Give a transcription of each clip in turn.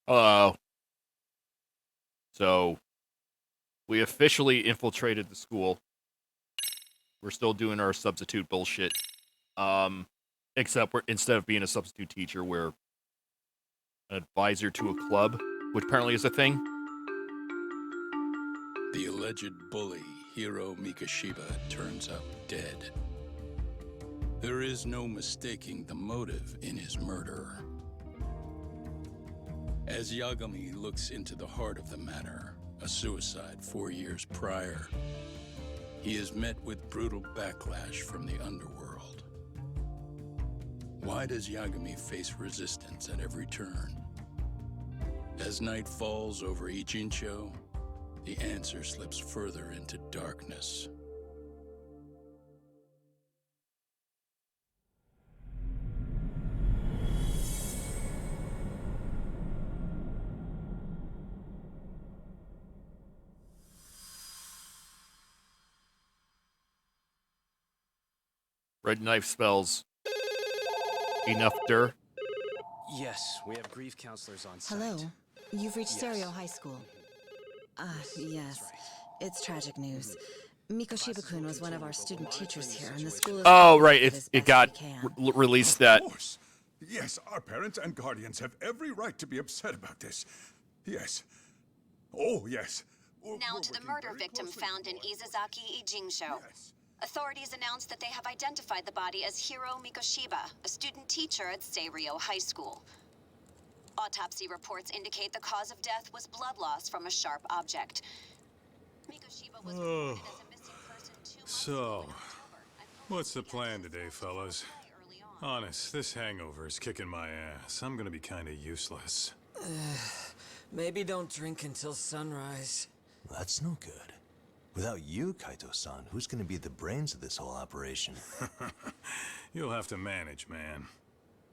Hello. So we officially infiltrated the school. We're still doing our substitute bullshit. Except instead of being a substitute teacher, we're an advisor to a club, which apparently is a thing. The alleged bully, Hiro Mikoshiba, turns up dead. There is no mistaking the motive in his murder. As Yagami looks into the heart of the matter, a suicide 4 years prior, he is met with brutal backlash from the underworld. Why does Yagami face resistance at every turn? As night falls over Ichincho, the answer slips further into darkness. Red knife spells enough dir. Yes, we have grief counselors on site. Hello. You've reached Yes. Stereo High School. Yes. That's right. It's tragic news. Mikoshiba-kun was one of our student teachers here, and the school is... Oh, right. as best It as got we can. released that. Of course. Yes, our parents and guardians have every right to be upset about this. Yes. Oh, yes. Now We're to the working murder very victim closely found in with law Izazaki Ijinsho. enforcement. Yes. Authorities announced that they have identified the body as Hiro Mikoshiba, a student teacher at Seiryo High School. Autopsy reports indicate the cause of death was blood loss from a sharp object. Mikoshiba was reported as a missing person 2 months So, ago in October, and what's the police plan began today, to fellas? play early on. Honest, this hangover is kicking my ass. I'm gonna be kinda useless. Maybe don't drink until sunrise. That's no good. Without you, Kaito-san, who's gonna be the brains of this whole operation? You'll have to manage, man.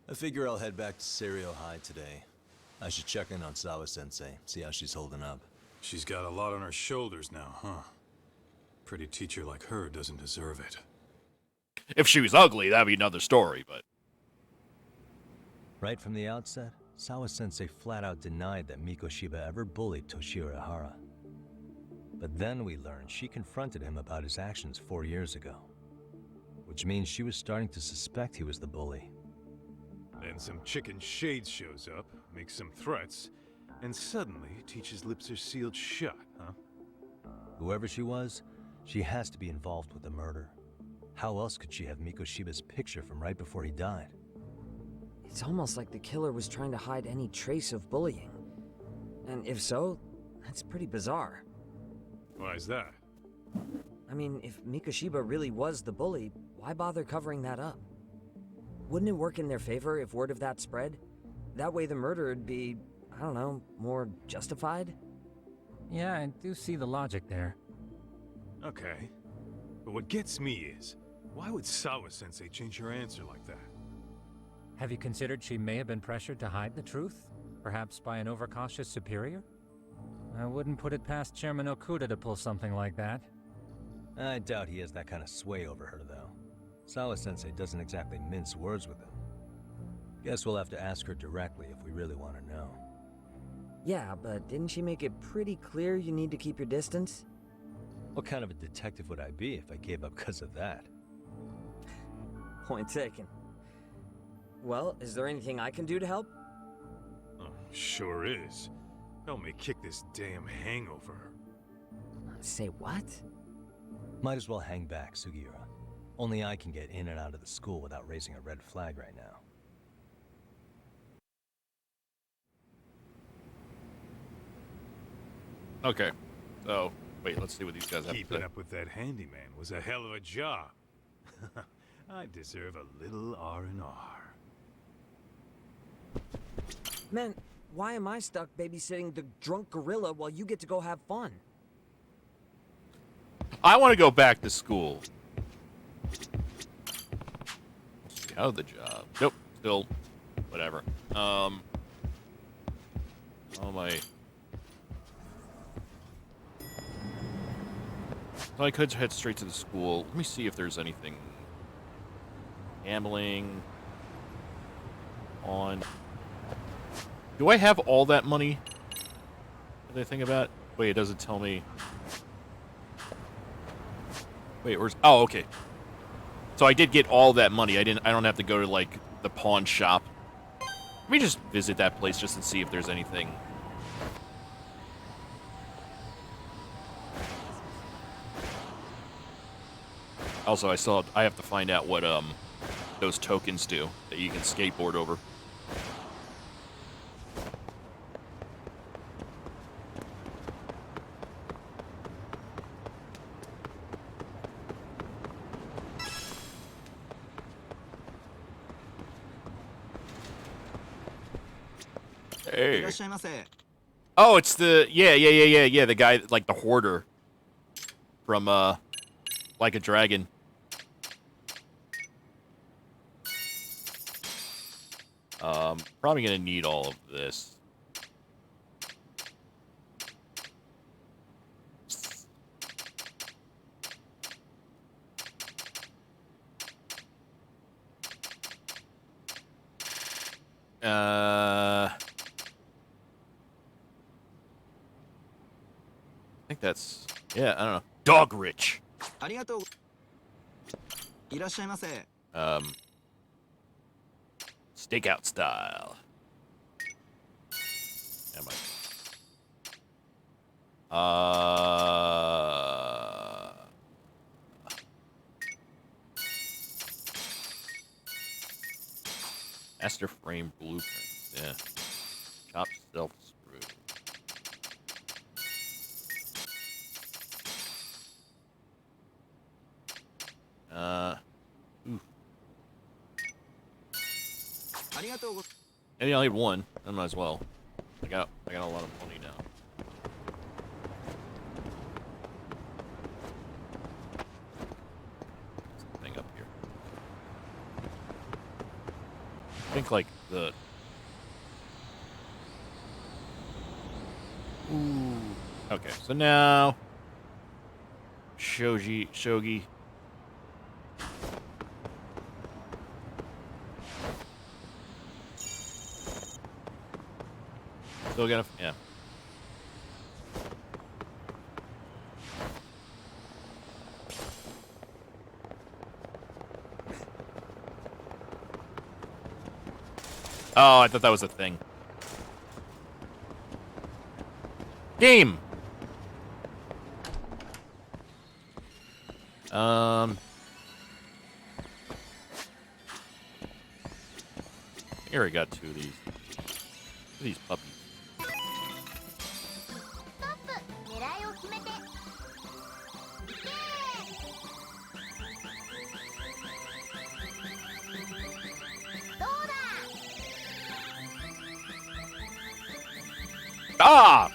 I figure I'll head back to Seiryo High today. I should check in on Sawa-sensei, see how she's holding up. She's got a lot on her shoulders now, huh? Pretty teacher like her doesn't deserve it. If she was ugly, that'd be another story, but... Right from the outset, Sawa-sensei flat out denied that Mikoshiba ever bullied Toshiro Hara. But then we learned she confronted him about his actions 4 years ago. Which means she was starting to suspect he was the bully. Then some chicken shades shows up, makes some threats, and suddenly teacher's lips are sealed shut, huh? Whoever she was, she has to be involved with the murder. How else could she have Mikoshiba's picture from right before he died? It's almost like the killer was trying to hide any trace of bullying. And if so, that's pretty bizarre. Why is that? I mean, if Mikoshiba really was the bully, why bother covering that up? Wouldn't it work in their favor if word of that spread? That way the murder would be, I don't know, more justified? Yeah, I do see the logic there. Okay. But what gets me is, why would Sawa-sensei change her answer like that? Have you considered she may have been pressured to hide the truth? Perhaps by an overcautious superior? I wouldn't put it past Chairman Okuda to pull something like that. I doubt he has that kind of sway over her, though. Sawa-sensei doesn't exactly mince words with him. Guess we'll have to ask her directly if we really want to know. Yeah, but didn't she make it pretty clear you need to keep your distance? What kind of a detective would I be if I gave up because of that? Point taken. Well, is there anything I can do to help? Oh, sure is. Help me kick this damn hangover. Say what? Might as well hang back, Sugiura. Only I can get in and out of the school without raising a red flag right now. Okay. So, wait, let's see what these guys have to Keeping say. up with that handyman was a hell of a job. I deserve a little R&R. Man, why am I stuck babysitting the drunk gorilla while you get to go have fun? I want to go back to school. See how the job. Nope. Still, whatever. Oh my. So I could head straight to the school. Let me see if there's anything. Gambling. On. Do I have all that money? Did I think about? Wait, it doesn't tell me. Wait, where's? Oh, okay. So I did get all that money. I don't have to go to like the pawn shop. Let me just visit that place just to see if there's anything. Also, I have to find out what those tokens do that you can skateboard over. Hey. Oh, it's the yeah, the guy like the hoarder from Like a Dragon. Probably gonna need all of this. I think that's yeah. I don't know. Dog rich. Stakeout style. Am I? Master frame blueprint. Yeah. Chop self screw. Ooh. And I only had one. I might as well. I got a lot of money now. Thing up here. I think like the. Ooh. Okay, so now. Shogi. Still gonna, yeah. Oh, I thought that was a thing. Game! I already got two of these. These puppies. Ah!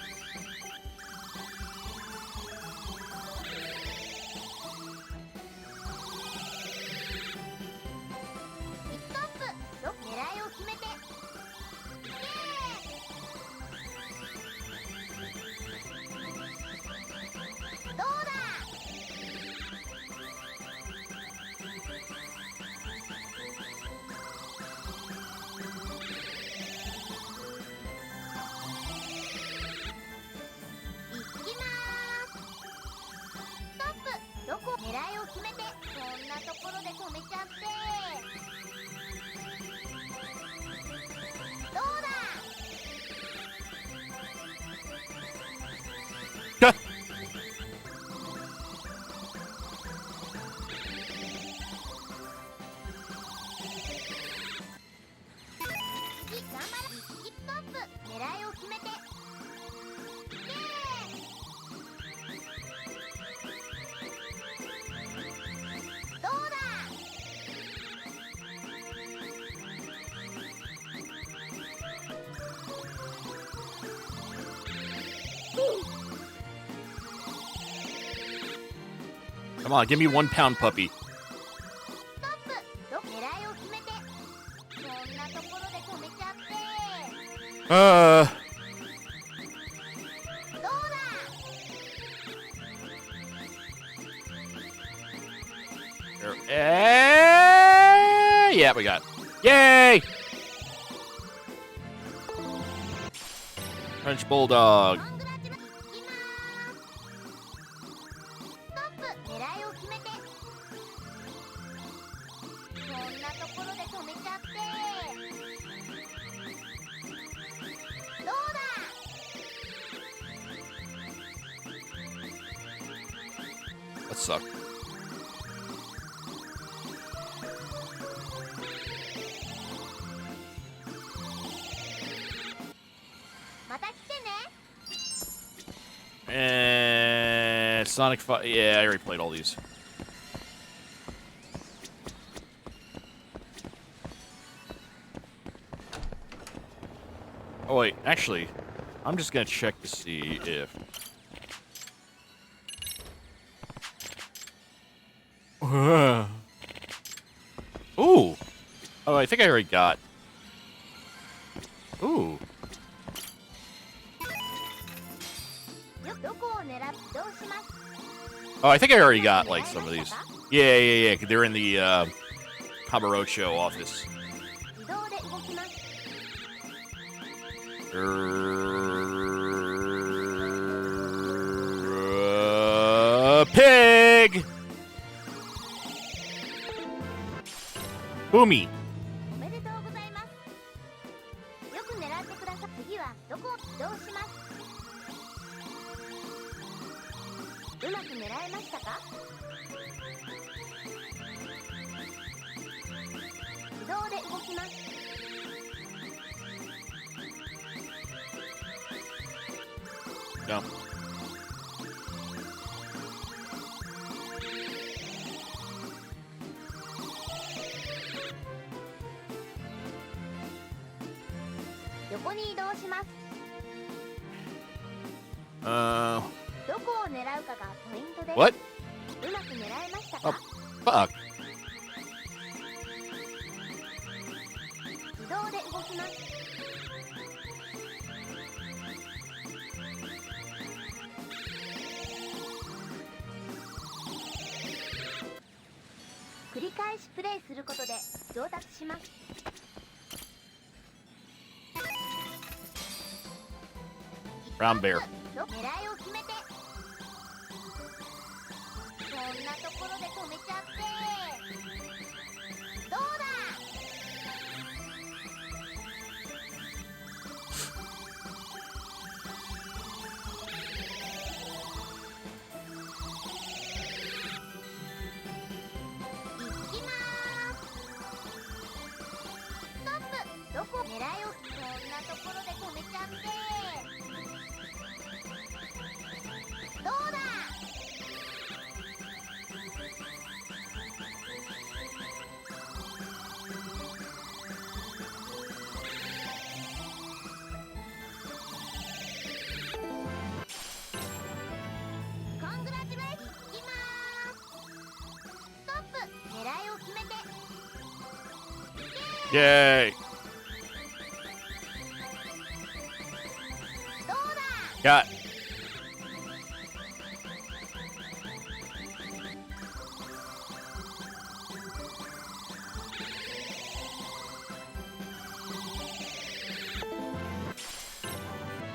Come on, give me 1 pound puppy. Yeah, we got. Yay! French Bulldog. That sucked. And Sonic 5. Yeah, I already played all these. Oh, wait. Actually, I'm just going to check to see if... Ooh. Oh, I think I already got... Ooh. Oh, I think I already got, like, some of these. Yeah. They're in the, Kamurocho office. Pig! Boomy. No. What? Oh, fuck. Brown bear. Yay! Got.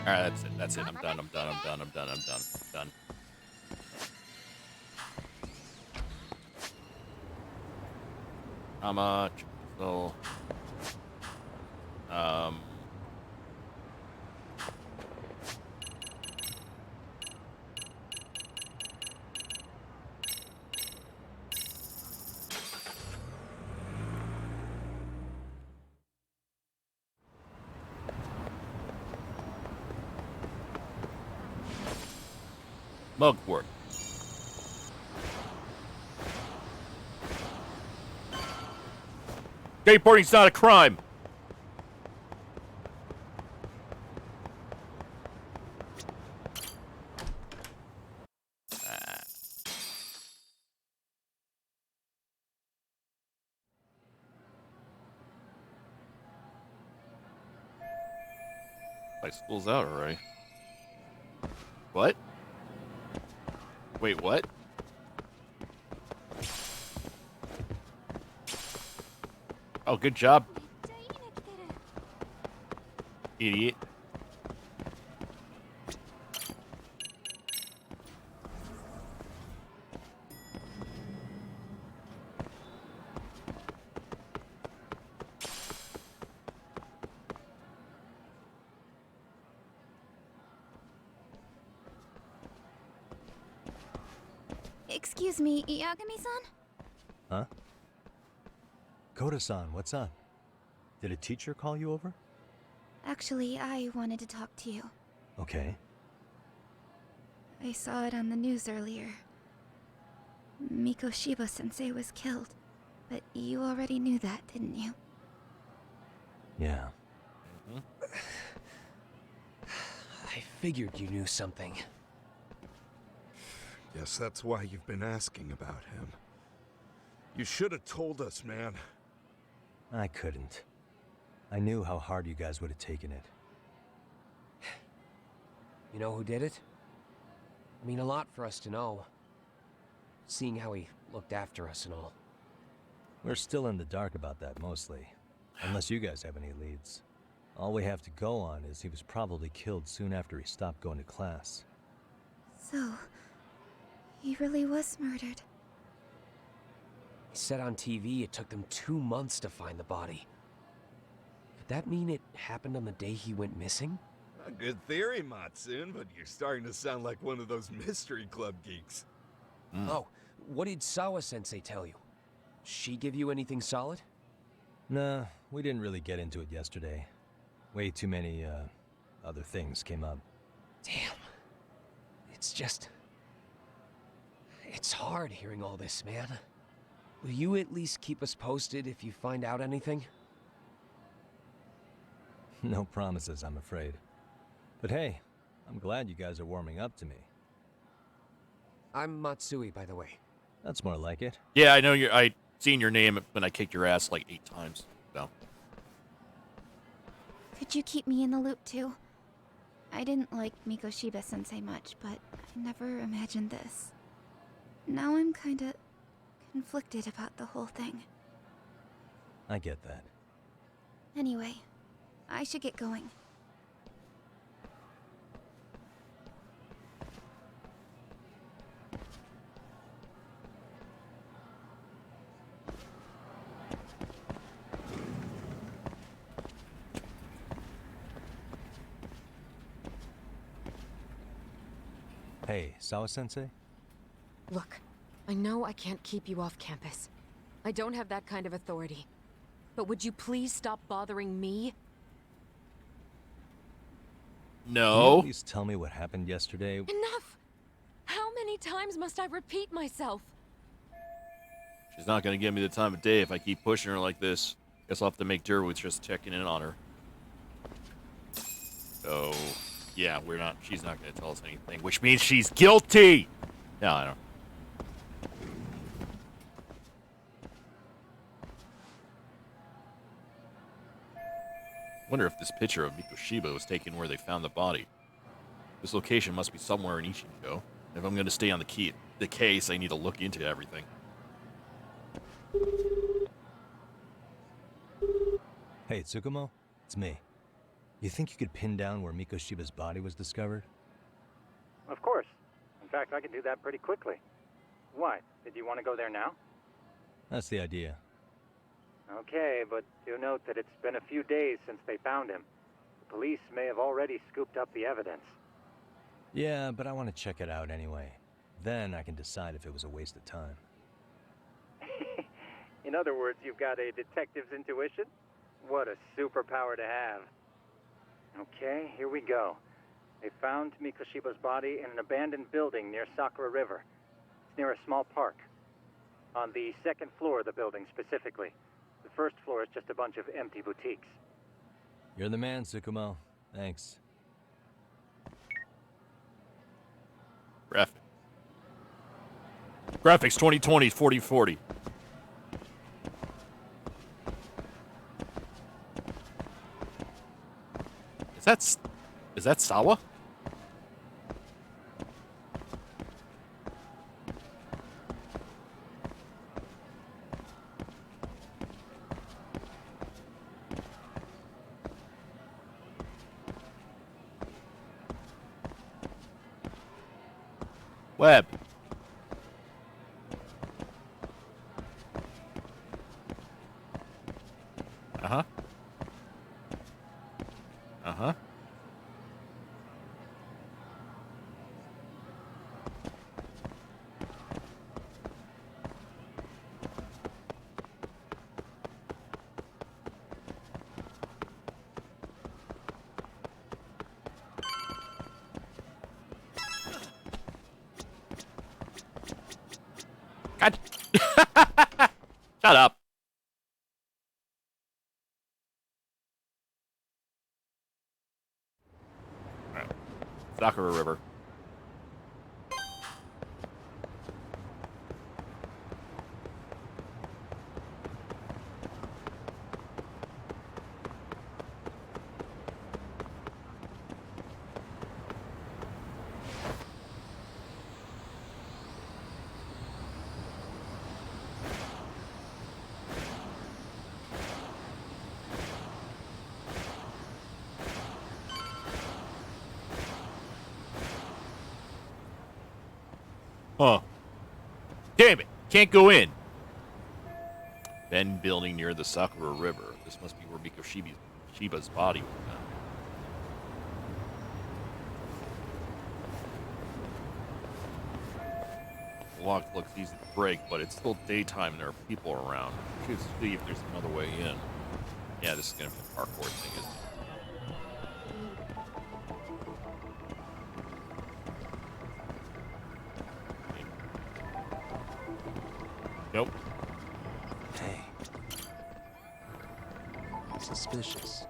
Alright, that's it. I'm done. How much? So, mugwort. Skateboarding's not a crime. Like school's out already. What? Wait, what? Oh, good job. Idiot. Excuse me, Yagami-san? Huh? Koda-san, what's up? Did a teacher call you over? Actually, I wanted to talk to you. Okay. I saw it on the news earlier. Mikoshiba-sensei was killed. But you already knew that, didn't you? Yeah. I figured you knew something. Guess that's why you've been asking about him. You should have told us, man. I couldn't. I knew how hard you guys would have taken it. You know who did it? I mean, a lot for us to know. Seeing how he looked after us and all. We're still in the dark about that, mostly. Unless you guys have any leads. All we have to go on is he was probably killed soon after he stopped going to class. So, he really was murdered. He said on TV it took them 2 months to find the body. Could that mean it happened on the day he went missing? A good theory, Matsun, but you're starting to sound like one of those mystery club geeks. Oh, what did Sawa-sensei tell you? She give you anything solid? Nah, we didn't really get into it yesterday. Way too many, other things came up. Damn. It's just... It's hard hearing all this, man. Will you at least keep us posted if you find out anything? No promises, I'm afraid. But hey, I'm glad you guys are warming up to me. I'm Matsui, by the way. That's more like it. Yeah, I know I seen your name when I kicked your ass like 8 times. So. Could you keep me in the loop too? I didn't like Mikoshiba-sensei much, but I never imagined this. Now I'm kinda conflicted about the whole thing. I get that. Anyway, I should get going. Hey, Sawa-sensei? Look, I know I can't keep you off campus. I don't have that kind of authority. But would you please stop bothering me? No. Can you please tell me what happened yesterday? Enough! How many times must I repeat myself? She's not going to give me the time of day if I keep pushing her like this. Guess I'll have to make do with just checking in on her. So, yeah, she's not going to tell us anything, which means she's guilty! No, I don't. Wonder if this picture of Mikoshiba was taken where they found the body. This location must be somewhere in Ichinjo. If I'm going to stay on the case, I need to look into everything. Hey, Tsukumo? It's me. You think you could pin down where Mikoshiba's body was discovered? Of course. In fact, I can do that pretty quickly. What? Did you want to go there now? That's the idea. Okay, but do note that it's been a few days since they found him. The police may have already scooped up the evidence. Yeah, but I want to check it out anyway. Then I can decide if it was a waste of time. In other words, you've got a detective's intuition? What a superpower to have. Okay, here we go. They found Mikoshiba's body in an abandoned building near Sakura River. It's near a small park. On the second floor of the building, specifically. The first floor is just a bunch of empty boutiques. You're the man, Tsukumo. Thanks. Graphics 2020 4040. Is that Sawa? Web. Uh-huh. Uh-huh. Sakura River. Huh. Damn it! Can't go in! Bend building near the Sakura River. This must be where Mikoshiba's body was found. The lock looks easy to break, but it's still daytime and there are people around. We should see if there's another way in. Yeah, this is gonna be a parkour thing, isn't it? Nope. Hey. Suspicious.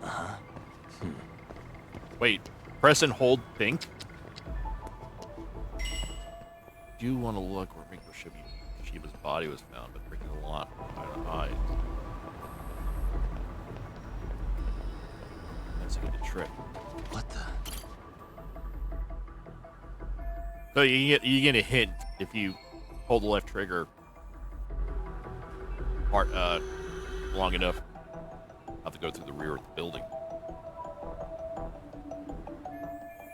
Uh-huh. Wait, press and hold think? Do you want to look where Mikoshiba's body was found, but breaking the lock to hide. That's a good trick. What the? So you get a hint if you hold the left trigger long enough. I'll have to go through the rear of the building.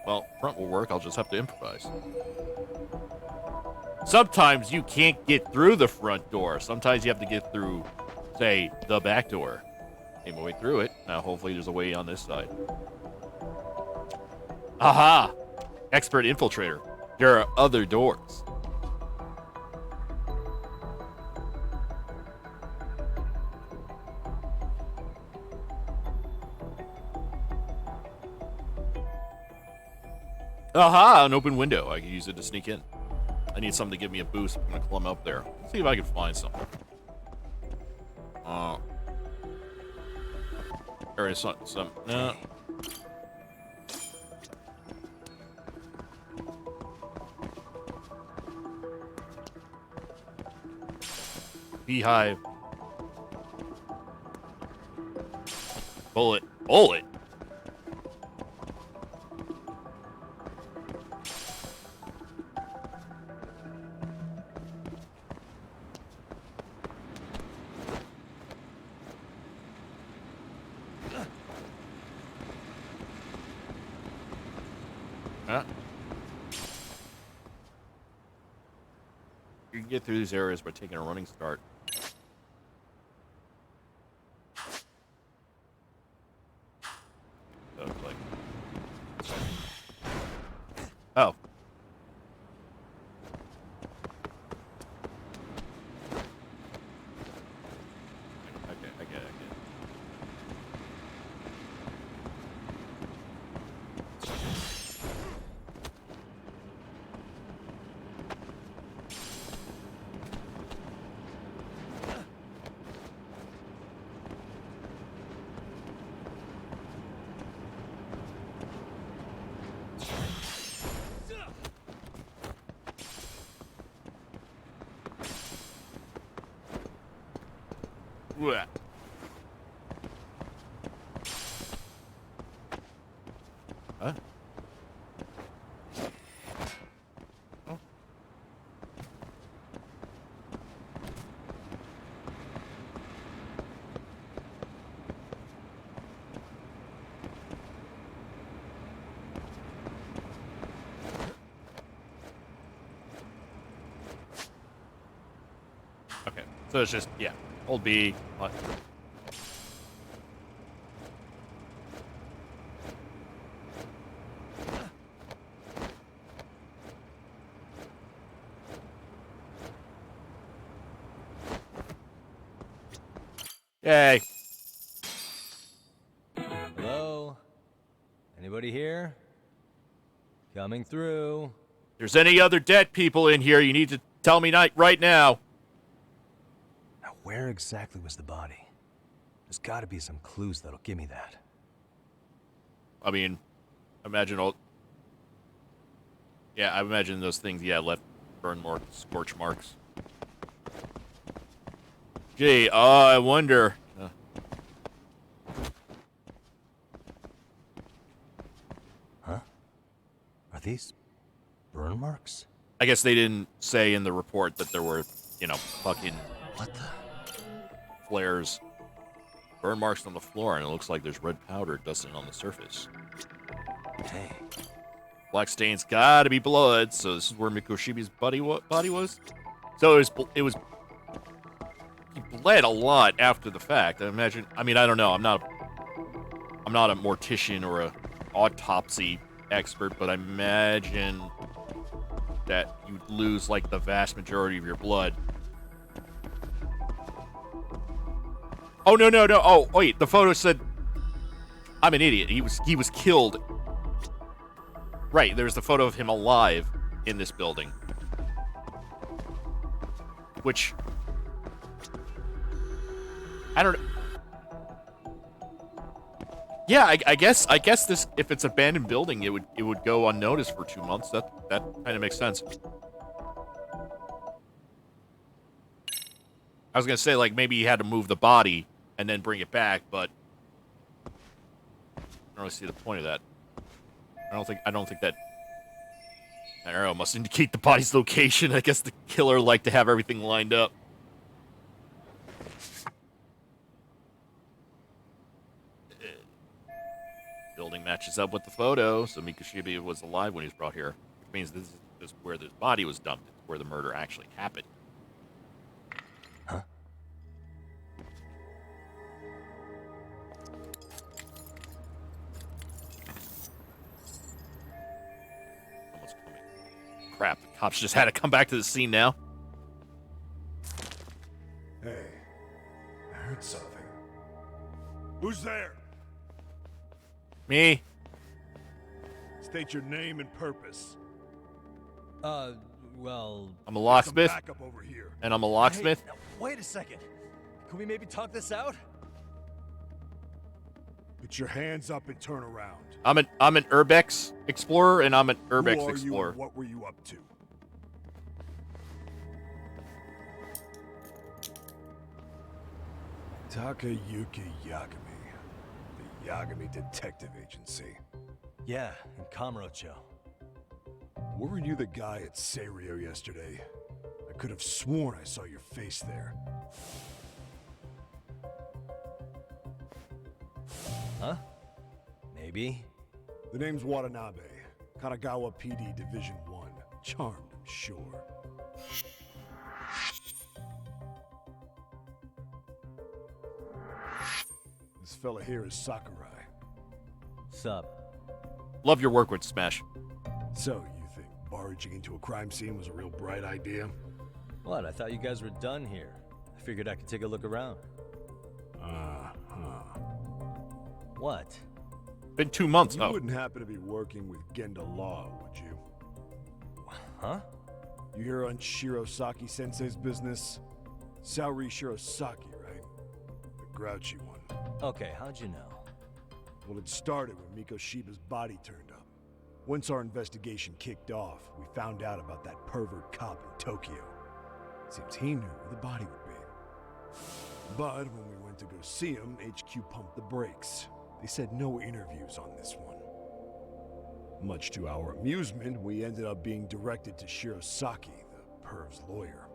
Well, front will work. I'll just have to improvise. Sometimes you can't get through the front door. Sometimes you have to get through, say, the back door. Made my way through it. Now hopefully there's a way on this side. Aha! Expert infiltrator. There are other doors. Aha! An open window. I can use it to sneak in. I need something to give me a boost. I'm gonna climb up there. Let's see if I can find something. There is some. No. Beehive. Bullet. Bullet? Huh? You can get through these areas by taking a running start. Oh. Okay, I get it. What? Huh? Oh. Okay, so it's just, yeah. Hold B. What? Yay. Hello? Anybody here? Coming through. If there's any other dead people in here, you need to tell me right now. Now, where exactly was the body? There's gotta be some clues that'll give me that. I mean, imagine all... Yeah, I imagine those things, yeah, left burn marks, scorch marks. Gee, I wonder... Huh? Are these burn marks? I guess they didn't say in the report that there were, you know, fucking... What the? Flares. Burn marks on the floor, and it looks like there's red powder dusting on the surface. Hey. Black stains gotta be blood, so this is where Mikoshiba's body was? So it was... He bled a lot after the fact. I imagine... I mean, I don't know. I'm not a mortician or a autopsy expert, but I imagine that you'd lose, like, the vast majority of your blood. Oh, no. Oh, wait. The photo said... I'm an idiot. He was killed. Right, there's the photo of him alive in this building. Which... I don't know. Yeah, I guess this, if it's abandoned building, it would go unnoticed for 2 months. That kind of makes sense. I was gonna say, like, maybe he had to move the body and then bring it back, but I don't really see the point of that. I don't think that arrow must indicate the body's location. I guess the killer liked to have everything lined up. Building matches up with the photo, so Mikoshiba was alive when he was brought here. Which means this is where this body was dumped. It's where the murder actually happened. Huh? Someone's coming. Crap, the cops just had to come back to the scene now. Hey, I heard something. Who's there? Me. State your name and purpose. Well... I'm a locksmith. Back up over here. And I'm a locksmith. Hey, wait a second. Can we maybe talk this out? Put your hands up and turn around. I'm an Urbex explorer, and I'm an Who Urbex are explorer. You and what were you up to? Takayuki Yagami, the Yagami Detective Agency. Yeah, in Kamurocho. Weren't you the guy at Seiryo yesterday? I could have sworn I saw your face there. Huh? Maybe. The name's Watanabe. Kanagawa PD Division 1. Charmed, I'm sure. This fella here is Sakurai. Sup? Love your work with Smash. So, you think barging into a crime scene was a real bright idea? What? I thought you guys were done here. I figured I could take a look around. What? Been 2 months. You wouldn't happen to be working with Genda Law, would you? Huh? You hear on Shirosaki-sensei's business? Saori Shirosaki, right? The grouchy one. Okay, how'd you know? Well, it started when Mikoshiba's body turned up. Once our investigation kicked off, we found out about that pervert cop in Tokyo. Seems he knew where the body would be. But when we went to go see him, HQ pumped the brakes. They said no interviews on this one. Much to our amusement, we ended up being directed to Shirosaki, the perv's lawyer.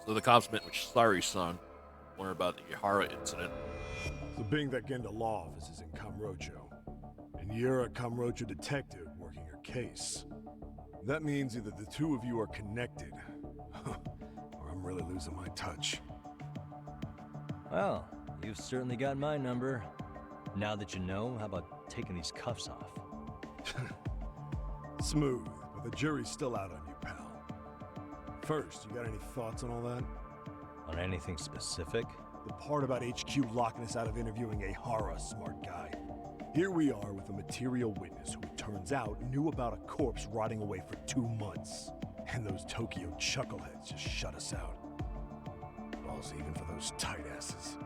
So the cops met with Saori's son. Learn about the Ihara incident. So being that Genda Law office is in Kamurocho, and you're a Kamurocho detective working your case, that means either the two of you are connected, or I'm really losing my touch. Well, you've certainly got my number. Now that you know, how about taking these cuffs off? Smooth, but the jury's still out on you, pal. First, you got any thoughts on all that? On anything specific? The part about HQ locking us out of interviewing a Ihara, smart guy. Here we are with a material witness who, it turns out, knew about a corpse rotting away for 2 months. And those Tokyo chuckleheads just shut us out. It all balls, even for those tight asses.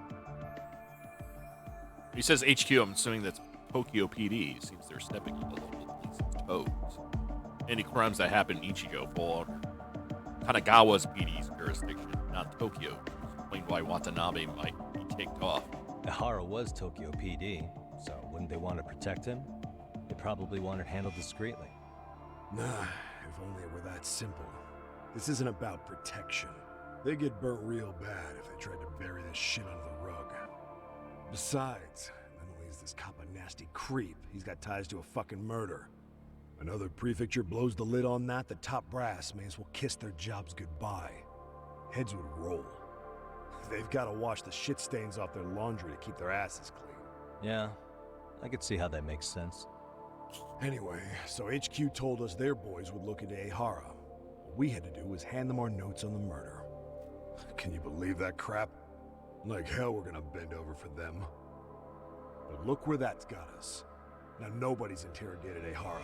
He says HQ, I'm assuming that's Tokyo PD. Seems they're stepping on the local police's toes. Any crimes that happen in Ichigo fall under Kanagawa's PD's jurisdiction, not Tokyo. Explain why Watanabe might be kicked off. Ehara was Tokyo PD, so wouldn't they want to protect him? They probably want it handled discreetly. Nah, if only it were that simple. This isn't about protection. They get burnt real bad if they tried to bury this shit under the rug. Besides, not only is this cop a nasty creep, he's got ties to a fucking murder. Another prefecture blows the lid on that, the top brass may as well kiss their jobs goodbye. Heads would roll. They've got to wash the shit stains off their laundry to keep their asses clean. Yeah, I could see how that makes sense. Anyway, so HQ told us their boys would look into Ehara. What we had to do was hand them our notes on the murder. Can you believe that crap? Like hell we're gonna bend over for them. But look where that's got us. Now nobody's interrogated Ehara.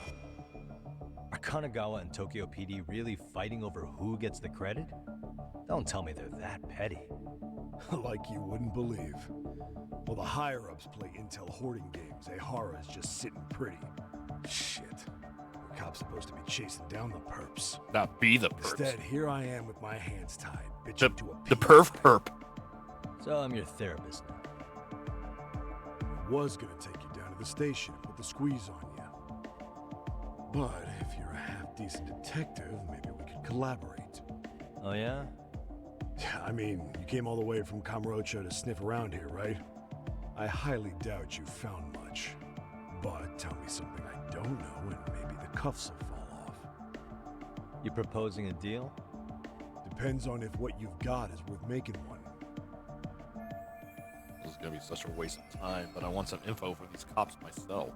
Are Kanagawa and Tokyo PD really fighting over who gets the credit? Don't tell me they're that petty. Like you wouldn't believe. While the higher-ups play intel hoarding games, Ehara is just sitting pretty. Shit. The cop's supposed to be chasing down the perps. Not be the perps. Instead, here I am with my hands tied, bitching to a the perp. So I'm your therapist now. I was gonna take you down to the station and put the squeeze on you. But if you're a half-decent detective, maybe we could collaborate. Oh yeah? I mean, you came all the way from Kamurocho to sniff around here, right? I highly doubt you found much. But tell me something I don't know and maybe the cuffs will fall off. You proposing a deal? Depends on if what you've got is worth making one. This is gonna be such a waste of time, but I want some info for these cops myself.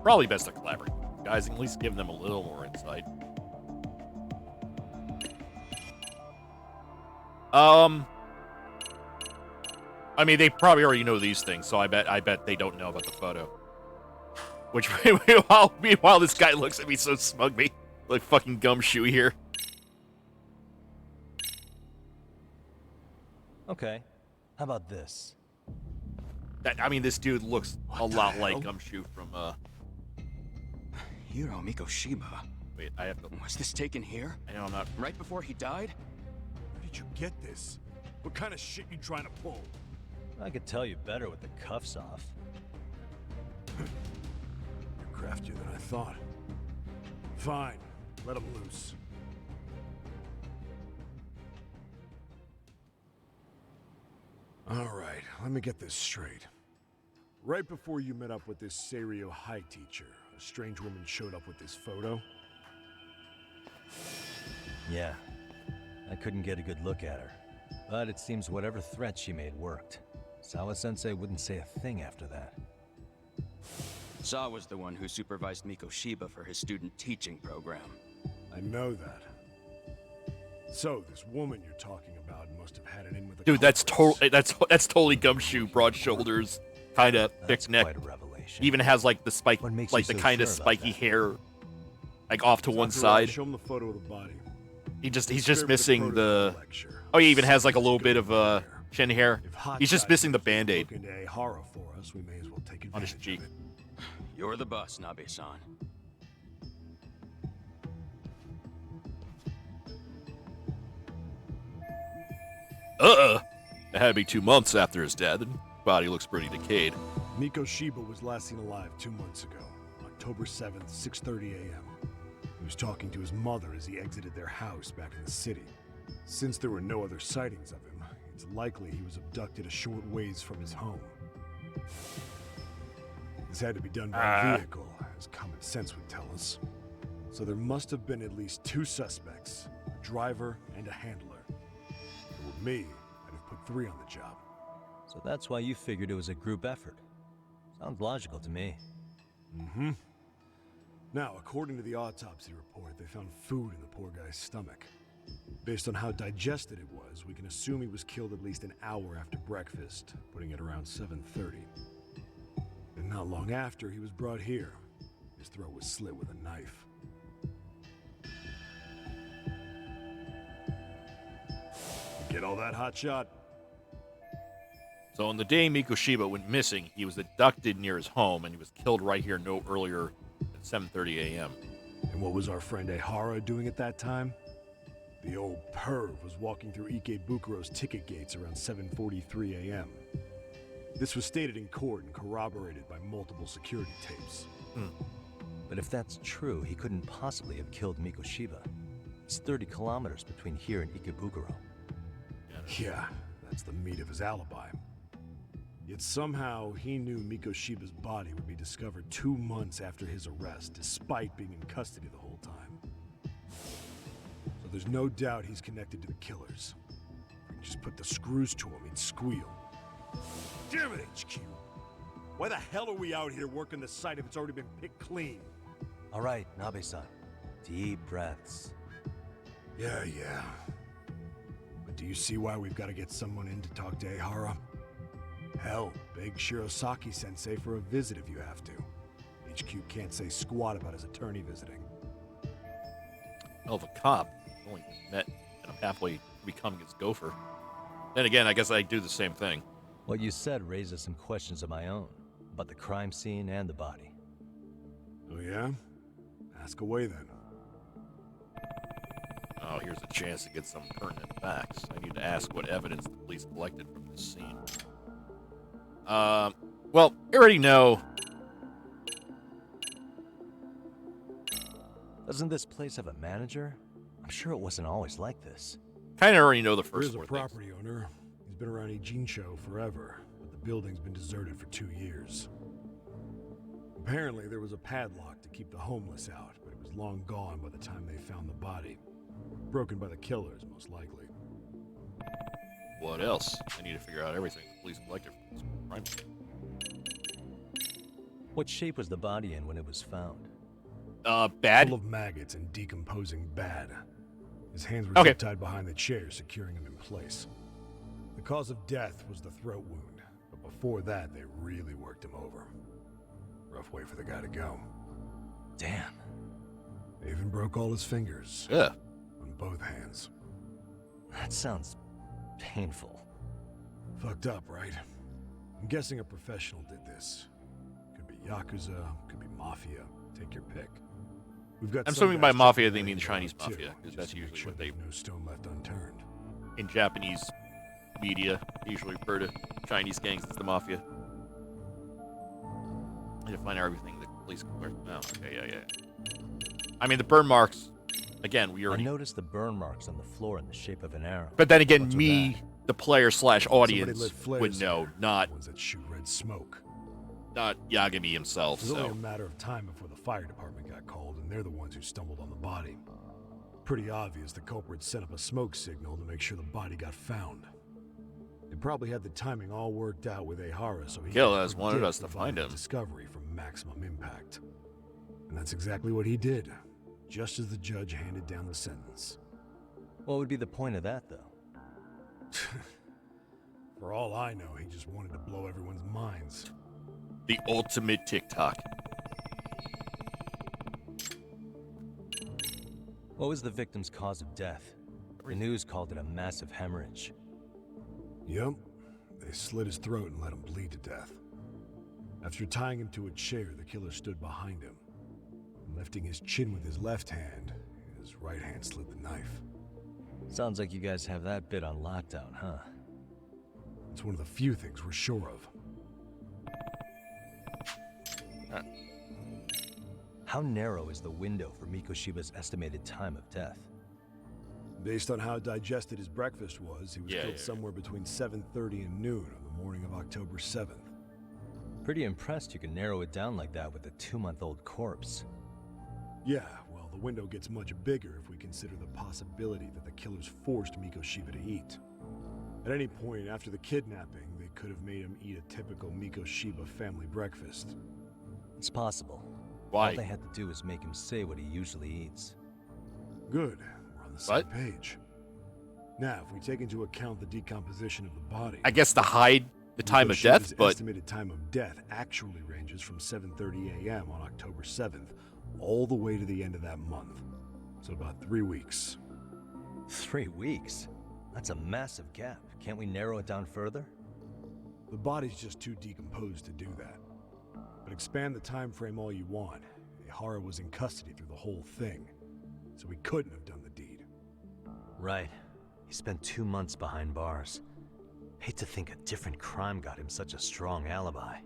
Probably best to collaborate. Guys, at least give them a little more insight. I mean, they probably already know these things, so I bet they don't know about the photo. Which, meanwhile, this guy looks at me so smug, me like fucking gumshoe here. Okay, how about this? I mean, this dude looks a lot like Gumshoe from, Hiro Mikoshiba. Wait, I have to... Was this taken here? I know I'm not... Right before he died? Where did you get this? What kind of shit you trying to pull? I could tell you better with the cuffs off. You're craftier than I thought. Fine, let him loose. All right, let me get this straight. Right before you met up with this Seiryo High teacher, a strange woman showed up with this photo? Yeah, I couldn't get a good look at her. But it seems whatever threat she made worked. Sawa-sensei wouldn't say a thing after that. Saw was the one who supervised Mikoshiba for his student teaching program. I know that. So, this woman you're talking about must have had it in with the Dude, that's totally Gumshoe, broad shoulders, kind of thick neck. Quite a revelation. Even has like the spike, What makes like you the so kind of sure about spiky hair, like off to one Talk to her, I'll side. Show him the photo of the body. He's just Spare me the missing photo the. for the lecture. Oh, he even has like a little bit of chin hair. If Hot He's just Guy missing the wants to band-aid Look into Ehara for us, we may as well take on his advantage cheek. of it. You're the boss, Nabe-san. It had to be 2 months after his death, and body looks pretty decayed. Mikoshiba was last seen alive 2 months ago, October 7th, 6:30 a.m. He was talking to his mother as he exited their house back in the city. Since there were no other sightings of him, it's likely he was abducted a short ways from his home. This had to be done by vehicle, as common sense would tell us. So there must have been at least 2 suspects, a driver and a handler. If it were me, I'd have put 3 on the job. So that's why you figured it was a group effort. Sounds logical to me. Mm-hmm. Now, according to the autopsy report, they found food in the poor guy's stomach. Based on how digested it was, we can assume he was killed at least an hour after breakfast, putting it around 7:30. And not long after, he was brought here. His throat was slit with a knife. Get all that hot shot? So on the day Mikoshiba went missing, he was abducted near his home, and he was killed right here no earlier than 7:30 a.m. And what was our friend Ehara doing at that time? The old perv was walking through Ikebukuro's ticket gates around 7:43 a.m. This was stated in court and corroborated by multiple security tapes. But if that's true, he couldn't possibly have killed Mikoshiba. It's 30 kilometers between here and Ikebukuro. Yeah, that's the meat of his alibi. Yet somehow he knew Mikoshiba's body would be discovered 2 months after his arrest, despite being in custody the whole time. So there's no doubt he's connected to the killers. If we can just put the screws to him, he'd squeal. Damn it, HQ! Why the hell are we out here working the site if it's already been picked clean? All right, Nabe-san. Deep breaths. Yeah. But do you see why we've got to get someone in to talk to Ehara? Hell, beg Shirosaki-sensei for a visit if you have to. HQ can't say squat about his attorney visiting. Hell of a cop. Only met and I'm halfway becoming his gopher. Then again, I guess I do the same thing. What you said raises some questions of my own, about the crime scene and the body. Oh yeah? Ask away then. Oh, here's a chance to get some pertinent facts. I need to ask what evidence the police collected from this scene. Well, I already know. Doesn't this place have a manager? I'm sure it wasn't always like this. Kind of already know the first Here's a four property things. owner. He's been around Ijincho forever, but the building's been deserted for 2 years. Apparently, there was a padlock to keep the homeless out, but it was long gone by the time they found the body. Broken by the killers, most likely. What else? I need to figure out everything the police collected from this crime scene. What shape was the body in when it was found? Bad. Full of maggots and decomposing bad. His hands were zip tied behind the chair, securing him in place. The cause of death was the throat wound, but before that, they really worked him over. Rough way for the guy to go. Damn. They even broke all his fingers. Yeah. On both hands. That sounds painful. Fucked up, right? I'm guessing a professional did this. Could be Yakuza, could be Mafia. Take your pick. We've got I'm some assuming by guys Mafia checking they the mean range Chinese out, too, Mafia, because that's just to make usually sure what they... there's no stone left unturned. In Japanese media, they usually refer to Chinese gangs as the Mafia. I need to find out everything the police... Oh, okay, yeah. I mean, the burn marks... Again, we already... I noticed the burn marks on the floor in the shape of an arrow. But then again, What's with me, that? the player slash Somebody audience, lit flares would know, there, not ones that shoot red smoke. Yagami himself, It was only so... a matter of time before the fire department got called, and they're the ones who stumbled on the body. Pretty obvious the culprit set up a smoke signal to make sure the body got found. They probably had the timing all worked out with Ehara, so he Gil could has wanted predict us to the find body's him. discovery from maximum impact. And that's exactly what he did, just as the judge handed down the sentence. What would be the point of that, though? For all I know, he just wanted to blow everyone's minds. The ultimate TikTok. What was the victim's cause of death? The news called it a massive hemorrhage. Yep. They slit his throat and let him bleed to death. After tying him to a chair, the killer stood behind him. Lifting his chin with his left hand, his right hand slid the knife. Sounds like you guys have that bit on lockdown, huh? It's one of the few things we're sure of. How narrow is the window for Mikoshiba's estimated time of death? Based on how digested his breakfast was, he was killed somewhere between 7:30 and noon on the morning of October 7th. Pretty impressed you can narrow it down like that with a 2-month-old corpse. Yeah, well, the window gets much bigger if we consider the possibility that the killers forced Mikoshiba to eat. At any point after the kidnapping, they could have made him eat a typical Mikoshiba family breakfast. It's possible. Why? All they had to do was make him say what he usually eats. Good. We're on the same page. Now, if we take into account the decomposition of the body... I guess to hide the time of death, Mikoshiba's but... estimated time of death actually ranges from 7:30 a.m. on October 7th all the way to the end of that month. So about 3 weeks. 3 weeks? That's a massive gap. Can't we narrow it down further? The body's just too decomposed to do that. But expand the time frame all you want. Ihara was in custody through the whole thing, so he couldn't have done the deed. Right. He spent 2 months behind bars. Hate to think a different crime got him such a strong alibi.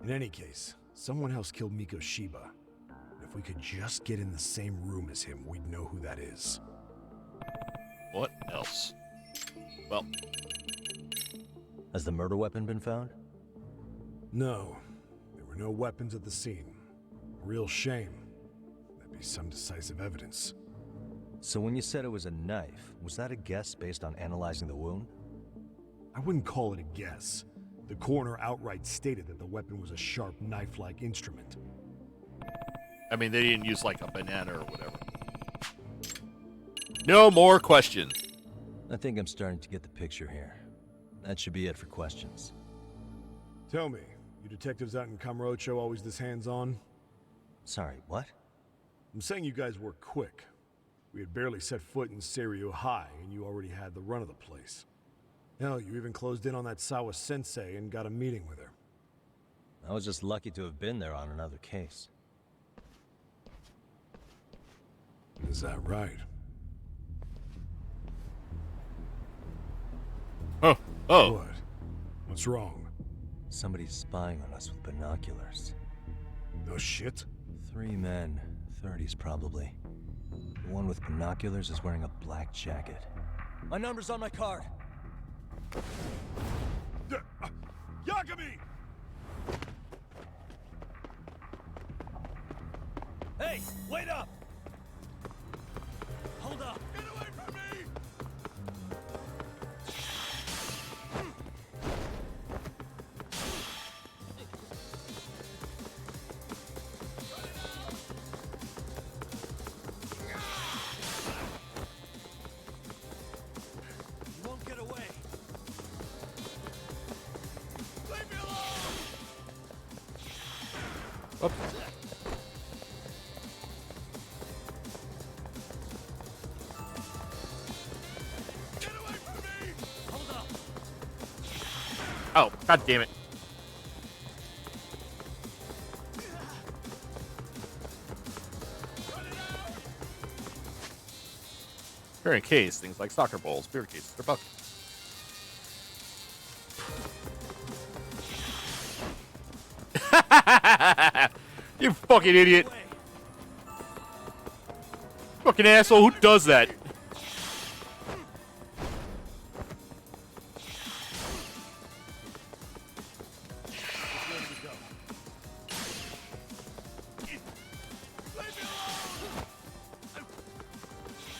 In any case, someone else killed Mikoshiba. And if we could just get in the same room as him, we'd know who that is. What else? Well, has the murder weapon been found? No. There were no weapons at the scene. Real shame. That'd be some decisive evidence. So when you said it was a knife, was that a guess based on analyzing the wound? I wouldn't call it a guess. The coroner outright stated that the weapon was a sharp knife-like instrument. I mean, they didn't use like a banana or whatever. No more questions. I think I'm starting to get the picture here. That should be it for questions. Tell me, you detectives out in Kamurocho always this hands-on? Sorry, what? I'm saying you guys work quick. We had barely set foot in Seiryo High, and you already had the run of the place. Hell, you even closed in on that Sawa-sensei and got a meeting with her. I was just lucky to have been there on another case. Is that right? Oh. Oh. What? What's wrong? Somebody's spying on us with binoculars. No shit? 3 men, 30s probably. The one with binoculars is wearing a black jacket. My number's on my card! Yagami! Hey, wait up! Hold up! Get away from me! You won't get away! Leave me alone! Oops. Get away from me! Hold up! Oh, god damn it. Carrying a case, things like soccer balls, beer cases, or buckets. You fucking idiot. Fucking asshole, who does that?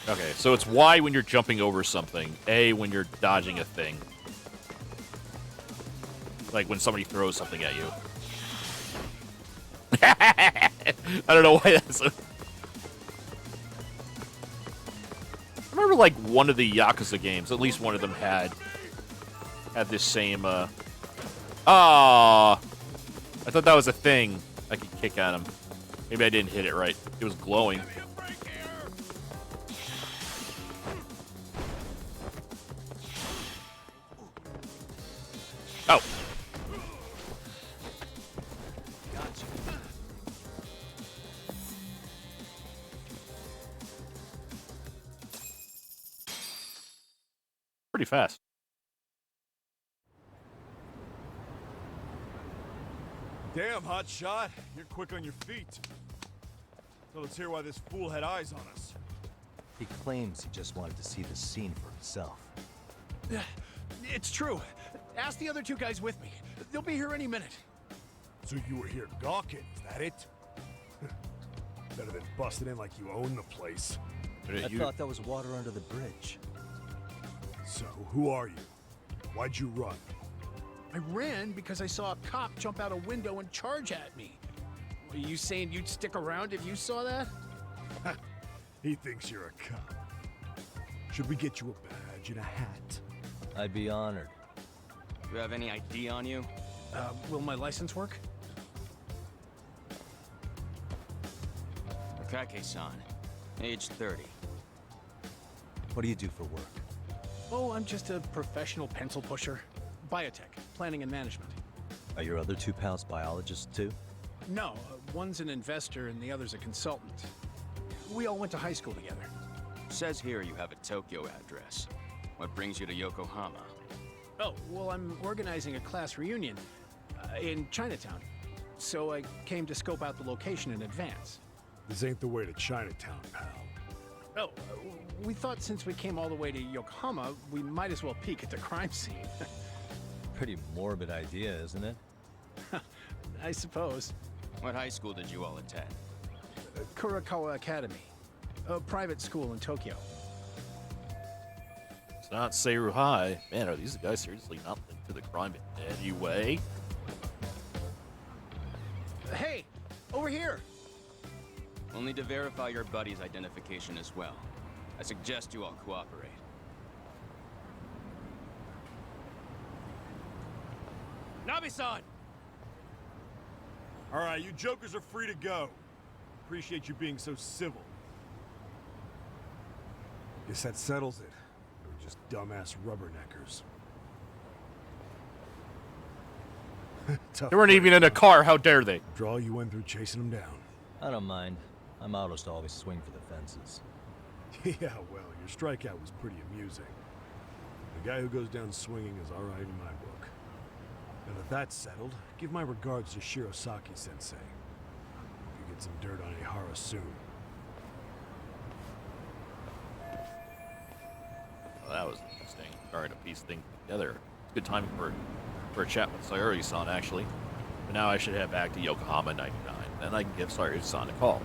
Okay, so it's Y when you're jumping over something, A when you're dodging a thing. Like when somebody throws something at you. I don't know why that's a... I remember like one of the Yakuza games, at least one of them had this same, I thought that was a thing I could kick at him. Maybe I didn't hit it right. It was glowing. Oh. Gotcha. Pretty fast. Damn, hot shot. You're quick on your feet. So let's hear why this fool had eyes on us. He claims he just wanted to see the scene for himself. It's true. Ask the other 2 guys with me. They'll be here any minute. So you were here gawking, is that it? Better than busting in like you own the place. I thought that was water under the bridge. So, who are you? Why'd you run? I ran because I saw a cop jump out a window and charge at me. Are you saying you'd stick around if you saw that? He thinks you're a cop. Should we get you a badge and a hat? I'd be honored. Do you have any ID on you? Will my license work? Akake-san, age 30. What do you do for work? Oh, I'm just a professional pencil pusher. Biotech, planning and management. Are your other two pals biologists too? No, one's an investor and the other's a consultant. We all went to high school together. Says here you have a Tokyo address. What brings you to Yokohama? Oh, well, I'm organizing a class reunion in Chinatown. So I came to scope out the location in advance. This ain't the way to Chinatown, pal. Oh, we thought since we came all the way to Yokohama, we might as well peek at the crime scene. Pretty morbid idea, isn't it? I suppose. What high school did you all attend? Kurakawa Academy, a private school in Tokyo. It's not Seiru High. Man, are these guys seriously not linked to the crime in any way? Hey, over here! We'll need to verify your buddy's identification as well. I suggest you all cooperate. Nabi-san! Alright, you jokers are free to go. Appreciate you being so civil. Guess that settles it. We're just dumbass rubberneckers. They weren't even in a car, how dare they? Draw you went through chasing them down. I don't mind. My motto's to always swing for the fences. Yeah, well, your strikeout was pretty amusing. The guy who goes down swinging is alright in my book. Now that that's settled, give my regards to Shirosaki-sensei. You get some dirt on Ihara soon. Well, that was interesting. Starting to piece things together. It's good timing for a chat with Sayuri-san, actually. But now I should head back to Yokohama 99. Then I can give Sayuri-san a call.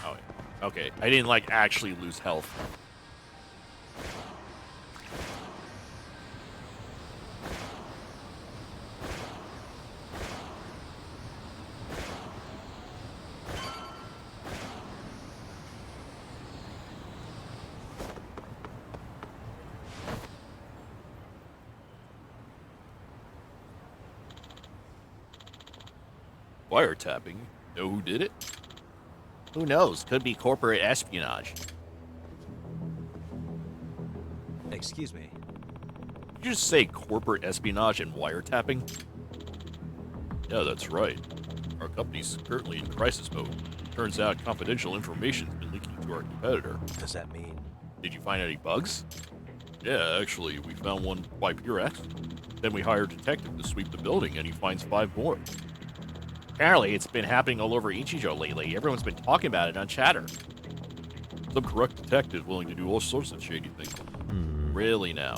Oh, yeah. Okay. I didn't, like, actually lose health. Wiretapping? Know who did it? Who knows? Could be corporate espionage. Excuse me. Did you just say corporate espionage and wiretapping? Yeah, that's right. Our company's currently in crisis mode. Turns out confidential information's been leaking to our competitor. What does that mean? Did you find any bugs? Yeah, actually, we found one by pure accident. Then we hired a detective to sweep the building, and he finds 5 more. Apparently, it's been happening all over Ichijo lately. Everyone's been talking about it on chatter. Some corrupt detective willing to do all sorts of shady things. Really now?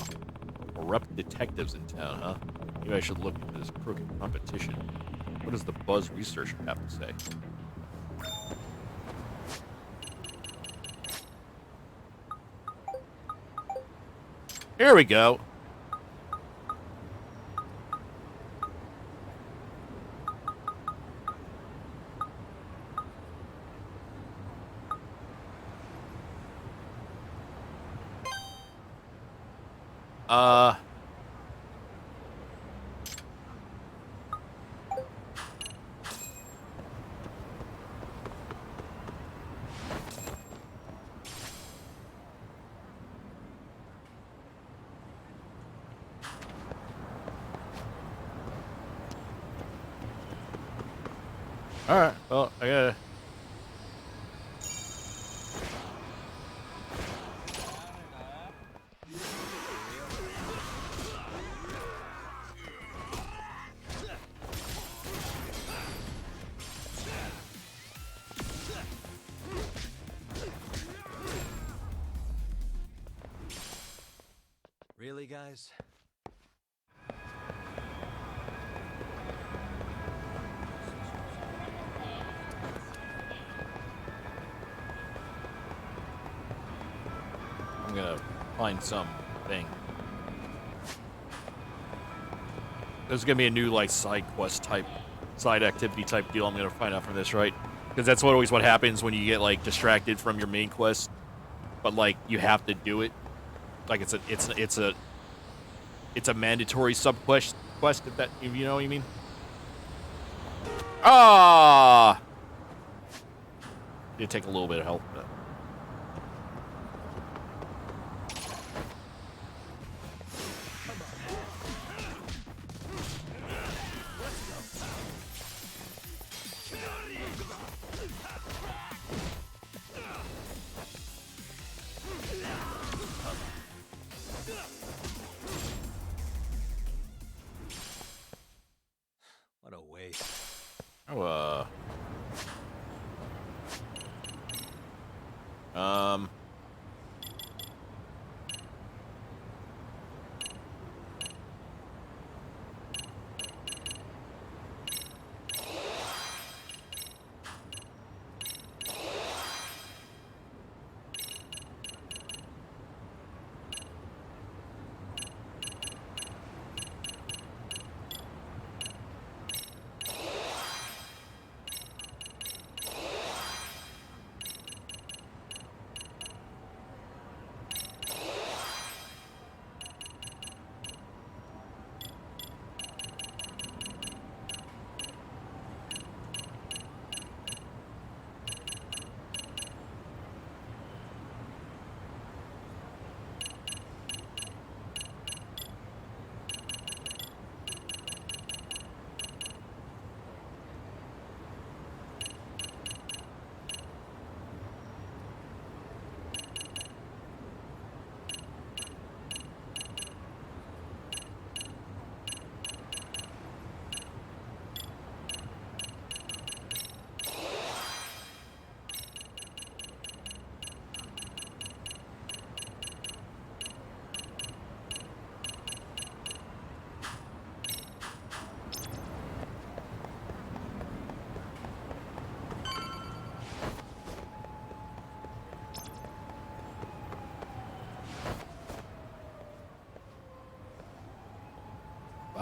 Corrupt detectives in town, huh? Maybe I should look into this crooked competition. What does the Buzz researcher have to say? Here we go. Alright, well, I gotta... Really, guys? I'm gonna find something. There's gonna be a new, like, side quest type side activity type deal I'm gonna find out from this, right? Because that's what happens when you get like distracted from your main quest, but like you have to do it. Like it's a mandatory sub quest. If that, you know what I mean? Ah, did take a little bit of help. But... What a waste. Oh,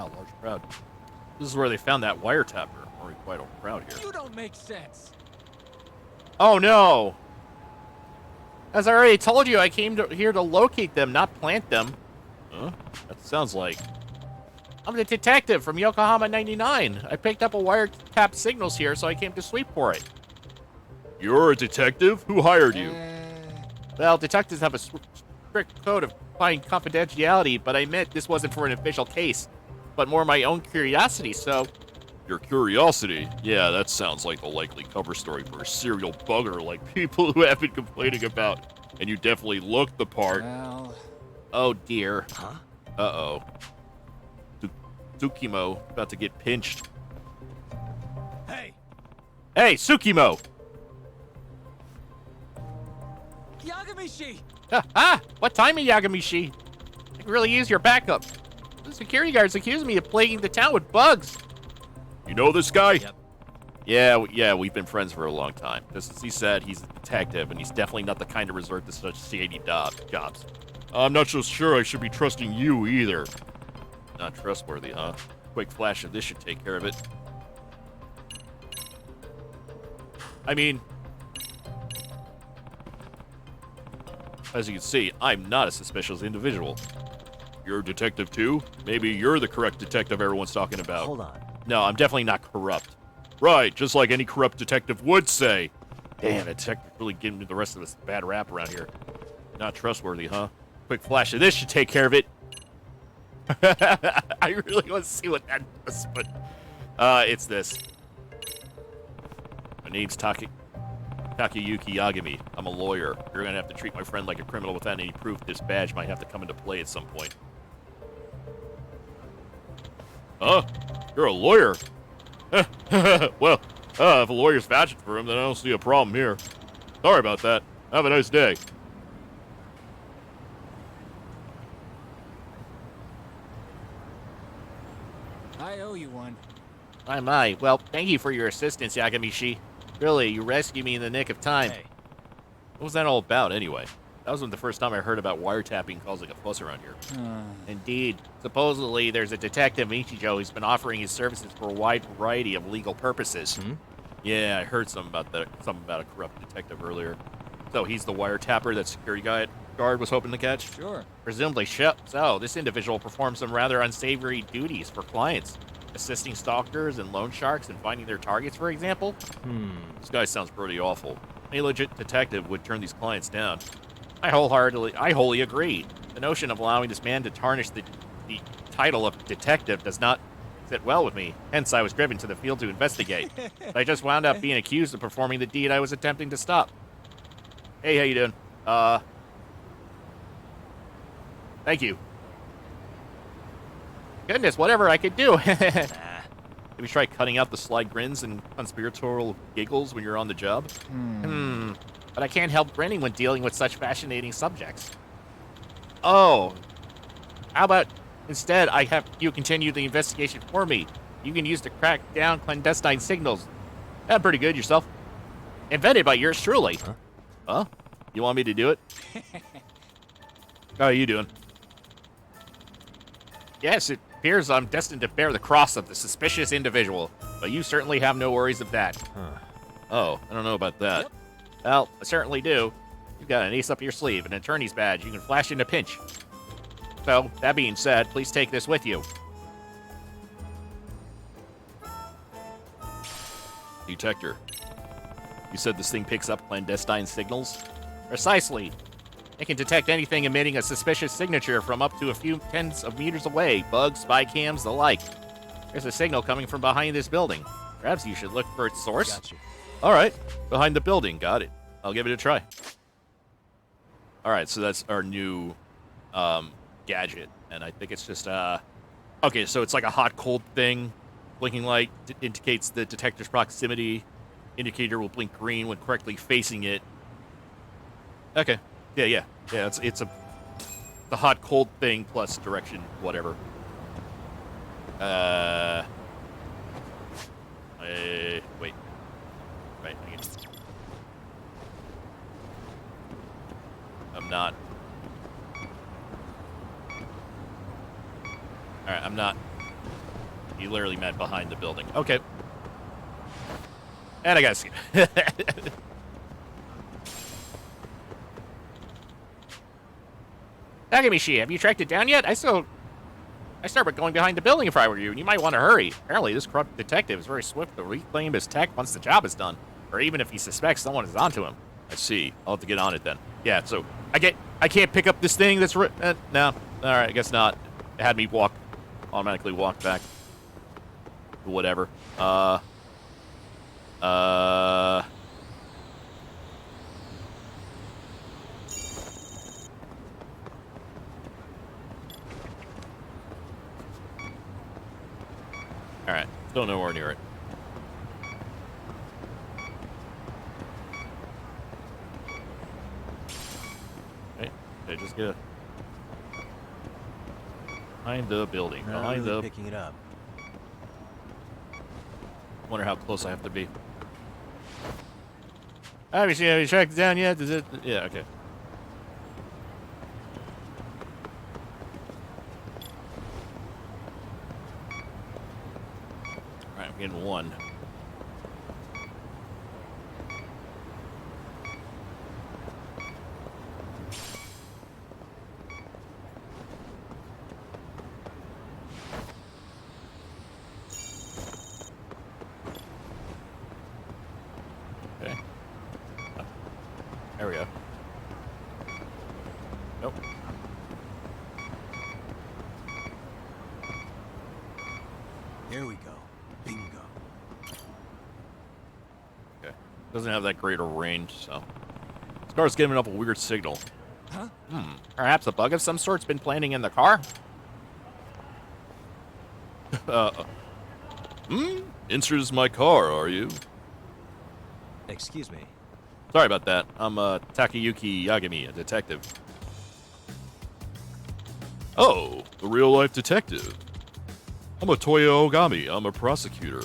wow, large crowd. This is where they found that wiretapper. Already quite a crowd here. You don't make sense. Oh no! As I already told you, I came here to locate them, not plant them. Huh? That sounds like... I'm the detective from Yokohama 99. I picked up a wiretap signals here, so I came to sweep for it. You're a detective? Who hired you? Well, detectives have a strict code of fine confidentiality, but I meant this wasn't for an official case, but more my own curiosity, so... Your curiosity? Yeah, that sounds like the likely cover story for a serial bugger like people who have been complaining about. And you definitely look the part. Well... Oh, dear. Huh? Uh-oh. Tsukimo, about to get pinched. Hey! Hey, Tsukimo! Yagamishi! What time of Yagamishi? I could really use your backup. The security guards accuse me of plaguing the town with bugs. You know this guy? Yep. Yeah, we've been friends for a long time. Just as he said, he's a detective, and he's definitely not the kind to resort to such shady jobs. I'm not so sure I should be trusting you either. Not trustworthy, huh? Quick flash of this should take care of it. I mean... As you can see, I'm not a suspicious individual. You're a detective too? Maybe you're the correct detective everyone's talking about. Hold on. No, I'm definitely not corrupt. Right, just like any corrupt detective would say. Damn, that detective really giving me the rest of this bad rap around here. Not trustworthy, huh? Quick flash of this should take care of it. I really want to see what that does, but... it's this. My name's Takayuki Yagami. I'm a lawyer. You're gonna have to treat my friend like a criminal without any proof. This badge might have to come into play at some point. Huh? You're a lawyer? Well, if a lawyer's vouching for him, then I don't see a problem here. Sorry about that. Have a nice day. I owe you one. My. Well, thank you for your assistance, Yagamishi. Really, you rescued me in the nick of time. Hey. What was that all about, anyway? That was the first time I heard about wiretapping causing a fuss around here. Indeed. Supposedly, there's a detective, Ichijo, who's been offering his services for a wide variety of legal purposes. Yeah, I heard something about that. Something about a corrupt detective earlier. So he's the wiretapper that security guard was hoping to catch? Sure. Presumably so. This individual performs some rather unsavory duties for clients. Assisting stalkers and loan sharks in finding their targets, for example? This guy sounds pretty awful. Any legit detective would turn these clients down. I wholly agree. The notion of allowing this man to tarnish the title of detective does not sit well with me. Hence, I was driven to the field to investigate. But I just wound up being accused of performing the deed I was attempting to stop. Hey, how you doing? Thank you. Goodness, whatever I could do. Maybe try cutting out the sly grins and conspiratorial giggles when you're on the job. But I can't help grinning when dealing with such fascinating subjects. Oh. How about instead I have you continue the investigation for me? You can use to crack down clandestine signals. That's pretty good yourself. Invented by yours truly. Huh? You want me to do it? How are you doing? Yes, it appears I'm destined to bear the cross of the suspicious individual, but you certainly have no worries of that. Oh, I don't know about that. Well, I certainly do. You've got an ace up your sleeve, an attorney's badge you can flash in a pinch. So, that being said, please take this with you. Detector. You said this thing picks up clandestine signals? Precisely. It can detect anything emitting a suspicious signature from up to a few tens of meters away. Bugs, spy cams, the like. There's a signal coming from behind this building. Perhaps you should look for its source? Gotcha. All right. Behind the building. Got it. I'll give it a try. All right, so that's our new gadget. And I think it's just... Okay, so it's like a hot-cold thing. Blinking light indicates the detector's proximity. Indicator will blink green when correctly facing it. Okay. Yeah. It's the hot cold thing plus direction, whatever. Wait. Right. I'm not. All right, I'm not. You literally meant behind the building. Okay. And I gotta see. Takemichi, have you tracked it down yet? I start with going behind the building if I were you, and you might want to hurry. Apparently, this corrupt detective is very swift to reclaim his tech once the job is done, or even if he suspects someone is onto him. I see. I'll have to get on it then. Yeah, so I can't pick up this thing that's... no. All right, I guess not. It had me automatically walk back. Whatever. Alright, still nowhere near it. Okay, I just get behind the building. Behind the... picking it up. Wonder how close I have to be. Have you tracked it down yet? Is it? Yeah, okay. Alright, I'm getting one. Okay. There we go. Nope. Here we go. Bingo. Okay. Doesn't have that great a range, so. This car's giving up a weird signal. Huh? Perhaps a bug of some sort's been planting in the car? Interested in my car, are you? Excuse me. Sorry about that. I'm Takayuki Yagami, a detective. Oh, a real-life detective. I'm a Toyo Ogami. I'm a prosecutor.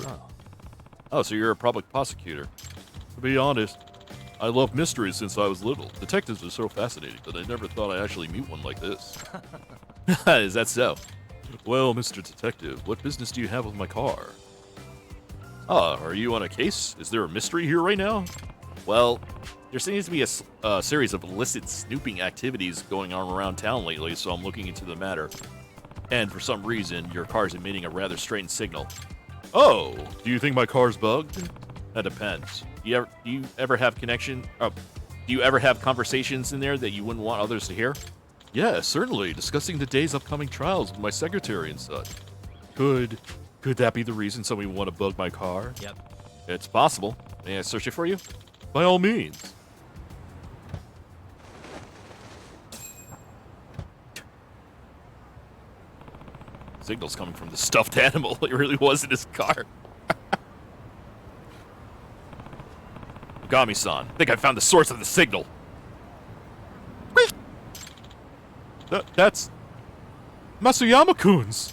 Oh, so you're a public prosecutor. To be honest, I love mysteries since I was little. Detectives are so fascinating, but I never thought I'd actually meet one like this. Is that so? Well, Mr. Detective, what business do you have with my car? Ah, are you on a case? Is there a mystery here right now? Well, there seems to be a series of illicit snooping activities going on around town lately, so I'm looking into the matter. And for some reason, your car's emitting a rather strange signal. Oh, do you think my car's bugged? That depends. Do you ever have conversations in there that you wouldn't want others to hear? Yeah, certainly. Discussing the day's upcoming trials with my secretary and such. Could that be the reason somebody would want to bug my car? Yep. It's possible. May I search it for you? By all means. Signal's coming from the stuffed animal. It really was in his car. Ogami-san, I think I found the source of the signal. That's Masuyama-kun's.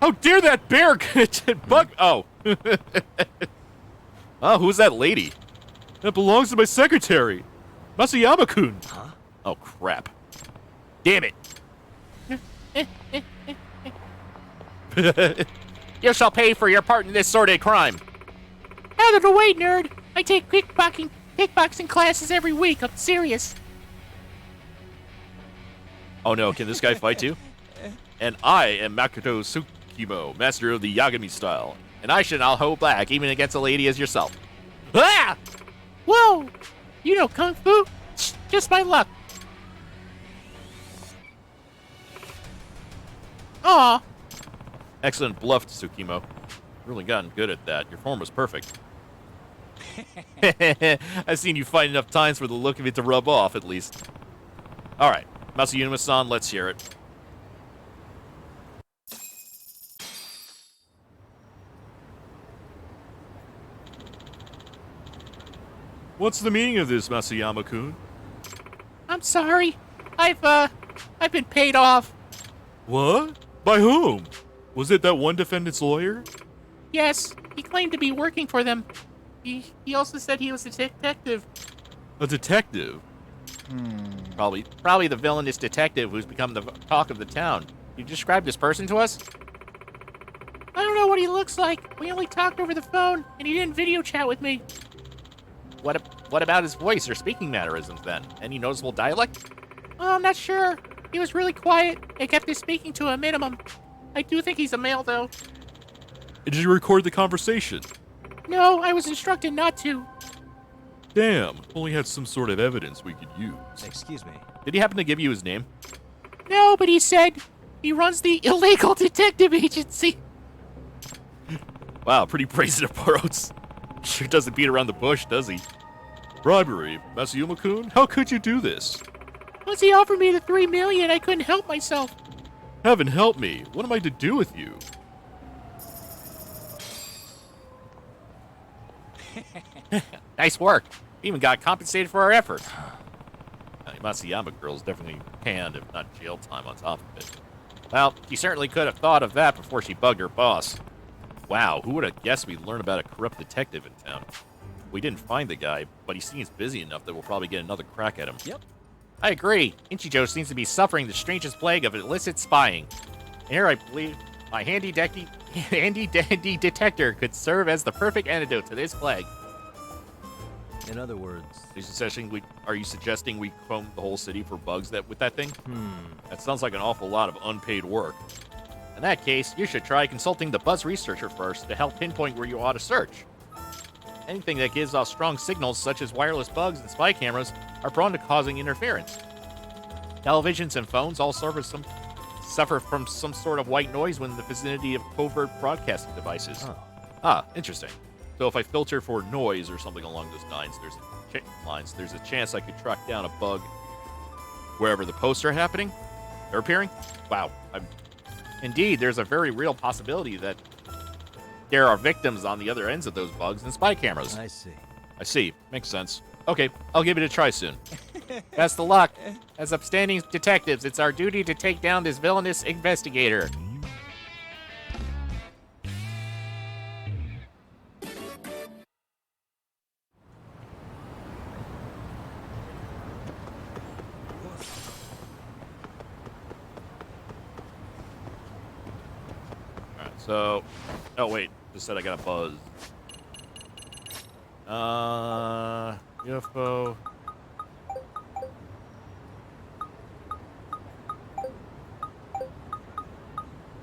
How dare that bear bug? Oh. Oh, who's that lady? That belongs to my secretary, Masuyama-kun. Huh? Oh, crap. Damn it. You shall pay for your part in this sordid crime. Out of the way, nerd. I take kickboxing classes every week. I'm serious. Oh no, can this guy fight too? And I am Makoto Tsukimo, master of the Yagami style. And I shall not hold back, even against a lady as yourself. Ah! Whoa! You know Kung Fu? Just my luck. Aw. Excellent bluff, Tsukimo. Really gotten good at that. Your form was perfect. I've seen you fight enough times for the look of it to rub off, at least. Alright, Masuyama-san, let's hear it. What's the meaning of this, Masuyama-kun? I'm sorry. I've been paid off. What? By whom? Was it that one defendant's lawyer? Yes, he claimed to be working for them. He also said he was a detective. A detective? Probably the villainous detective who's become the talk of the town. You describe this person to us? I don't know what he looks like. We only talked over the phone, and he didn't video chat with me. What about his voice or speaking mannerisms then? Any noticeable dialect? Oh, I'm not sure. He was really quiet and kept his speaking to a minimum. I do think he's a male, though. Did you record the conversation? No, I was instructed not to. Damn, only had some sort of evidence we could use. Excuse me. Did he happen to give you his name? No, but he said he runs the illegal detective agency. Wow, pretty brazen approach. Sure doesn't beat around the bush, does he? Bribery, Masuyama-kun? How could you do this? Once he offered me the $3 million, I couldn't help myself. Heaven help me. What am I to do with you? Nice work. We even got compensated for our effort. Masuyama girl's definitely canned, if not jail time on top of it. Well, she certainly could have thought of that before she bugged her boss. Wow, who would have guessed we'd learn about a corrupt detective in town? We didn't find the guy, but he seems busy enough that we'll probably get another crack at him. Yep. I agree. Ichijo seems to be suffering the strangest plague of illicit spying. Here, I believe my handy-dandy detector could serve as the perfect antidote to this plague. In other words, are you suggesting we comb the whole city for bugs with that thing? That sounds like an awful lot of unpaid work. In that case, you should try consulting the buzz researcher first to help pinpoint where you ought to search. Anything that gives off strong signals, such as wireless bugs and spy cameras, are prone to causing interference. Televisions and phones all suffer from some sort of white noise when in the vicinity of covert broadcasting devices. Oh. Ah, interesting. So if I filter for noise or something along those lines, there's a chance I could track down a bug wherever the posts are appearing? Wow. Indeed, there's a very real possibility that there are victims on the other ends of those bugs and spy cameras. I see. Makes sense. Okay, I'll give it a try soon. Best of luck. As upstanding detectives, it's our duty to take down this villainous investigator. So, oh wait, just said I got a buzz. UFO.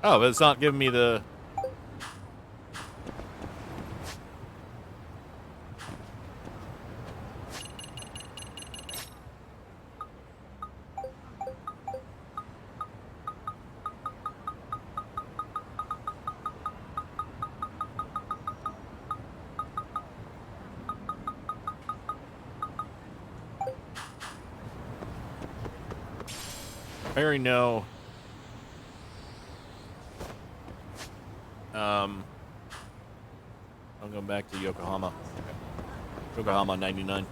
Oh, but it's not giving me the. I already know. I'm going back to Yokohama. Yokohama 99.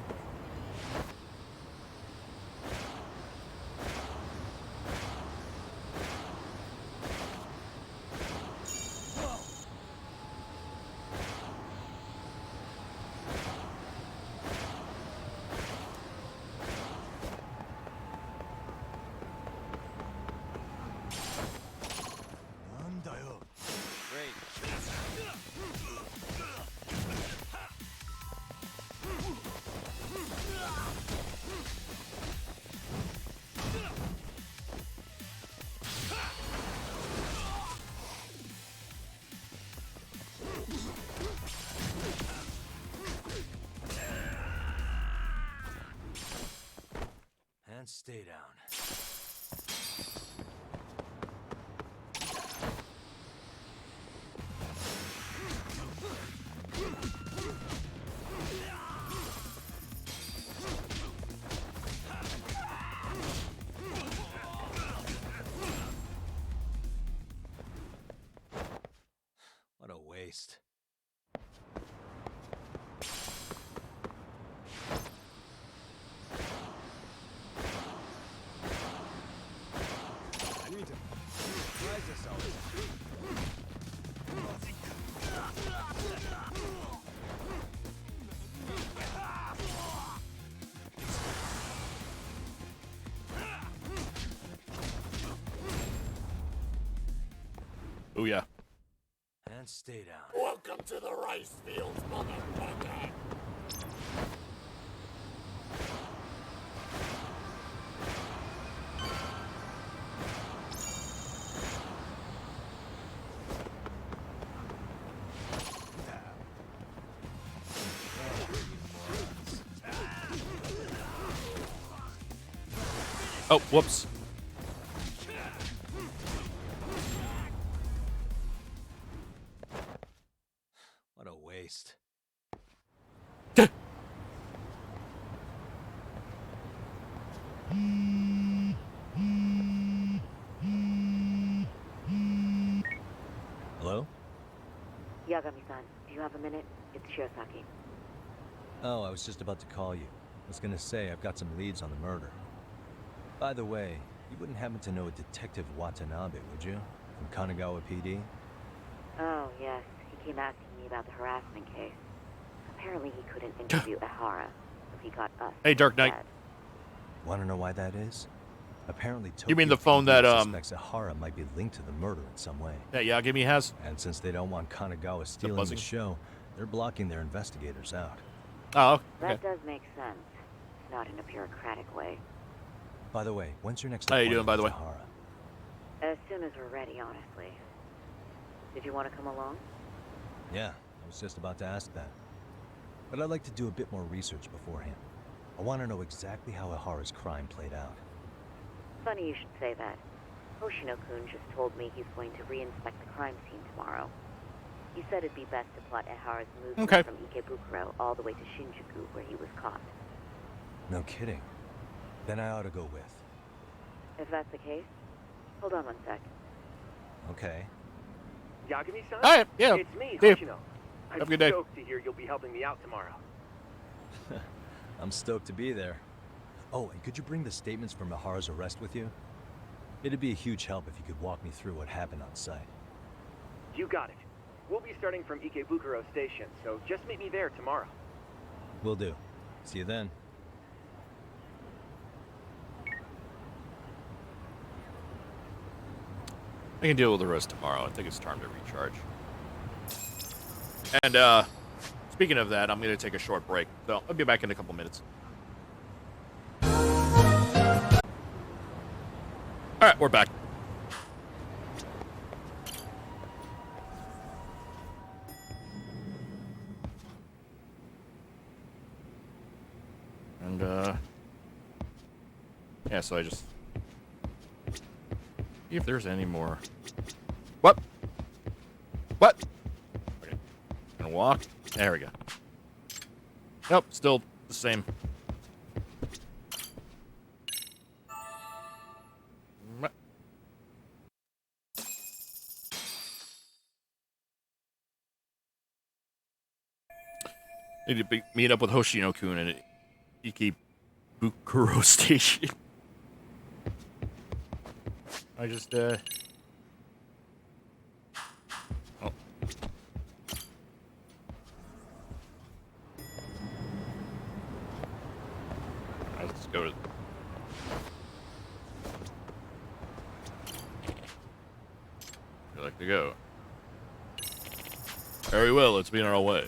And stay down. What a waste. Oh yeah. And stay down. Welcome to the rice fields, motherfucker. Oh, whoops. What a waste. Hello? Yagami-san, do you have a minute? It's Shirosaki. Oh, I was just about to call you. I was gonna say I've got some leads on the murder. By the way, you wouldn't happen to know a Detective Watanabe, would you? From Kanagawa PD? Oh, yes. He came asking me about the harassment case. Apparently he couldn't interview Ehara, so he got us. Hey, Dark Knight. instead. Wanna know why that is? Apparently You mean the Tokyo phone PD that, suspects Ehara might be linked to the murder in some way. Yeah, Yagami has. And since they don't want Kanagawa stealing the buzzing? show, they're blocking their investigators out. Oh, okay. That does make sense. Not in a bureaucratic way. By the way, when's your next How you appointment doing, by the with way? Ehara? As soon as we're ready, honestly. Did you want to come along? Yeah, I was just about to ask that. But I'd like to do a bit more research beforehand. I want to know exactly how Ehara's crime played out. Funny you should say that. Hoshino-kun just told me he's going to re-inspect the crime scene tomorrow. He said it'd be best to plot Ehara's movement Okay. from Ikebukuro all the way to Shinjuku, where he was caught. No kidding. Then I ought to go with. If that's the case, hold on one sec. Okay. Yagami-san? All right, yeah. It's me, See ya. Hoshino. I'm Have a good day. stoked to hear you'll be helping me out tomorrow. I'm stoked to be there. Oh, and could you bring the statements from Ehara's arrest with you? It'd be a huge help if you could walk me through what happened on site. You got it. We'll be starting from Ikebukuro Station, so just meet me there tomorrow. Will do. See you then. I can deal with the rest tomorrow. I think it's time to recharge. And, speaking of that, I'm going to take a short break. So, I'll be back in a couple minutes. Alright, we're back. And, yeah, so I just... see if there's any more... What? What? Okay. Gonna walk. There we go. Nope, still the same. Need to meet up with Hoshino-kun at Ikebukuro Station. I just, oh. I just go to... I'd like to go. Very well, let's be on our way.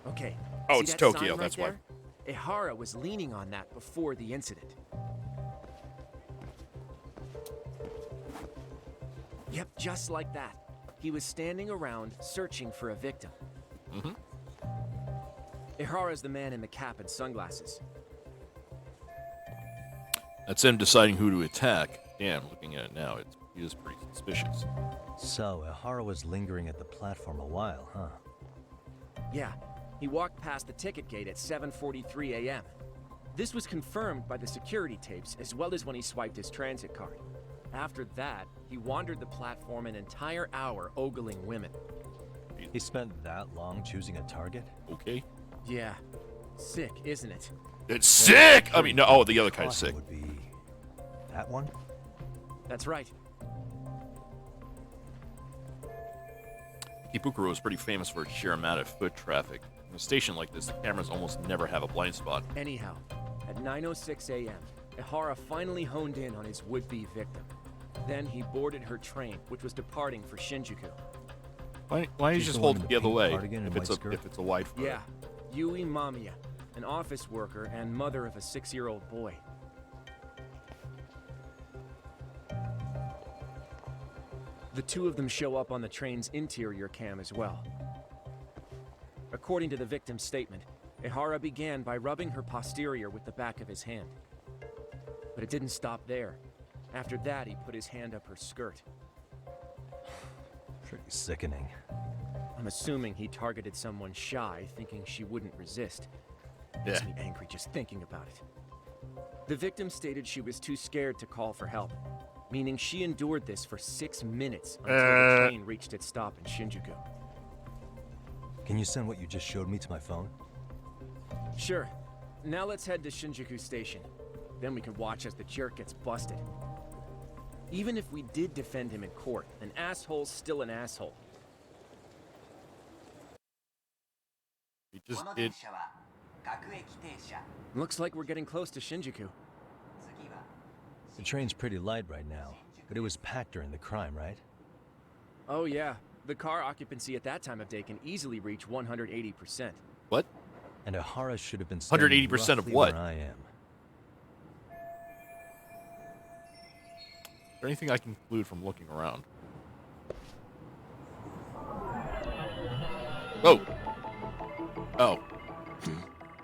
Okay. Oh, see it's that Tokyo, sign right that's why. there? Ihara was leaning on that before the incident. Yep, just like that. He was standing around searching for a victim. Mm-hmm. Ihara's the man in the cap and sunglasses. That's him deciding who to attack. Damn, looking at it now, he is pretty suspicious. So, Ihara was lingering at the platform a while, huh? Yeah, he walked past the ticket gate at 7:43 a.m. This was confirmed by the security tapes as well as when he swiped his transit card. After that, he wandered the platform an entire hour ogling women. He spent that long choosing a target? Okay. Yeah. Sick, isn't it? It's sick! I mean, no, oh, the other kind of sick. Would be that one? That's right. Ikebukuro is pretty famous for its sheer amount of foot traffic. In a station like this, the cameras almost never have a blind spot. Anyhow, at 9:06 a.m., Ihara finally honed in on his would-be victim. Then he boarded her train, which was departing for Shinjuku. Why don't you just hold it the other way if it's a wide photo? Yeah, Yui Mamiya, an office worker and mother of a 6-year-old boy. The two of them show up on the train's interior cam as well. According to the victim's statement, Ihara began by rubbing her posterior with the back of his hand. But it didn't stop there. After that, he put his hand up her skirt. Pretty sickening. I'm assuming he targeted someone shy, thinking she wouldn't resist. Makes me angry just thinking about it. The victim stated she was too scared to call for help, meaning she endured this for 6 minutes until the train reached its stop in Shinjuku. Can you send what you just showed me to my phone? Sure. Now let's head to Shinjuku Station. Then we can watch as the jerk gets busted. Even if we did defend him in court, an asshole's still an asshole. He just did. Looks like we're getting close to Shinjuku. The train's pretty light right now, but it was packed during the crime, right? Oh yeah. The car occupancy at that time of day can easily reach 180%. What? And Ihara should have been 180% of what? Where I am. Is there anything I can conclude from looking around? Whoa! Oh.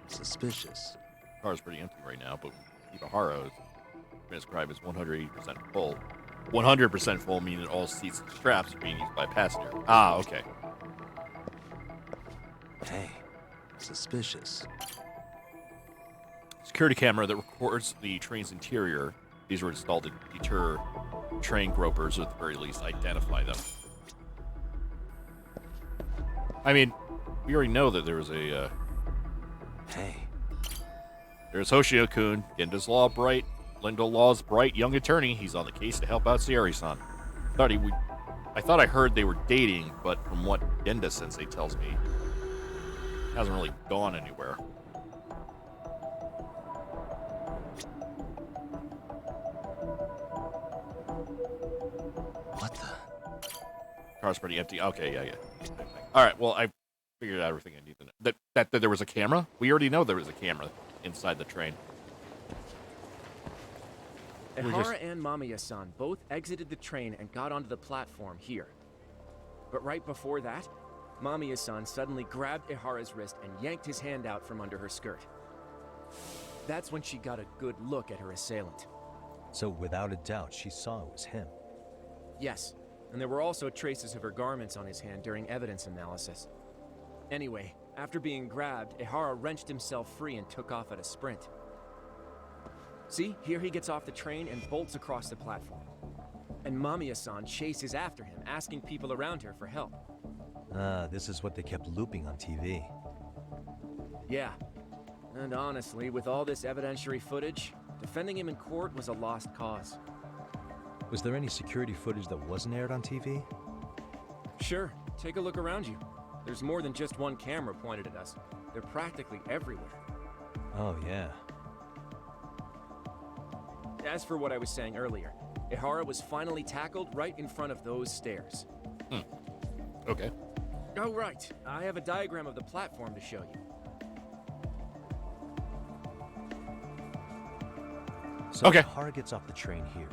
Suspicious. The car's pretty empty right now, but Ihara is described as 180% full. 100% full meaning all seats and straps are being used by a passenger. Ah, okay. Hey, suspicious. Security camera that records the train's interior. These were installed to deter train gropers, or at the very least, identify them. I mean, we already know that there was a, Hey. There's Hoshino-kun, Genda's Law's bright young attorney. He's on the case to help out Sayori-san. I thought I heard they were dating, but from what Genda-sensei tells me, it hasn't really gone anywhere. Car's pretty empty. Okay, yeah. All right, well, I figured out everything I need to know. That there was a camera? We already know there was a camera inside the train. Ehara and Mamiya-san both exited the train and got onto the platform here. But right before that, Mamiya-san suddenly grabbed Ehara's wrist and yanked his hand out from under her skirt. That's when she got a good look at her assailant. So without a doubt, she saw it was him. Yes, and there were also traces of her garments on his hand during evidence analysis. Anyway, after being grabbed, Ehara wrenched himself free and took off at a sprint. See, here he gets off the train and bolts across the platform. And Mamiya-san chases after him, asking people around her for help. Ah, this is what they kept looping on TV. Yeah. And honestly, with all this evidentiary footage, defending him in court was a lost cause. Was there any security footage that wasn't aired on TV? Sure. Take a look around you. There's more than just one camera pointed at us. They're practically everywhere. Oh, yeah. As for what I was saying earlier, Ehara was finally tackled right in front of those stairs. Okay. Oh, right. I have a diagram of the platform to show you. So okay. Ehara gets off the train here,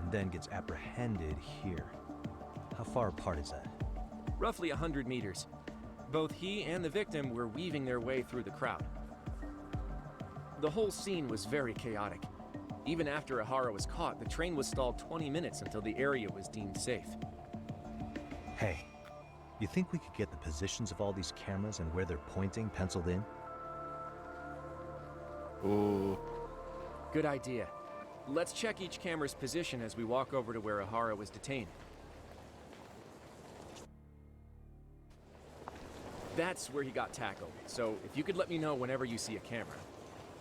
and then gets apprehended here. How far apart is that? Roughly 100 meters. Both he and the victim were weaving their way through the crowd. The whole scene was very chaotic. Even after Ehara was caught, the train was stalled 20 minutes until the area was deemed safe. Hey, you think we could get the positions of all these cameras and where they're pointing penciled in? Ooh. Good idea. Let's check each camera's position as we walk over to where Ehara was detained. That's where he got tackled, so if you could let me know whenever you see a camera.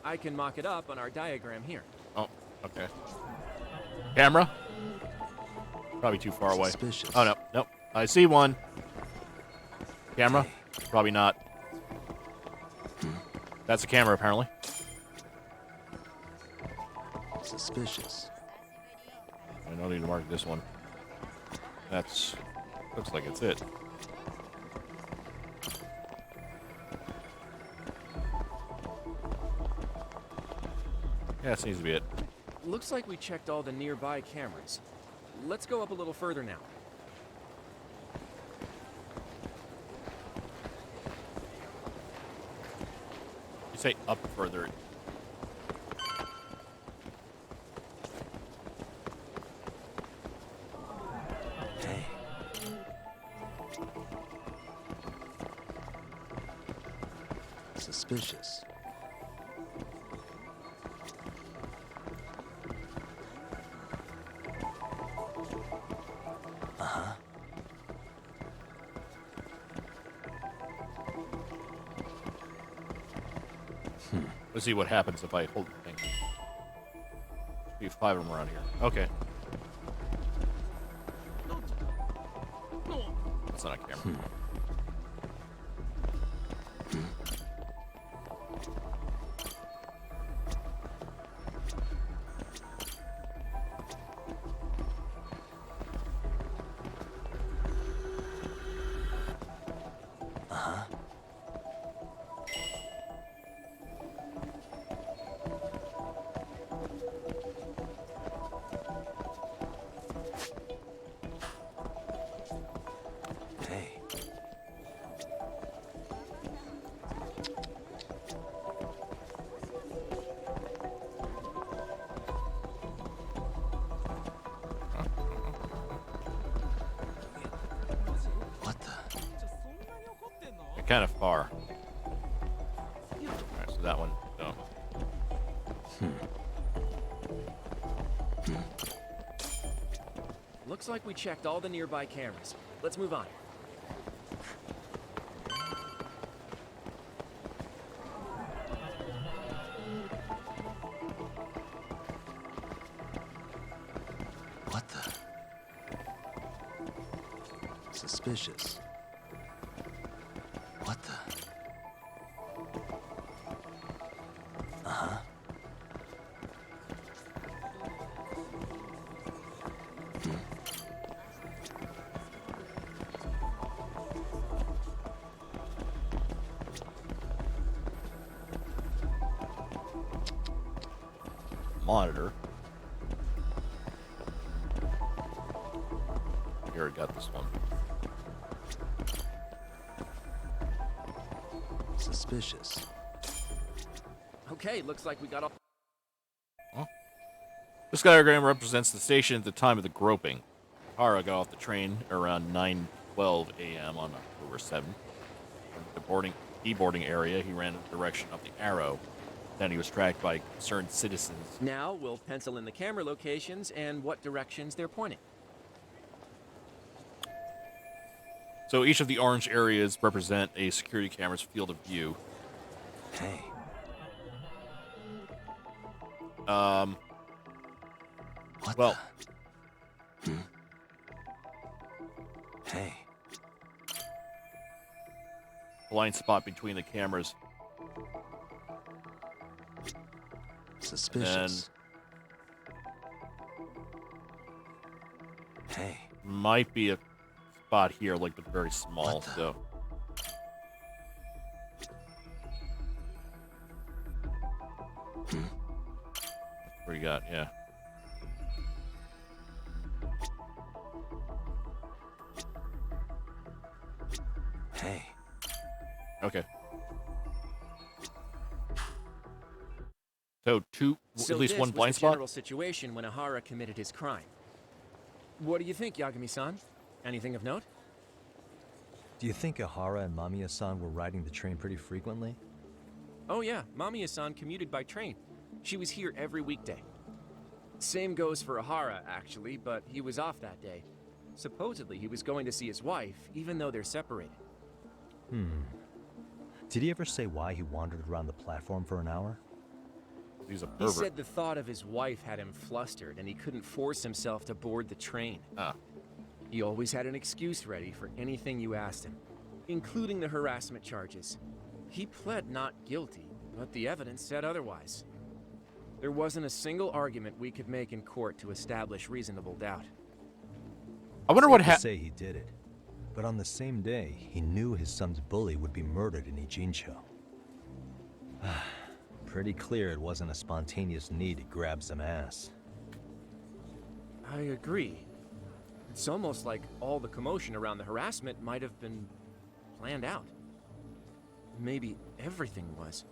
I can mock it up on our diagram here. Oh, okay. Camera? Probably too far away. Suspicious. Oh, no. Nope. I see one. Camera? Probably not. That's a camera, apparently. Suspicious. I don't need to mark this one. That's... looks like it's it. Yeah, that seems to be it. Looks like we checked all the nearby cameras. Let's go up a little further now. You say up further. Hey. Suspicious. Let's see what happens if I hold the thing. We have 5 of them around here. Okay. That's not a camera. Kind of far. Alright, so that one, no. Looks like we checked all the nearby cameras. Let's move on. What the? Suspicious. What the? Uh-huh. monitor. Here, I got this one. Suspicious. Okay, looks like we got all. This diagram represents the station at the time of the groping. Hara got off the train around 9:12 a.m. on October 7th. From the deboarding area, he ran in the direction of the arrow. Then he was tracked by concerned citizens. Now we'll pencil in the camera locations and what directions they're pointing. So each of the orange areas represent a security camera's field of view. Hey. Well. Hey. Blind spot between the cameras. Suspicious. Hey. Might be a spot here, like, but very small, so. What you got? Yeah. Hey. Okay. So So at least this one was blind the spot? general situation when Ahara committed his crime. What do you think, Yagami-san? Anything of note? Do you think Ahara and Mamiya-san were riding the train pretty frequently? Oh yeah, Mamiya-san commuted by train. She was here every weekday. Same goes for Ahara, actually, but he was off that day. Supposedly, he was going to see his wife, even though they're separated. Did he ever say why he wandered around the platform for an hour? He's a He pervert. said the thought of his wife had him flustered, and he couldn't force himself to board the train. He always had an excuse ready for anything you asked him, including the harassment charges. He pled not guilty, but the evidence said otherwise. There wasn't a single argument we could make in court to establish reasonable doubt. I wonder what happened. Say he did it, but on the same day, he knew his son's bully would be murdered in Ijincho. Pretty clear it wasn't a spontaneous need to grab some ass. I agree. It's almost like all the commotion around the harassment might have been planned out. Maybe everything was,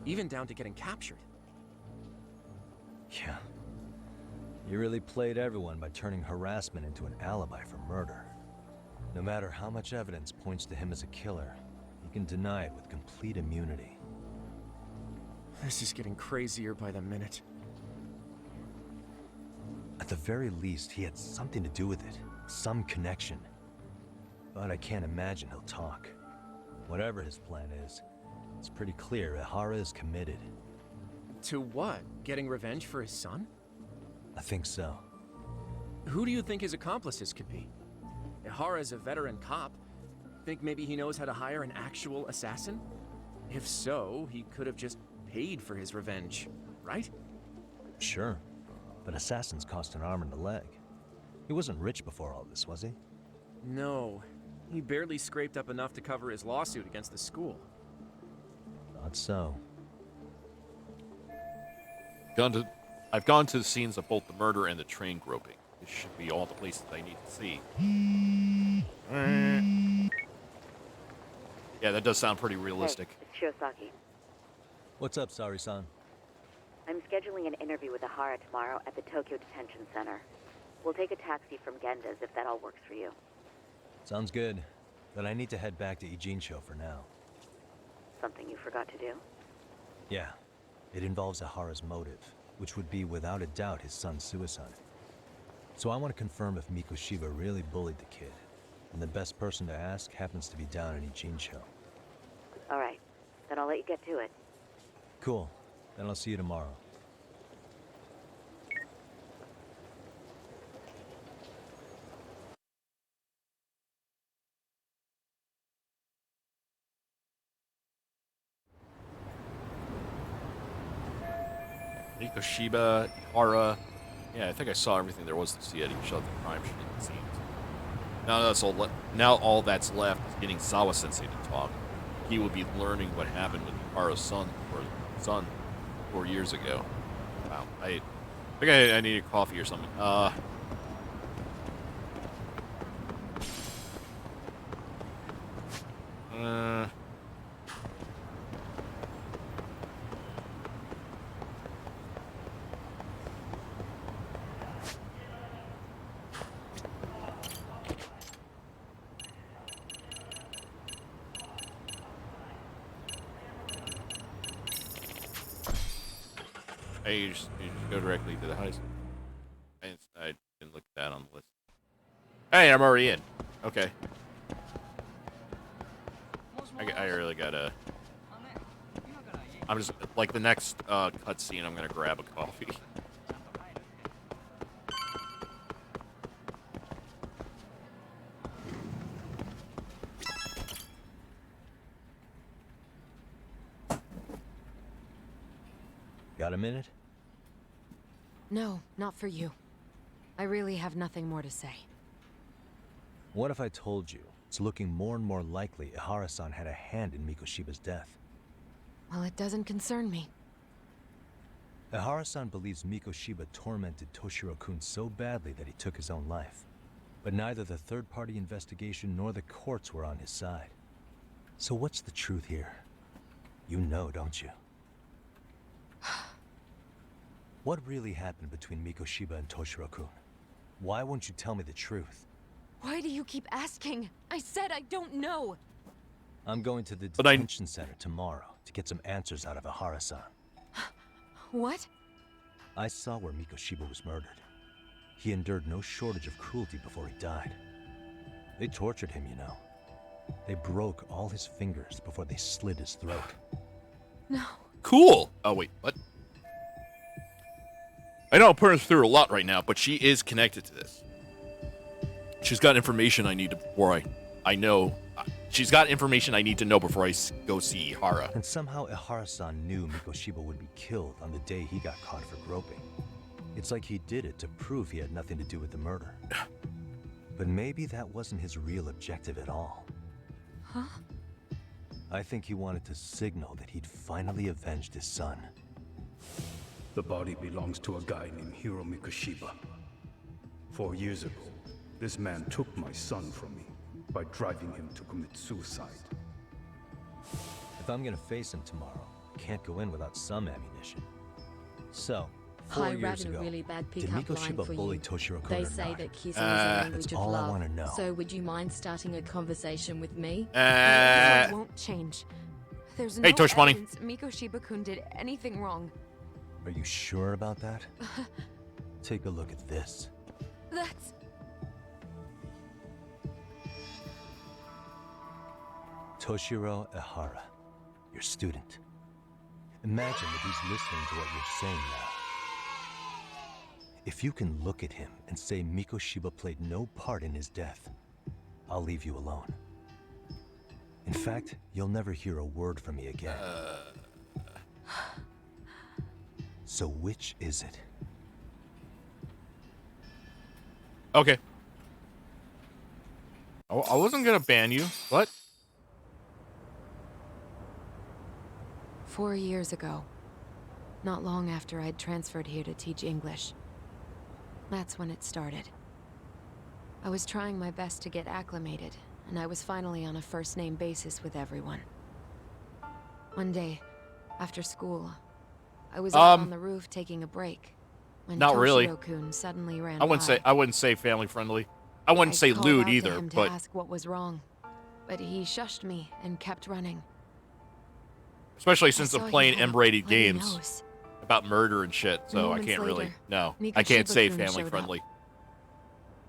even down to getting captured. Yeah. You really played everyone by turning harassment into an alibi for murder. No matter how much evidence points to him as a killer, he can deny it with complete immunity. This is getting crazier by the minute. At the very least, he had something to do with it. Some connection. But I can't imagine he'll talk. Whatever his plan is, it's pretty clear Ahara is committed. To what? Getting revenge for his son? I think so. Who do you think his accomplices could be? Ahara's a veteran cop. Think maybe he knows how to hire an actual assassin? If so, he could have just paid for his revenge, right? Sure. But assassins cost an arm and a leg. He wasn't rich before all this, was he? No. He barely scraped up enough to cover his lawsuit against the school. Thought so. I've gone to the scenes of both the murder and the train groping. This should be all the places I need to see. Yeah, that does sound pretty realistic. Hey, it's Shirosaki. What's up, Sari-san? I'm scheduling an interview with Ahara tomorrow at the Tokyo Detention Center. We'll take a taxi from Genda's if that all works for you. Sounds good. But I need to head back to Ijincho for now. Something you forgot to do? Yeah. It involves Ahara's motive, which would be without a doubt his son's suicide. So I want to confirm if Mikoshiba really bullied the kid. And the best person to ask happens to be down in Ijincho. All right. Then I'll let you get to it. Cool. Then I'll see you tomorrow. Mikoshiba, Ihara. Yeah, I think I saw everything there was to see at each of the crime scenes. Now all that's left is getting Sawa Sensei to talk. He will be learning what happened with Ihara's son 4 years ago. Wow, I think I need a coffee or something. You just go directly to the high school. I didn't look at that on the list. Hey, I'm already in. Okay. I really gotta... I'm just... Like, the next cutscene, I'm gonna grab a coffee. Got a minute? No, not for you. I really have nothing more to say. What if I told you it's looking more and more likely Ihara-san had a hand in Mikoshiba's death? Well, it doesn't concern me. Ihara-san believes Mikoshiba tormented Toshiro-kun so badly that he took his own life. But neither the third-party investigation nor the courts were on his side. So what's the truth here? You know, don't you? What really happened between Mikoshiba and Toshiro-kun? Why won't you tell me the truth? Why do you keep asking? I said I don't know! I'm going to the detention center tomorrow to get some answers out of Ihara-san. What? I saw where Mikoshiba was murdered. He endured no shortage of cruelty before he died. They tortured him, you know. They broke all his fingers before they slit his throat. No. Cool! Oh, wait, what? I know I'm putting her through a lot right now, but she is connected to this. She's got information I need to, before I know. She's got information I need to know before I go see Ihara. And somehow Ihara-san knew Mikoshiba would be killed on the day he got caught for groping. It's like he did it to prove he had nothing to do with the murder. But maybe that wasn't his real objective at all. Huh? I think he wanted to signal that he'd finally avenged his son. The body belongs to a guy named Hiro Mikoshiba. 4 years ago, this man took my son from me by driving him to commit suicide. If I'm gonna face him tomorrow, I can't go in without some ammunition. So, 4 Hi, years Raven, ago, really bad did pickup line Mikoshiba for bully you. Toshiro-kun They or say not? that kissing is a language That's of all love. I want to know. So would you mind starting a conversation with me? It won't change. There's no Hey, Toshimani. evidence Mikoshiba-kun did anything wrong. Are you sure about that? Take a look at this. That's... Toshiro Ihara, your student. Imagine that he's listening to what you're saying now. If you can look at him and say Mikoshiba played no part in his death, I'll leave you alone. In fact, you'll never hear a word from me again. So which is it? Okay. I wasn't gonna ban you. What? 4 years ago, not long after I'd transferred here to teach English. That's when it started. I was trying my best to get acclimated, and I was finally on a first-name basis with everyone. One day, after school, I was out on the roof taking a break when Not really. Toshiro-kun suddenly ran I wouldn't say family friendly. I wouldn't say called lewd out to either, him to but ask what was wrong, but he shushed me and kept running. especially since I I'm saw playing he had a M-rated bloody games nose. about murder and shit, so I Moments can't really. later, No, I can't say Mikoshiba-kun family showed friendly.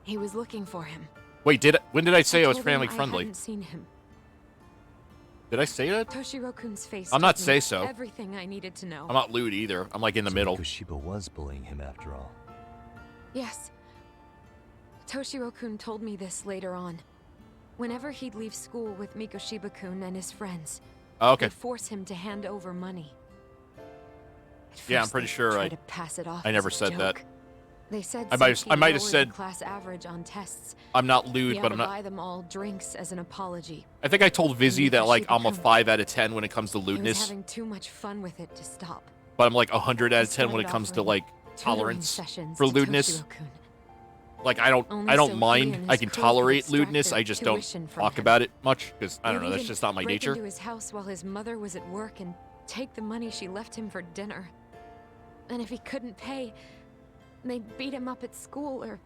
He was looking for him. Wait, when did I say I was told him family I friendly? hadn't seen him. Did I say that? Toshiro-kun's face. I'm not told me say so. Everything I needed to know. I'm not lewd either. I'm like in the middle. Mikoshiba was bullying him after all. Yes. Toshiro-kun told me this later on. Whenever he'd leave school with Mikoshiba-kun and his friends, Oh, okay. they'd force him to hand over money. At Yeah, I'm first, pretty they'd sure try I. to pass it off I never as a said that. joke. They said I might since have he'd lowered said the class average on tests, I'm not he lewd, had but to I'm not. buy them all drinks as an apology. I think I told Vizzy that like I'm a Mikoshiba-kun 5 out of 10 when it comes to He was lewdness, having too much fun with it to stop. but I'm like 100 out of 10 when it started comes to offering like tolerance sessions for to lewdness. Toshiro-kun. Like I Only don't so he mind. and I his can crew could tolerate extract lewdness. their I just don't tuition from talk him. about it much because I don't They'd know. That's even just not my break nature. into his house while his mother was at work and take the money she left him for dinner. And if he couldn't pay, they'd beat him up at school or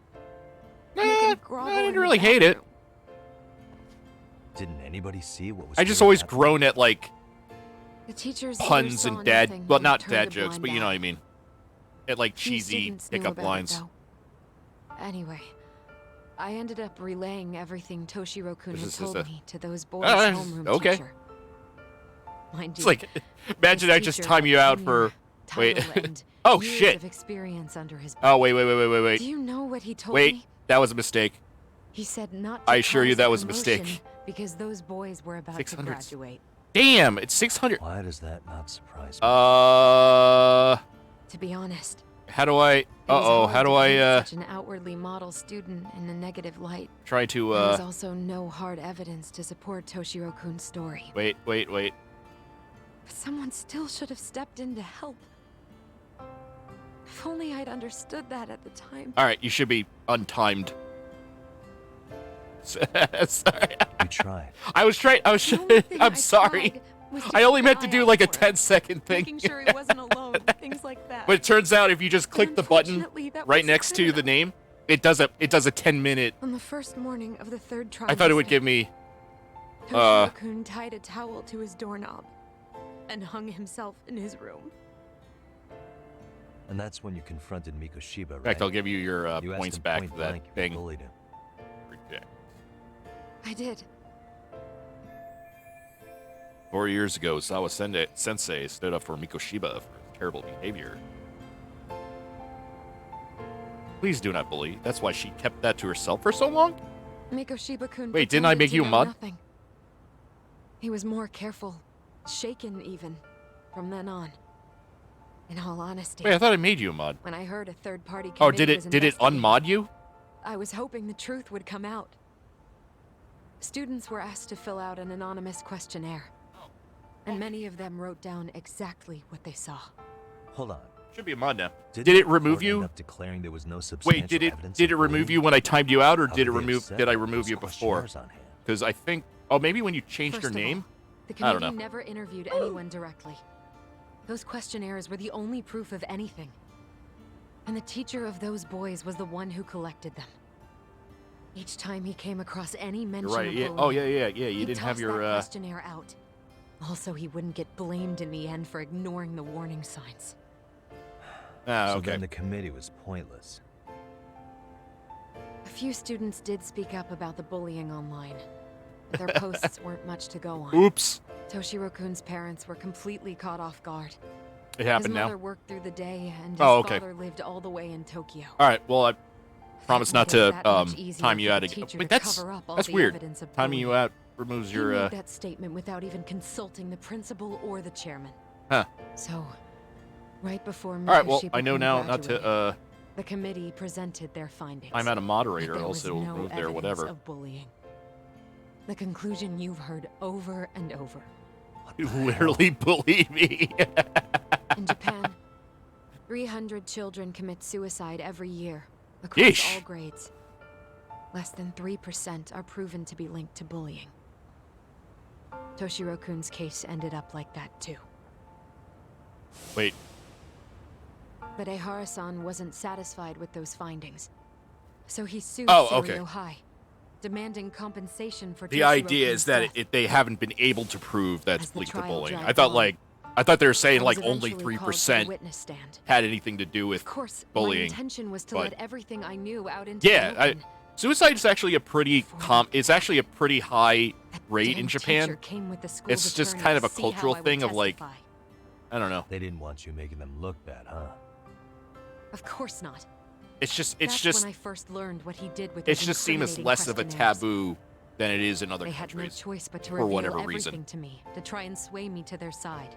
make him grovel I in didn't the really hate it. bathroom. Didn't anybody see what was I just really always happening? groan at like The teachers either puns saw and dad, nothing well, or not turned dad a jokes, blind but you know eye. what I mean. At like Few cheesy students knew pickup about it, lines. though. Anyway, I ended up relaying everything Toshiro-kun This had is told a- me to those boys' Ah, homeroom okay. teacher. Mind It's you, like imagine this I just teacher time had you out tenure, for wait. title, and Oh years shit. of experience under his Oh belt. wait. Do you know what he told Wait, me? that was a mistake. He said not to I assure you cause that was a commotion mistake. because those boys were about to 600. graduate. Damn, it's 600. Why does that not surprise me? To be honest, How do I? it was hard How do to paint I? such an outwardly model student in a negative light. Try to. There was also no hard evidence to support Toshiro-kun's story. Wait. But someone still should have stepped in to help. If only I'd understood that at the time. All right, you should be untimed. Sorry. You tried. I was trying. I'm I sorry. tried was to I only keep meant an to eye do out like a for him, 10-second thing. making sure he wasn't alone, things like that. But it turns out if you just click the button unfortunately, that right wasn't next good to the enough. name, it does a 10-minute. On the first morning of the third trimester, I thought it would give me. Toshiro-kun tied a towel to his doorknob and hung himself in his room. And that's when you confronted Mikoshiba, right? In fact, I'll give you your You asked points him back point for that blank if you thing. bullied him. Reject. I did. 4 years ago, Sawa Sensei stood up for Mikoshiba for his terrible behavior. Please do not bully. That's why she kept that to herself for so long? Mikoshiba-kun Wait, didn't I pretended make to you know mud? nothing. He was more careful, shaken even, from then on. In all honesty. Wait, I thought I made you a mod. When I heard a third-party Oh, committee was did it investigating, unmod you? I was hoping the truth would come out. Students were asked to fill out an anonymous questionnaire, and many of them wrote down exactly what they saw. Hold on. Should be a mod now. Didn't Did it the remove court you? end up declaring there was no substantial Wait, did it evidence did of it remove bullying? you when I timed you out, or How did it could they have remove? said Did I those remove you before? questionnaires on hand? Because I think. Oh, maybe when you changed First your of all, name. The I don't committee know. never interviewed anyone directly. Those questionnaires were the only proof of anything. And the teacher of those boys was the one who collected them. Each time he came across any mention You're right. of Yeah. bullying, Oh yeah. You he'd didn't have toss your. that questionnaire out. Also, he wouldn't get blamed in the end for ignoring the warning signs. Ah, So okay. then the committee was pointless. A few students did speak up about the bullying online, but their posts weren't much to go on. Oops. Toshiro-kun's parents were completely caught off guard. It happened his now. mother worked through the day, and his Oh, okay. father lived all the way in Tokyo. All right. Well, I promise not made it to that much easier time you for out the again. teacher Wait, to that's cover up all the weird. evidence of Timing you bullying. out removes He your. made that statement without even consulting the principal or the chairman. Huh. So, right before All right. Well, I know Mikoshiba-kun now not graduated, to. the committee presented their findings. I'm at a moderator, But there else was it'll no move there. evidence Whatever. of bullying. The conclusion you've heard over and over. You literally believe me. In Japan, 300 children commit suicide every year, across Yeesh. all grades. Less than 3% are proven to be linked to bullying. Toshiro-kun's case ended up like that too. Wait. But Ehara-san wasn't satisfied with those findings. So he sued Oh, Seiryo okay. High, demanding compensation for The idea Toshiro-kun's is that death. they haven't been able to prove that's As the linked to trial bullying. dragged I thought they were saying I was like only eventually called to the 3% witness stand. had anything to do with Of course, bullying. my intention was to but- let everything I knew out into Yeah, the open. suicide is actually a pretty it's actually a pretty high rate in Damn Japan. teacher came with the school's It's just attorney kind to of a see cultural how I would thing of like, testify. I don't know. They didn't want you making them look bad, huh? Of course not. It's just That's when I first learned what he did with it's those just seen as incriminating less of a questionnaires. taboo than it is in other They had no countries choice but to for reveal whatever everything reason. to me to try and sway me to their side.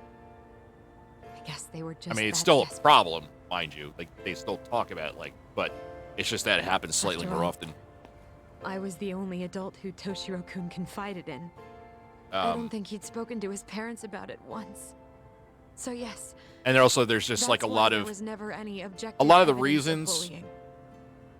I guess they were just. I mean, it's that still a desperate. problem, mind you. Like they still talk about it, like, but it's just that it happens slightly After more all, often. I was the only adult who Toshiro-kun confided in. I don't Um, think he'd spoken to his parents about it once. So yes. And there's just that's like a why lot there of was never any a objective lot of the evidence reasons. bullying.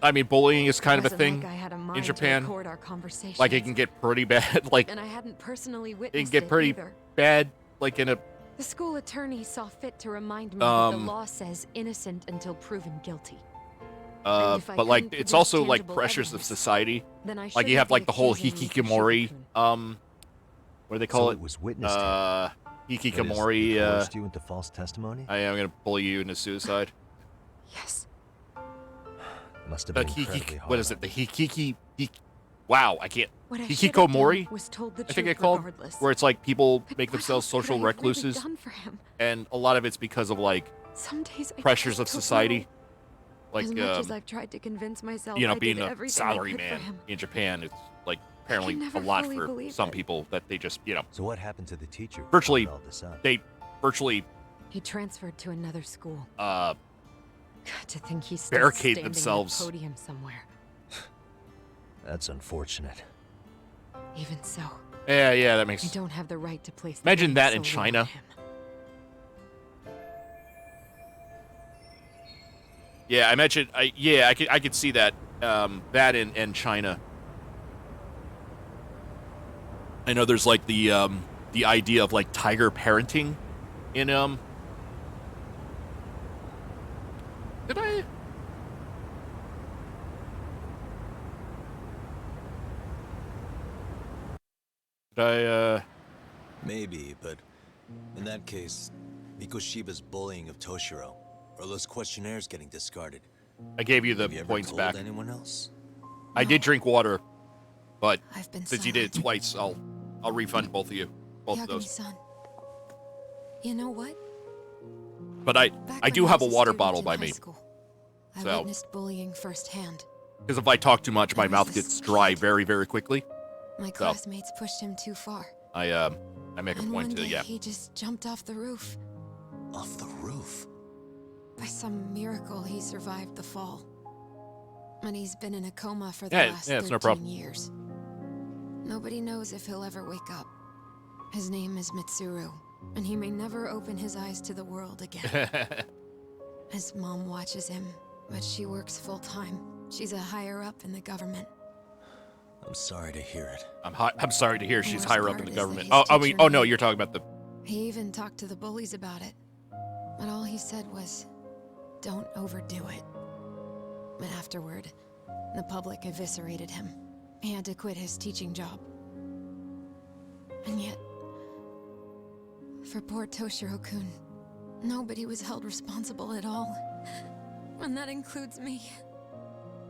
I mean, bullying is kind of a Wasn't thing like I had a mind in to Japan. record our conversations. Like it can get pretty bad. Like And I hadn't personally it witnessed can get pretty either. bad. Like in a The school attorney saw fit to remind me that the Um, law says innocent until proven guilty. And if I but like couldn't it's produce also like tangible pressures of evidence, society. then I Like shouldn't you have be like the whole accusing hikikomori. What do they call So it? it was witnessed. Hikikomori. That is, they coerced you into false testimony? I am gonna bully you into suicide. Yes. Must have The been incredibly hard. what is it? The hikiki. Wow, I can't. What I should have done Hikikomori. was told the I think truth it's called. regardless. Where it's like people make what themselves else could social I have really recluses, done for him? and a lot of it's because of like Some days I pressures of just don't society. know. Like as much as I've tried to convince myself, you know, I being did a everything I salary could for man him. in Japan, it's like apparently never a lot fully for believe some it. people that they just, you know, So what happened to the teacher? who virtually, covered all this up? they virtually He transferred to another school. uh God, to think he's still barricade standing themselves. on a podium somewhere. That's unfortunate. Even so, yeah, that makes. I don't have the right to place. the Imagine blame that in solely on China. him. Yeah, I imagine. I could see that. That in China. I know there's like the idea of like tiger parenting in Did I? Did I Maybe, but in that case, Mikoshiba's bullying of Toshiro, or those questionnaires getting discarded. I gave you the Have you ever points told back. anyone else? I did drink water, but I've been since you did it twice, I'll refund both of you, both of those. Yagami-san, you know what? But I Back do when have a was water student bottle in by high me, school, I so witnessed bullying firsthand. because if I talk too much, my mouth gets dry very very quickly. My So classmates pushed him too far. I make a And point one to day yeah. he just jumped off the roof. Off the roof? By some miracle, he survived the fall. And he's been in a coma for the Yeah, last yeah, it's 13 no problem. years. Nobody knows if he'll ever wake up. His name is Mitsuru, and he may never open his eyes to the world again. His mom watches him, but she works full-time. She's a higher-up in the government. I'm sorry to hear it. I'm sorry to hear she's worst higher up part in the is that government. his Oh, I mean, teacher oh no, knew. you're talking about the. He even talked to the bullies about it. But all he said was, don't overdo it. And afterward, the public eviscerated him. He had to quit his teaching job. And yet, for poor Toshiro-kun, nobody was held responsible at all. And that includes me.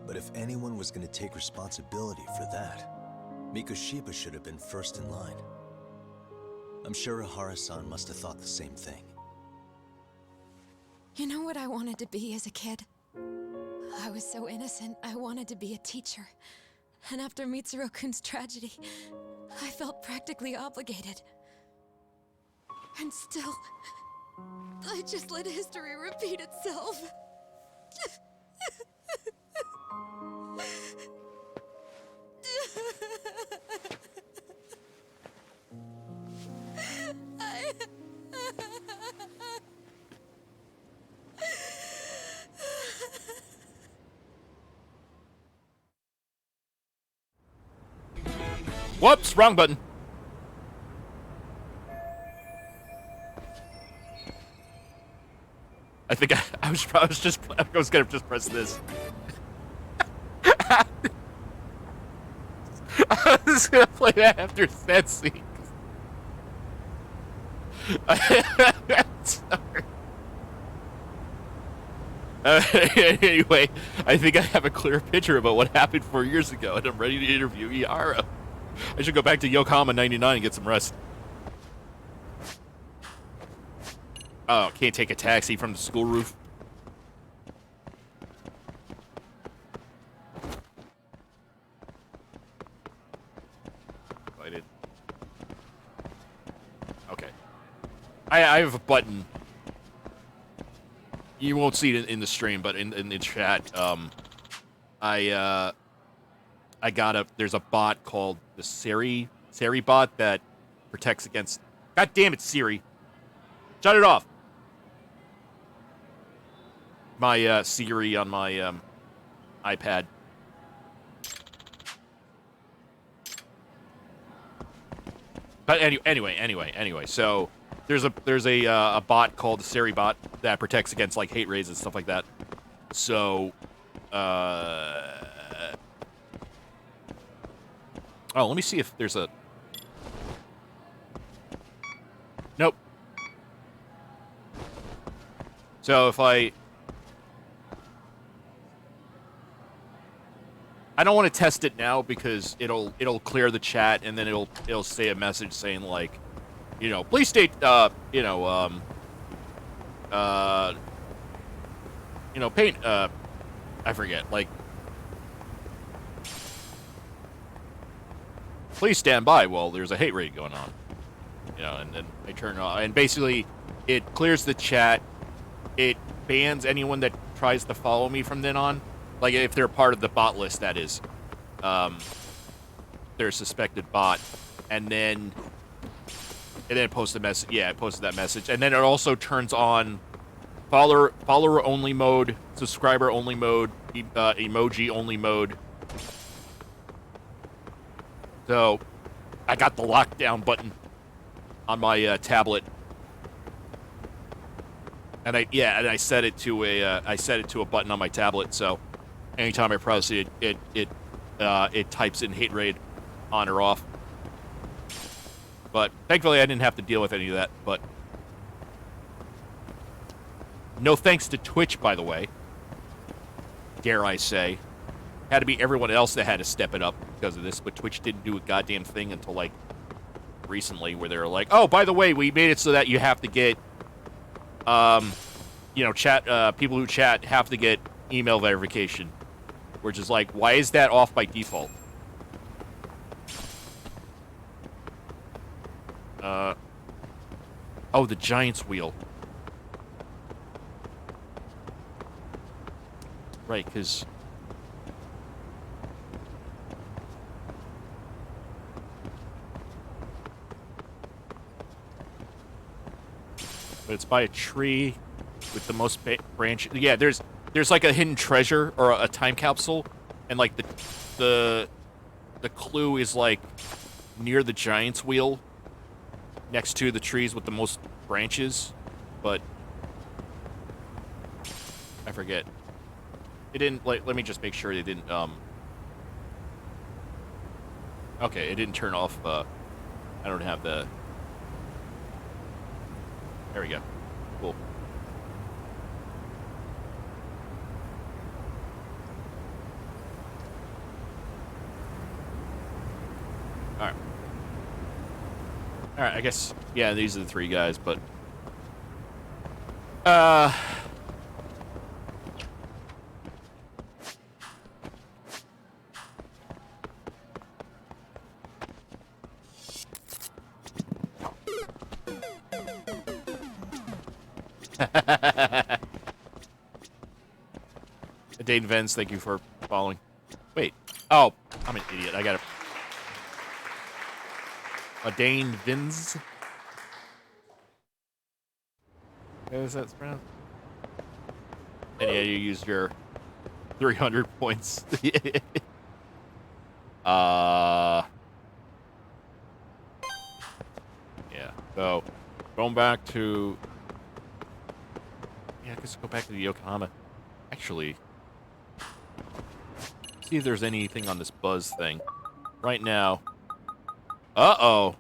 But if anyone was going to take responsibility for that, Mikoshiba should have been first in line. I'm sure Ihara-san must have thought the same thing. You know what I wanted to be as a kid? I was so innocent, I wanted to be a teacher. And after Mitsuru-kun's tragedy, I felt practically obligated. And still, I just let history repeat itself. Whoops, wrong button. I think I was gonna just press this. I was gonna play that after that scene. Sorry. Anyway, I think I have a clear picture about what happened 4 years ago, and I'm ready to interview Ihara. I should go back to Yokohama 99 and get some rest. Oh, can't take a taxi from the school roof. I did. Okay. I have a button. You won't see it in the stream, but in the chat, I got there's a bot called the Siri bot that protects against. God damn it, Siri! Shut it off. my Siri on my iPad. But anyway. So there's a bot called the Siri bot that protects against like hate raids and stuff like that. So, oh, let me see if there's a. Nope. So if I don't want to test it now because it'll clear the chat and then it'll say a message saying like, you know, please state paint I forget, like, please stand by while there's a hate raid going on. You know, and then I turn it on and basically it clears the chat. It bans anyone that tries to follow me from then on. Like, if they're part of the bot list, that is. They're a suspected bot. And then it posts a message. Yeah, it posted that message. And then it also turns on follower only mode, subscriber only mode, emoji only mode. So, I got the lockdown button on my tablet. And I set it to a button on my tablet, so anytime I press it, it types in hate raid on or off. But thankfully, I didn't have to deal with any of that. But no thanks to Twitch, by the way. Dare I say, had to be everyone else that had to step it up because of this. But Twitch didn't do a goddamn thing until like recently, where they were like, "Oh, by the way, we made it so that you have to get." People who chat have to get email verification, which is like, why is that off by default? Oh, the Giants wheel. Right, because but it's by a tree with the most branches. Yeah, there's like a hidden treasure or a time capsule, and like the clue is like near the Giant's wheel, next to the trees with the most branches, but I forget. It didn't. Let me just make sure they didn't. Okay, it didn't turn off. I don't have the. There we go. Cool. Alright, I guess, yeah, these are the three guys, but... Dane Vens, thank you for following. Wait. Oh, I'm an idiot. I gotta... Dane Vins. How is that pronounced? And yeah, you used your 300 points. Yeah. So, going back to... Yeah, I guess go back to the Yokohama. Actually, see if there's anything on this buzz thing. Right now... Uh-oh.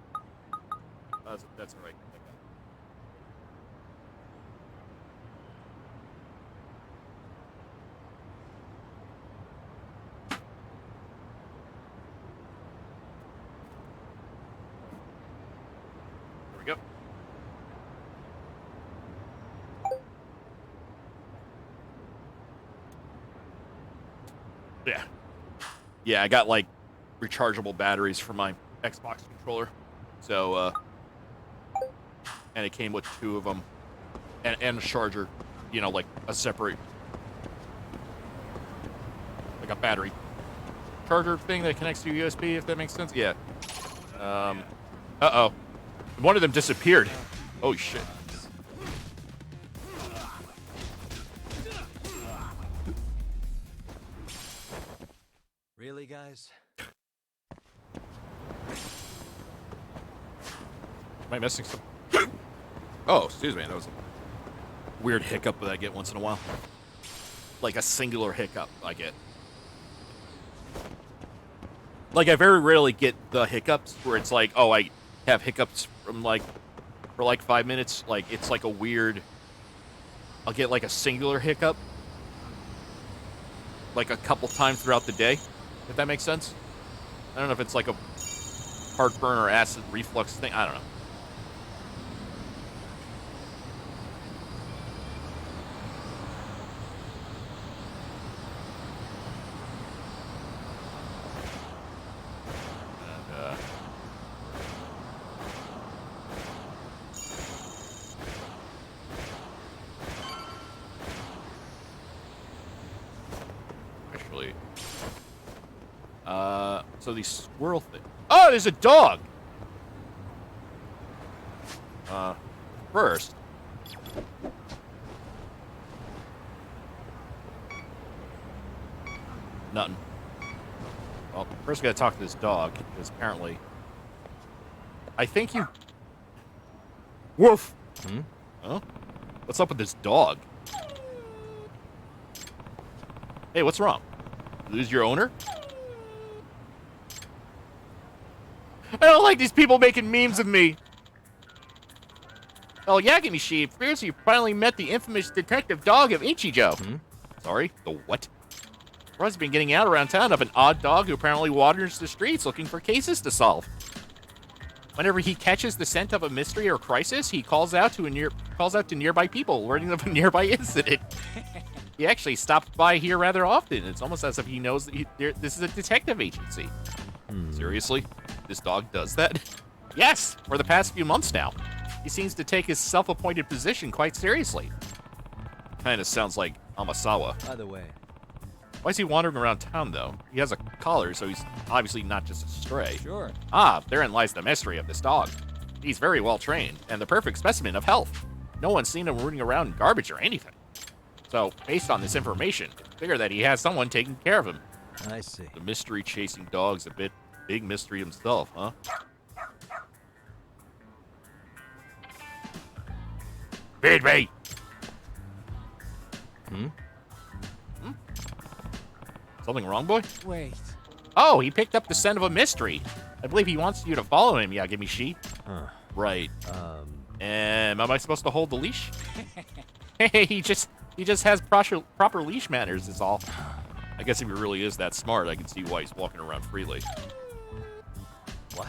That's all right. There we go. Yeah. Yeah, I got, like, rechargeable batteries for my Xbox controller, so and it came with two of them and a charger, you know, like a separate, like a battery charger thing that connects to USB, if that makes sense. Yeah. Uh-oh, one of them disappeared. Oh shit. Sorry, guys. Am I missing some? Oh, excuse me. That was a weird hiccup that I get once in a while. Like a singular hiccup I get. Like, I very rarely get the hiccups where it's like, oh, I have hiccups from for 5 minutes. Like, it's like a weird, I'll get like a singular hiccup like a couple times throughout the day, if that makes sense. I don't know if it's like a heartburn or acid reflux thing. I don't know. So these squirrel things. Oh, there's a dog! First. Nothing. Well, first we gotta talk to this dog, because apparently... I think you... Woof! Hmm? Huh? What's up with this dog? Hey, what's wrong? Lose your owner? I don't like these people making memes of me. Oh, Yagami-shi, it appears you finally met the infamous detective dog of Ichijo. Hmm? Sorry, the what? Russ been getting out around town of an odd dog who apparently wanders the streets looking for cases to solve. Whenever he catches the scent of a mystery or crisis, he calls out to nearby people, learning of a nearby incident. He actually stops by here rather often. It's almost as if he knows that this is a detective agency. Seriously? This dog does that? Yes, for the past few months now. He seems to take his self-appointed position quite seriously. Kind of sounds like Amasawa. By the way, why is he wandering around town, though? He has a collar, so he's obviously not just a stray. Sure. Ah, therein lies the mystery of this dog. He's very well trained, and the perfect specimen of health. No one's seen him rooting around in garbage or anything. So, based on this information, figure that he has someone taking care of him. I see. The mystery-chasing dog's a big mystery himself, huh? Feed me! Hmm? Something wrong, boy? Wait. Oh, he picked up the scent of a mystery. I believe he wants you to follow him, Yagami-shi. Huh. Right. Am I supposed to hold the leash? Hey, he just has proper leash manners is all. I guess if he really is that smart, I can see why he's walking around freely. What?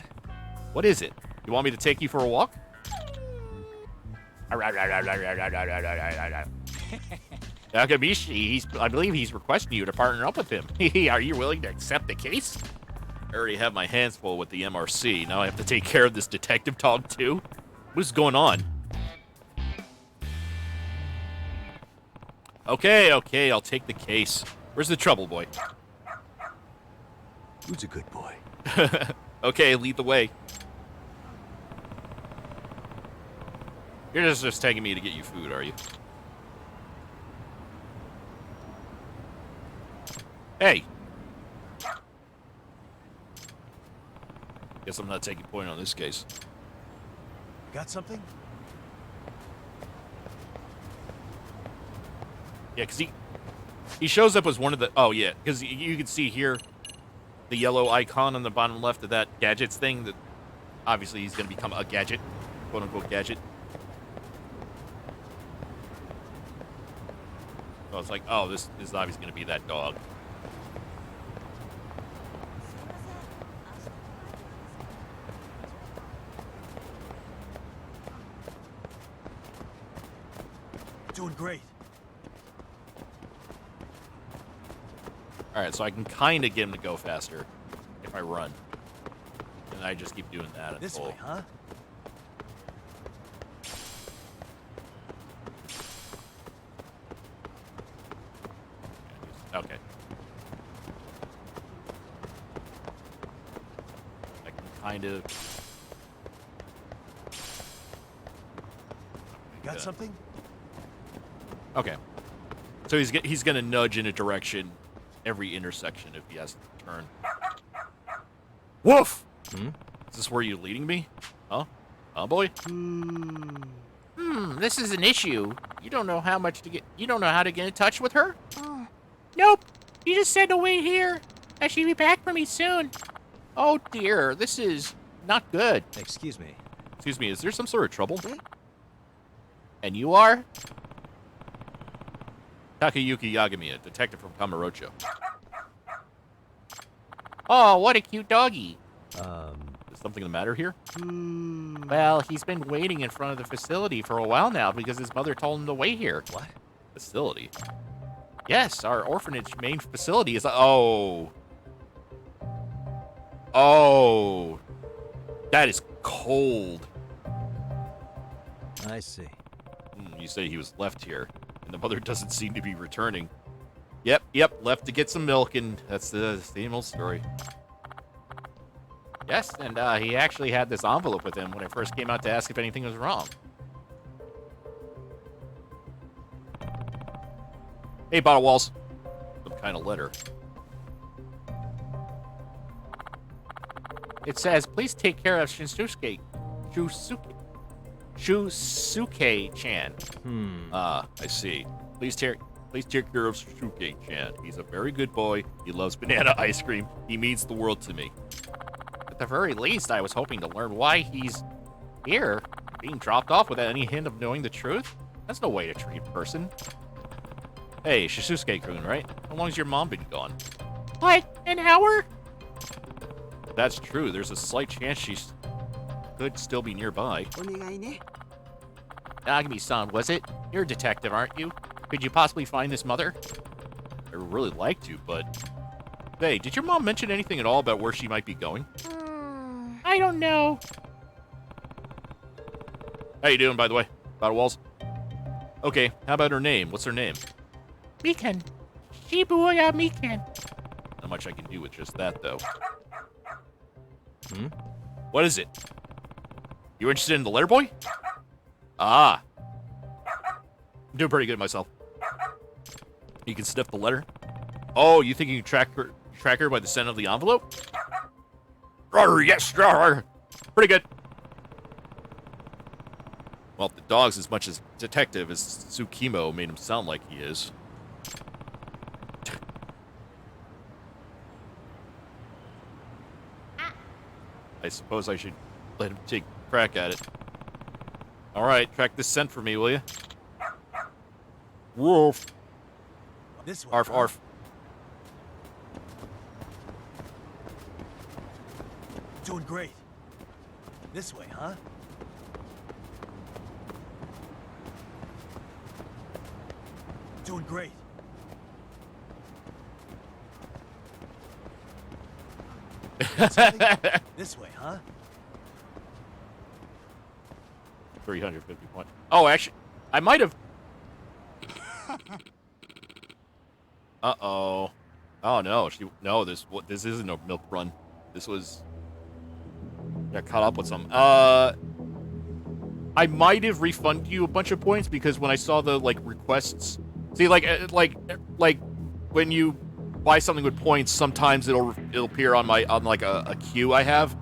What is it? You want me to take you for a walk? Yagami-shi, I believe he's requesting you to partner up with him. Are you willing to accept the case? I already have my hands full with the MRC. Now I have to take care of this detective dog, too? What's going on? Okay, I'll take the case. Where's the trouble, boy? Who's a good boy? Okay, lead the way. You're just taking me to get you food, are you? Hey! Guess I'm not taking point on this case. Got something? Yeah, because he shows up as one of the... Oh, yeah, because you can see here the yellow icon on the bottom left of that gadgets thing. That obviously he's going to become a gadget, quote-unquote gadget. So it's like, oh, this is obviously going to be that dog. Doing great. Alright, so I can kind of get him to go faster if I run. And I just keep doing that. This way, huh? Okay. I can kind of... Got something? Okay. So he's going to nudge in a direction every intersection if he has to turn. Woof! Hmm? Is this where you're leading me? Huh? Huh, boy? This is an issue. You don't know how to get in touch with her? Oh. Nope. She just said to wait here. And she'll be back for me soon. Oh dear, this is not good. Excuse me. Excuse me, is there some sort of trouble? And you are? Takayuki Yagami, detective from Kamurocho. Oh, what a cute doggy. Is something the matter here? Well, he's been waiting in front of the facility for a while now because his mother told him to wait here. What? Facility? Yes, our orphanage main facility is... Oh. Oh. That is cold. I see. You say he was left here, and the mother doesn't seem to be returning. Yep, left to get some milk, and that's the same old story. Yes, and he actually had this envelope with him when I first came out to ask if anything was wrong. Hey, Bottle Walls. Some kind of letter. It says, please take care of Shusuke-chan. I see. Please take care of Shusuke-chan. He's a very good boy. He loves banana ice cream. He means the world to me. At the very least, I was hoping to learn why he's here, being dropped off without any hint of knowing the truth. That's no way to treat a person. Hey, Shusuke-kun, right? How long's your mom been gone? What? An hour? That's true. There's a slight chance she could still be nearby. Nagami-san, was it? You're a detective, aren't you? Could you possibly find this mother? I would really like to, but... Hey, did your mom mention anything at all about where she might be going? I don't know. How you doing, by the way? Bottle Walls? Okay, how about her name? What's her name? Mikan. Shibuya Mikan. Not much I can do with just that, though. Hmm? What is it? You interested in the letter boy? Ah. I'm doing pretty good myself. You can sniff the letter? Oh, you think you can track her by the scent of the envelope? Yes, pretty good. Well, if the dog's as much as detective as Tsukimo made him sound like he is. I suppose I should let him take a crack at it. Alright, track this scent for me, will you? Woof. This way. Arf, arf. Doing great. This way, huh? Doing great. This way, huh? 350 points. Oh, actually, I might have... Uh-oh. Oh, no. This isn't a milk run. This was... Got caught up with some. I might have refunded you a bunch of points because when I saw the, like, requests... See, like when you buy something with points, sometimes it'll appear on a queue I have.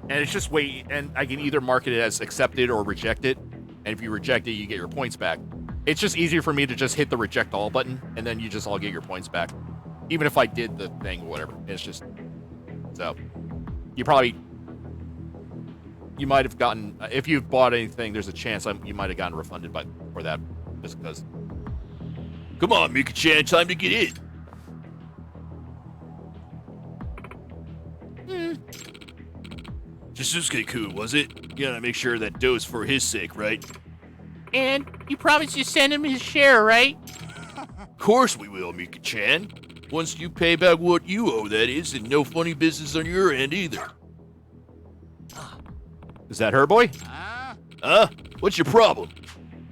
And it's just wait, and I can either mark it as accepted or reject it. And if you reject it, you get your points back. It's just easier for me to just hit the reject all button, and then you just all get your points back. Even if I did the thing or whatever. It's just... So, you might have gotten... If you've bought anything, there's a chance you might have gotten refunded for that. Just because... Come on, Mika-chan, time to get in. Shusuke-kun, was it? You gotta make sure that dough's for his sake, right? And you promised to send him his share, right? Of course we will, Mika-chan. Once you pay back what you owe, that is, and no funny business on your end either. Is that her, boy? Huh? What's your problem?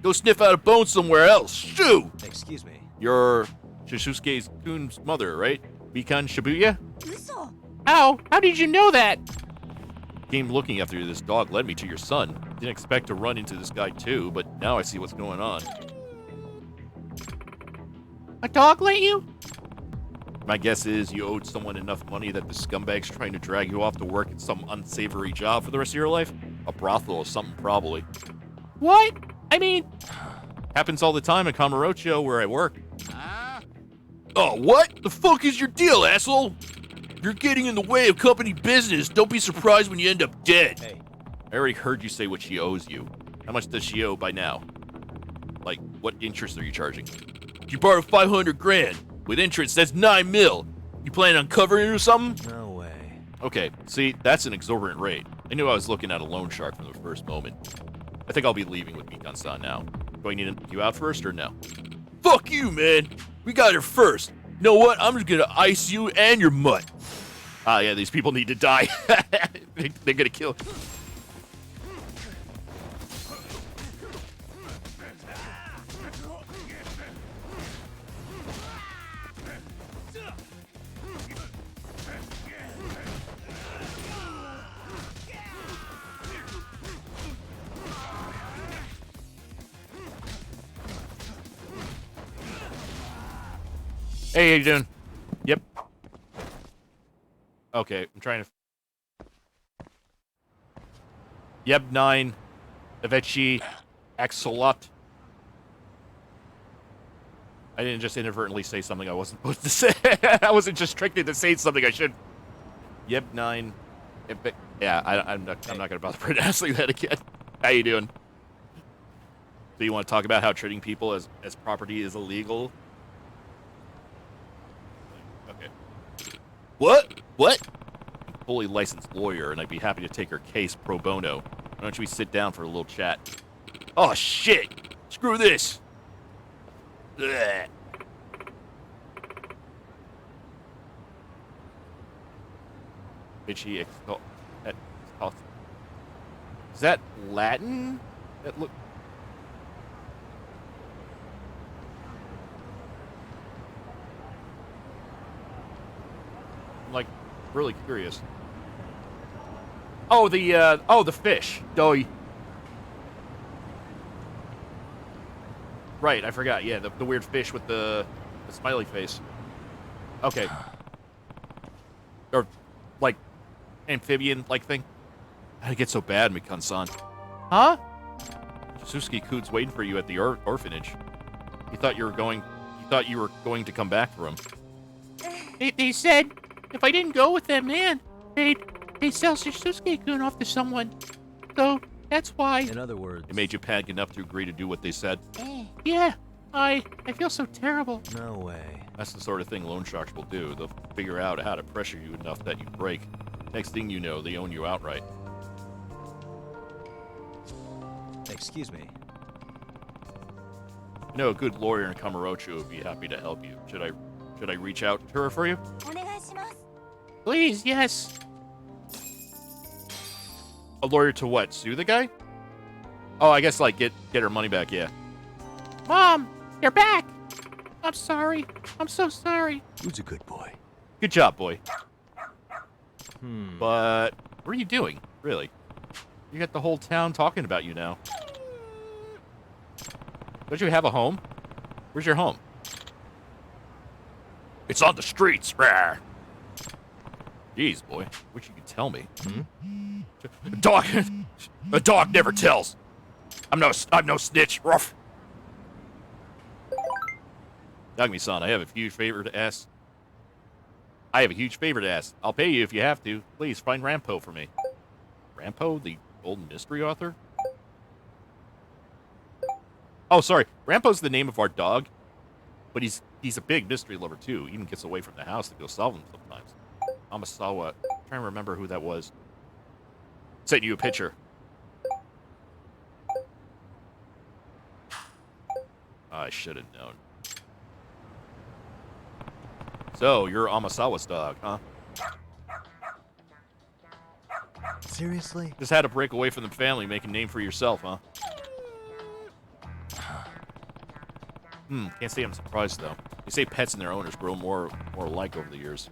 Go sniff out a bone somewhere else. Shoo! Excuse me. You're Shusuke-kun's mother, right? Mikan Shibuya? How? How did you know that? Came looking after you. This dog led me to your son. Didn't expect to run into this guy too, but now I see what's going on. A dog let you? My guess is you owed someone enough money that the scumbag's trying to drag you off to work in some unsavory job for the rest of your life. A brothel or something, probably. What? I mean... Happens all the time at Kamurocho, where I work. Oh, what? The fuck is your deal, asshole? You're getting in the way of company business. Don't be surprised when you end up dead. Hey. I already heard you say what she owes you. How much does she owe by now? Like, what interest are you charging? You borrowed 500 grand. With interest, that's 9 mil. You planning on covering it or something? No way. Okay, see, that's an exorbitant rate. I knew I was looking at a loan shark from the first moment. I think I'll be leaving with Mikan-san now. Do I need to take you out first or no? Fuck you, man. We got her first. You know what? I'm just gonna ice you and your mutt. Ah, yeah, these people need to die. They're gonna kill. Hey, how you doing? Yep. Okay, I'm trying to... Yep, 9. Avechi. Axolot. I didn't just inadvertently say something I wasn't supposed to say. I wasn't just tricked into saying something I should. Yep, 9. Yeah, I'm not gonna bother pronouncing that again. How you doing? So you want to talk about how treating people as property is illegal? Okay. What? What? I'm a fully licensed lawyer, and I'd be happy to take her case pro bono. Why don't we sit down for a little chat? Oh, shit! Screw this! Blech. Bitchy Is that Latin? That look... I'm, like, really curious. Oh, the fish. Doi. Right, I forgot. Yeah, the weird fish with the smiley face. Okay. Or, like, amphibian-like thing. How'd it get so bad, Mikan-san? Huh? Susuke-kun's waiting for you at the orphanage. He thought you were going to come back for him. They said if I didn't go with them, man, they'd sell Susuke-kun off to someone. So that's why. In other words, it made you panic enough to agree to do what they said. Yeah, I feel so terrible. No way. That's the sort of thing loan sharks will do. They'll figure out how to pressure you enough that you break. Next thing you know, they own you outright. Excuse me. You know, a good lawyer in Kamurocho would be happy to help you. Should I reach out to her for you? Please, yes. A lawyer to what? Sue the guy? Oh, I guess, like, get her money back, yeah. Mom, you're back. I'm sorry. I'm so sorry. Who's a good boy? Good job, boy. Hmm. But what are you doing, really? You got the whole town talking about you now. Don't you have a home? Where's your home? It's on the streets. Rawr. Jeez, boy. Wish you could tell me. Hmm? A dog never tells. I'm no snitch. Ruff. Yagami-san, I have a huge favor to ask. I'll pay you if you have to. Please find Rampo for me. Rampo, the old mystery author? Oh, sorry. Rampo's the name of our dog, but he's a big mystery lover too. He even gets away from the house to go solve them sometimes. Amasawa. I'm trying to remember who that was. Sent you a picture. I should have known. So, you're Amasawa's dog, huh? Seriously? Just had to break away from the family, make a name for yourself, huh? Can't say I'm surprised, though. They say pets and their owners grow more alike over the years.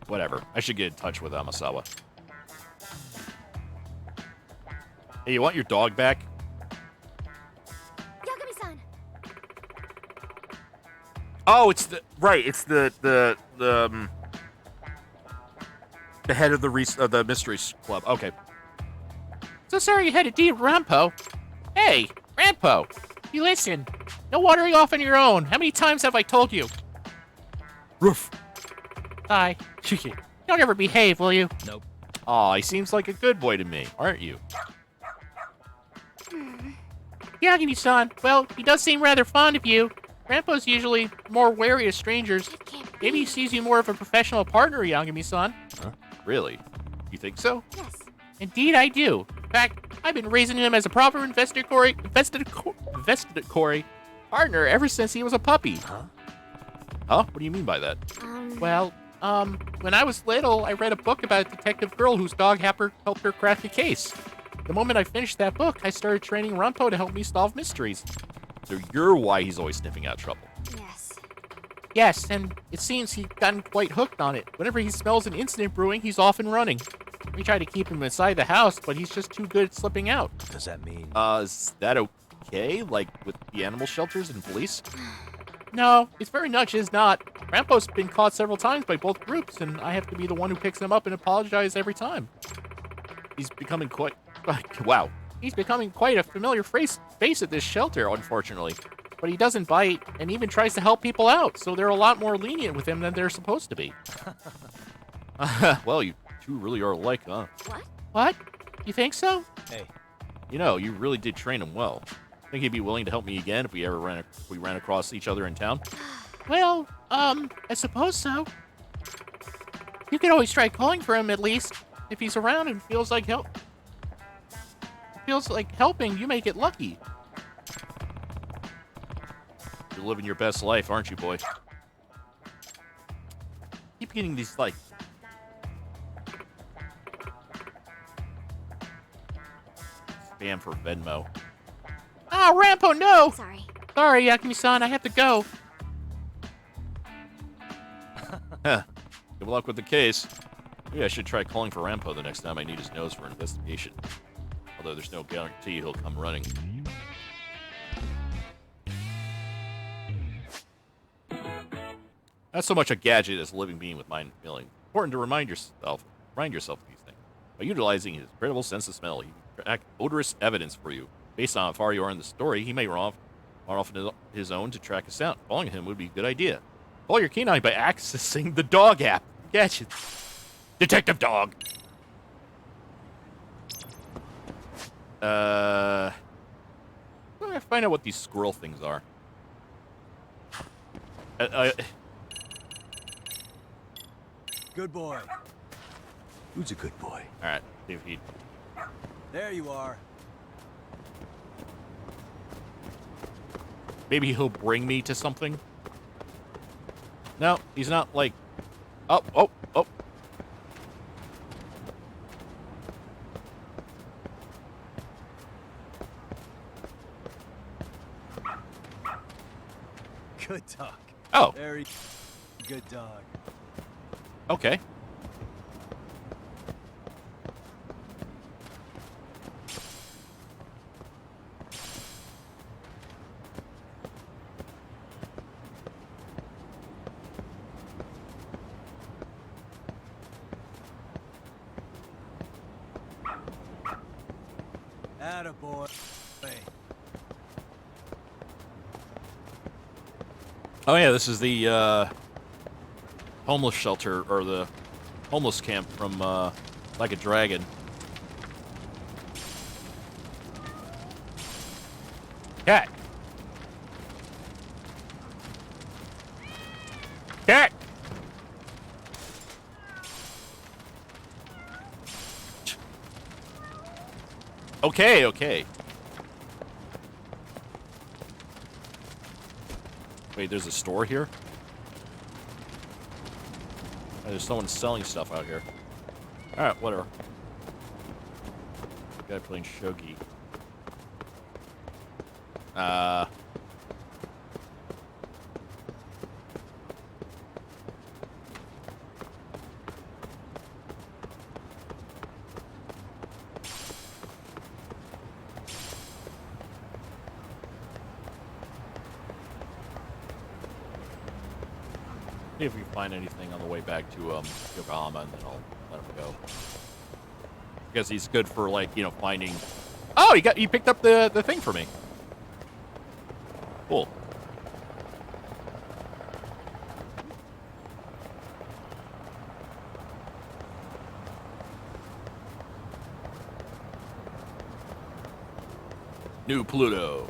Whatever. I should get in touch with Amasawa. Hey, you want your dog back? Oh, it's it's the head of the Mysteries Club. Okay. So sorry you had to deal with Rampo. Hey, Rampo, you listen. No wandering off on your own. How many times have I told you? Roof. Hi. Don't ever behave, will you? Nope. Aw, he seems like a good boy to me, aren't you? Yagami-san, well, he does seem rather fond of you. Rampo's usually more wary of strangers. Maybe he sees you more of a professional partner, Yagami-san. Huh? Really? You think so? Yes. Indeed, I do. In fact, I've been raising him as a proper investigatory partner ever since he was a puppy. Huh? Huh? What do you mean by that? Well, when I was little, I read a book about a detective girl whose dog helped her crack a case. The moment I finished that book, I started training Rampo to help me solve mysteries. So you're why he's always sniffing out trouble. Yes. Yes, and it seems he's gotten quite hooked on it. Whenever he smells an incident brewing, he's off and running. We try to keep him inside the house, but he's just too good at slipping out. Does that mean? Is that okay? Like, with the animal shelters and police? No, it very much is not. Rampo's been caught several times by both groups, and I have to be the one who picks him up and apologizes every time. He's becoming quite... Wow. He's becoming quite a familiar face at this shelter, unfortunately. But he doesn't bite, and even tries to help people out, so they're a lot more lenient with him than they're supposed to be. Well, you two really are alike, huh? What? What? You think so? Hey. You know, you really did train him well. Think he'd be willing to help me again if we ran across each other in town? Well, I suppose so. You could always try calling for him, at least. If he's around and feels like helping, you may get lucky. You're living your best life, aren't you, boy? Keep getting these, like... spam for Venmo. Oh, Rampo, no! Sorry. Sorry, Yakumi-san, I have to go. Good luck with the case. Maybe I should try calling for Rampo the next time I need his nose for an investigation. Although there's no guarantee he'll come running. Not so much a gadget as a living being with mind and feeling. Important to remind yourself of these things. By utilizing his incredible sense of smell, he can track odorous evidence for you. Based on how far you are in the story, he may run off on his own to track us out. Following him would be a good idea. Follow your canine by accessing the dog app. Gadget. Detective Dog. I'm gonna find out what these squirrel things are. Good boy. Who's a good boy? Alright, see if he... There you are. Maybe he'll bring me to something? No, he's not like... Oh. Good dog. Oh. Very good dog. Okay. Attaboy. Oh yeah, this is the homeless shelter, or the homeless camp from Like a Dragon. Cat! Cat! Okay. Wait, there's a store here? Oh, there's someone selling stuff out here. Alright, whatever. Guy playing shogi. See if we find anything on the way back to Yokohama, and then I'll let him go. Because he's good for, like, you know, finding... Oh, he picked up the thing for me. Cool. New Pluto.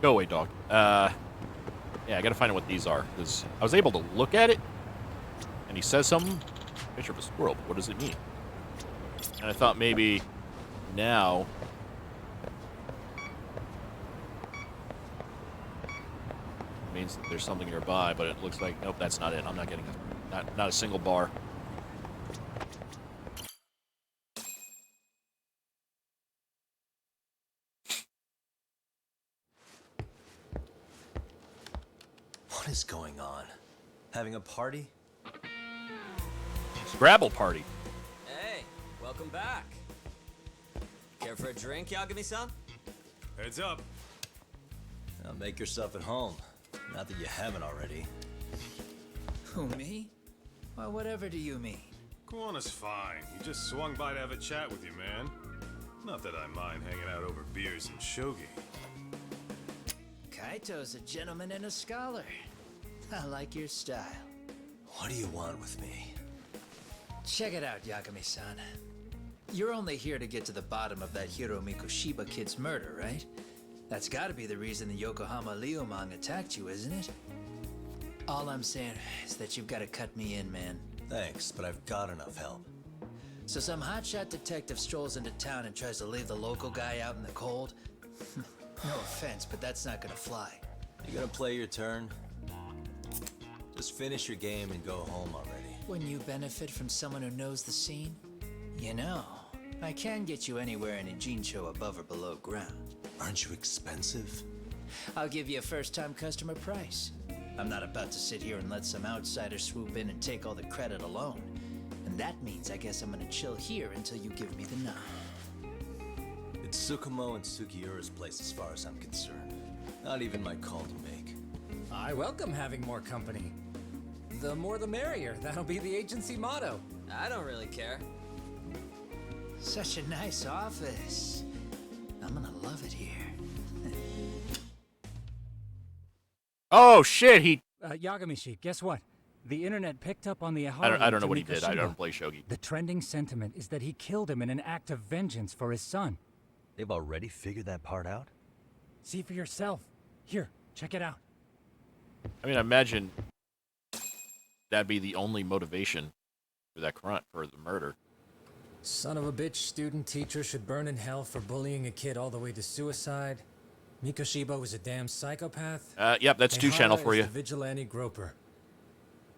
Go away, dog. Yeah, I gotta find out what these are, because I was able to look at it, and he says something, picture of a squirrel, but what does it mean? And I thought maybe now... it means that there's something nearby, but it looks like, nope, that's not it. I'm not getting it. Not a single bar. What is going on? Having a party? Scrabble party. Hey, welcome back. Care for a drink, Yagami-san? Heads up. Now make yourself at home. Not that you haven't already. Who, me? Well, whatever do you mean? Kuwana's fine. He just swung by to have a chat with you, man. Not that I mind hanging out over beers and shogi. Kaito's a gentleman and a scholar. I like your style. What do you want with me? Check it out, Yagami-san. You're only here to get to the bottom of that Hiro Mikoshiba kid's murder, right? That's gotta be the reason the Yokohama Liumang attacked you, isn't it? All I'm saying is that you've gotta cut me in, man. Thanks, but I've got enough help. So some hotshot detective strolls into town and tries to leave the local guy out in the cold? No offense, but that's not gonna fly. You gonna play your turn? Just finish your game and go home already. When you benefit from someone who knows the scene? You know, I can get you anywhere in Ijincho above or below ground. Aren't you expensive? I'll give you a first-time customer price. I'm not about to sit here and let some outsider swoop in and take all the credit alone. And that means I guess I'm gonna chill here until you give me the nod. It's Tsukumo and Sugiura's place as far as I'm concerned. Not even my call to make. I welcome having more company. The more the merrier. That'll be the agency motto. I don't really care. Such a nice office. I'm gonna love it here. Oh shit, he... Yagami-shi, guess what? The internet picked up on the Ihara I don't know what he to did. I Mikoshiba. don't play shogi. The trending sentiment is that he killed him in an act of vengeance for his son. They've already figured that part out? See for yourself. Here, check it out. I mean, I imagine that'd be the only motivation for that crime, for the murder. Son of a bitch student teacher should burn in hell for bullying a kid all the way to suicide. Mikoshiba was a damn psychopath. Yep, that's Ihara 2 channel for is you. the vigilante groper.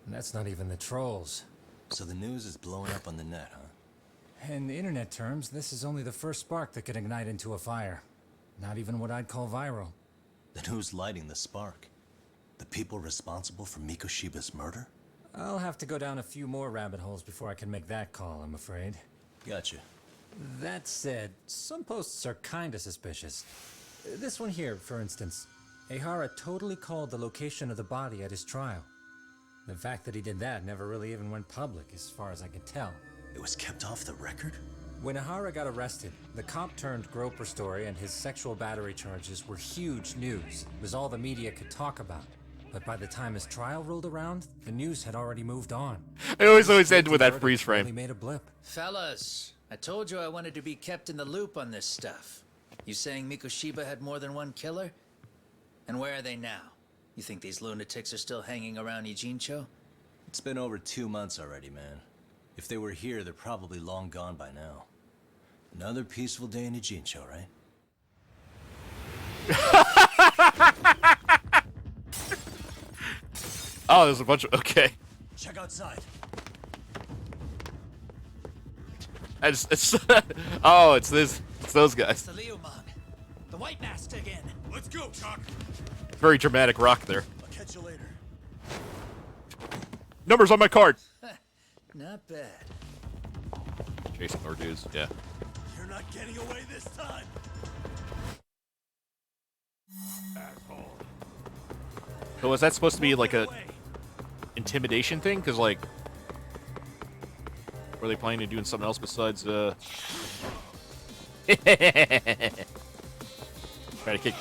And that's not even the trolls. So the news is blowing up on the net, huh? In internet terms, this is only the first spark that could ignite into a fire. Not even what I'd call viral. Then who's lighting the spark? The people responsible for Mikoshiba's murder? I'll have to go down a few more rabbit holes before I can make that call, I'm afraid. Gotcha. That said, some posts are kinda suspicious. This one here, for instance. Ihara totally called the location of the body at his trial. The fact that he did that never really even went public, as far as I can tell. It was kept off the record? When Ihara got arrested, the cop-turned-groper story and his sexual battery charges were huge news. It was all the media could talk about. But by the time his trial rolled around, the news had already moved on. I always end with that freeze frame. Only made a blip. Fellas, I told you I wanted to be kept in the loop on this stuff. You saying Mikoshiba had more than one killer? And where are they now? You think these lunatics are still hanging around Ijincho? It's been over 2 months already, man. If they were here, they're probably long gone by now. Another peaceful day in Ijincho, right? Oh, there's a bunch of... Okay. Check outside. It's oh, it's this. It's those guys. The Liumang. The White Master again. Let's go, Chuck. Very dramatic rock there. I'll catch you later. Numbers on my card. Not bad. chasing more dudes. Yeah. You're not getting away this time. Asshole. So was that supposed to be like a intimidation thing? Because like, were they planning on doing something else besides try to kick?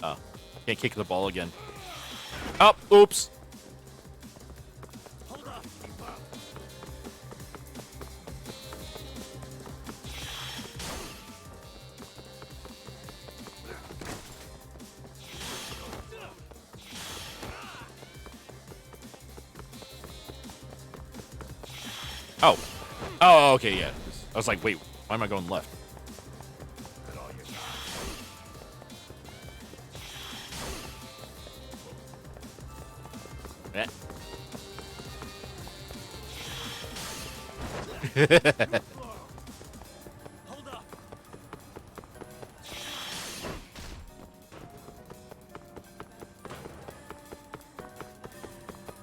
Oh, can't kick the ball again. Oh, oops. Oh. Oh, okay, yeah. I was like, wait, why am I going left? Eh. Hold up.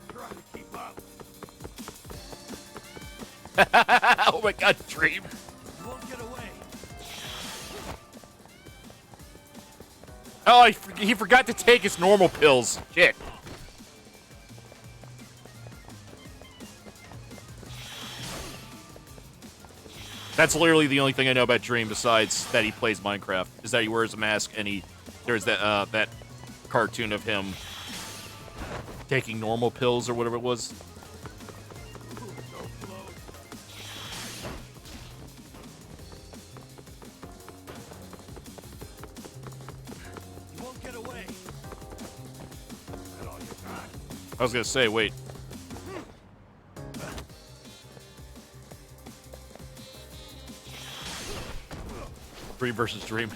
Trying to keep up. Oh my god, Dream. You won't get away. Oh, he forgot to take his normal pills. Shit. That's literally the only thing I know about Dream besides that he plays Minecraft, is that he wears a mask and there's that that cartoon of him taking normal pills or whatever it was. You won't get away. I was gonna say, wait. Dream versus Dream.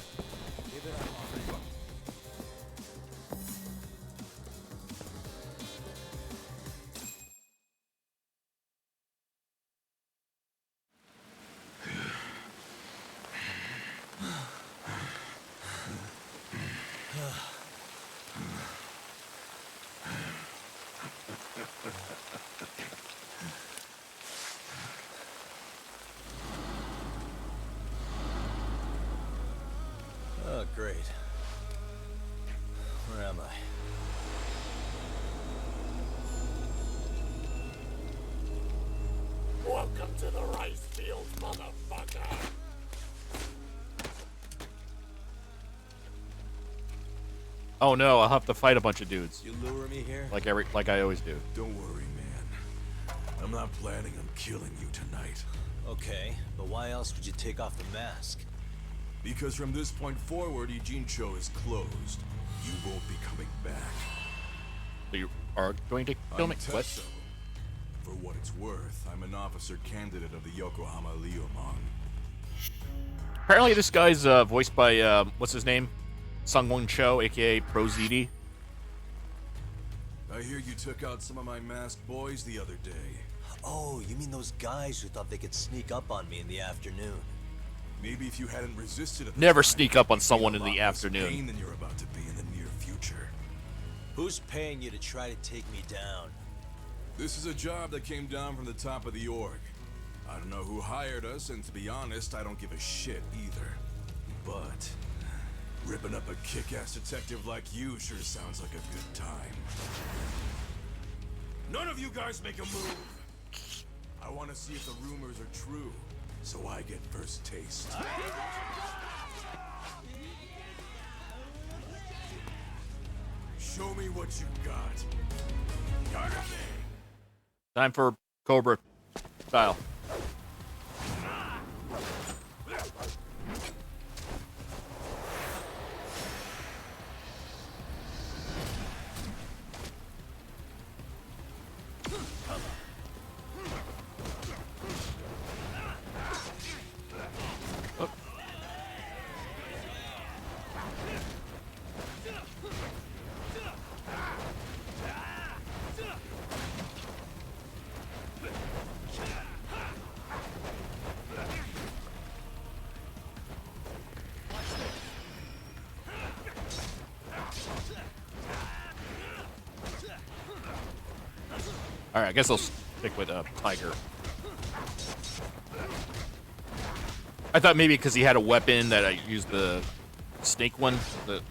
Oh, great. Where am I? Welcome to the rice fields, motherfucker. Oh no, I'll have to fight a bunch of dudes. You lure me here? Like I always do. Don't worry, man. I'm not planning on killing you tonight. Okay, but why else would you take off the mask? Because from this point forward, Ijincho is closed. You won't be coming back. So you are going to kill I'm me? What? Tesso. For what it's worth, I'm an officer candidate of the Yokohama Leomong. Apparently this guy's voiced by, what's his name? Sungwon Cho, aka Pro ZD. I hear you took out some of my masked boys the other day. Oh, you mean those guys who thought they could sneak up on me in the afternoon? Maybe if you hadn't resisted at the Never time, sneak up on you'd be someone a in lot the less afternoon. pain than you're about to be in the near future. Who's paying you to try to take me down? This is a job that came down from the top of the org. I don't know who hired us, and to be honest, I don't give a shit either. But ripping up a kick-ass detective like you sure sounds like a good time. None of you guys make a move! I want to see if the rumors are true, so I get first taste. Show me what you got. Got it? Time for Cobra style. Alright, I guess I'll stick with Tiger. I thought maybe because he had a weapon that I used the snake one, the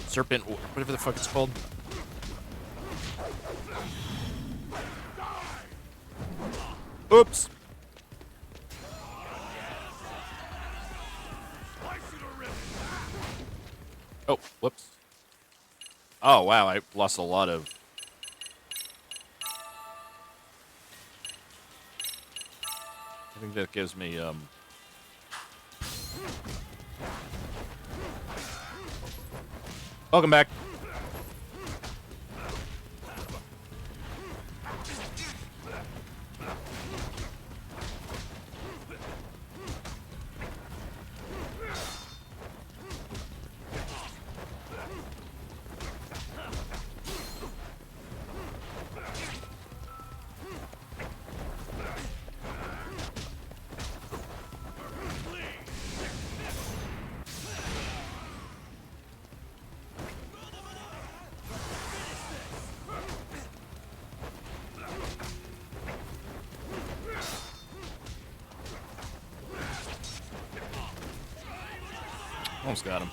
serpent, whatever the fuck it's called. Oops. Oh, whoops. Oh, wow, I lost a lot of... I think that gives me, Welcome back. Almost got him.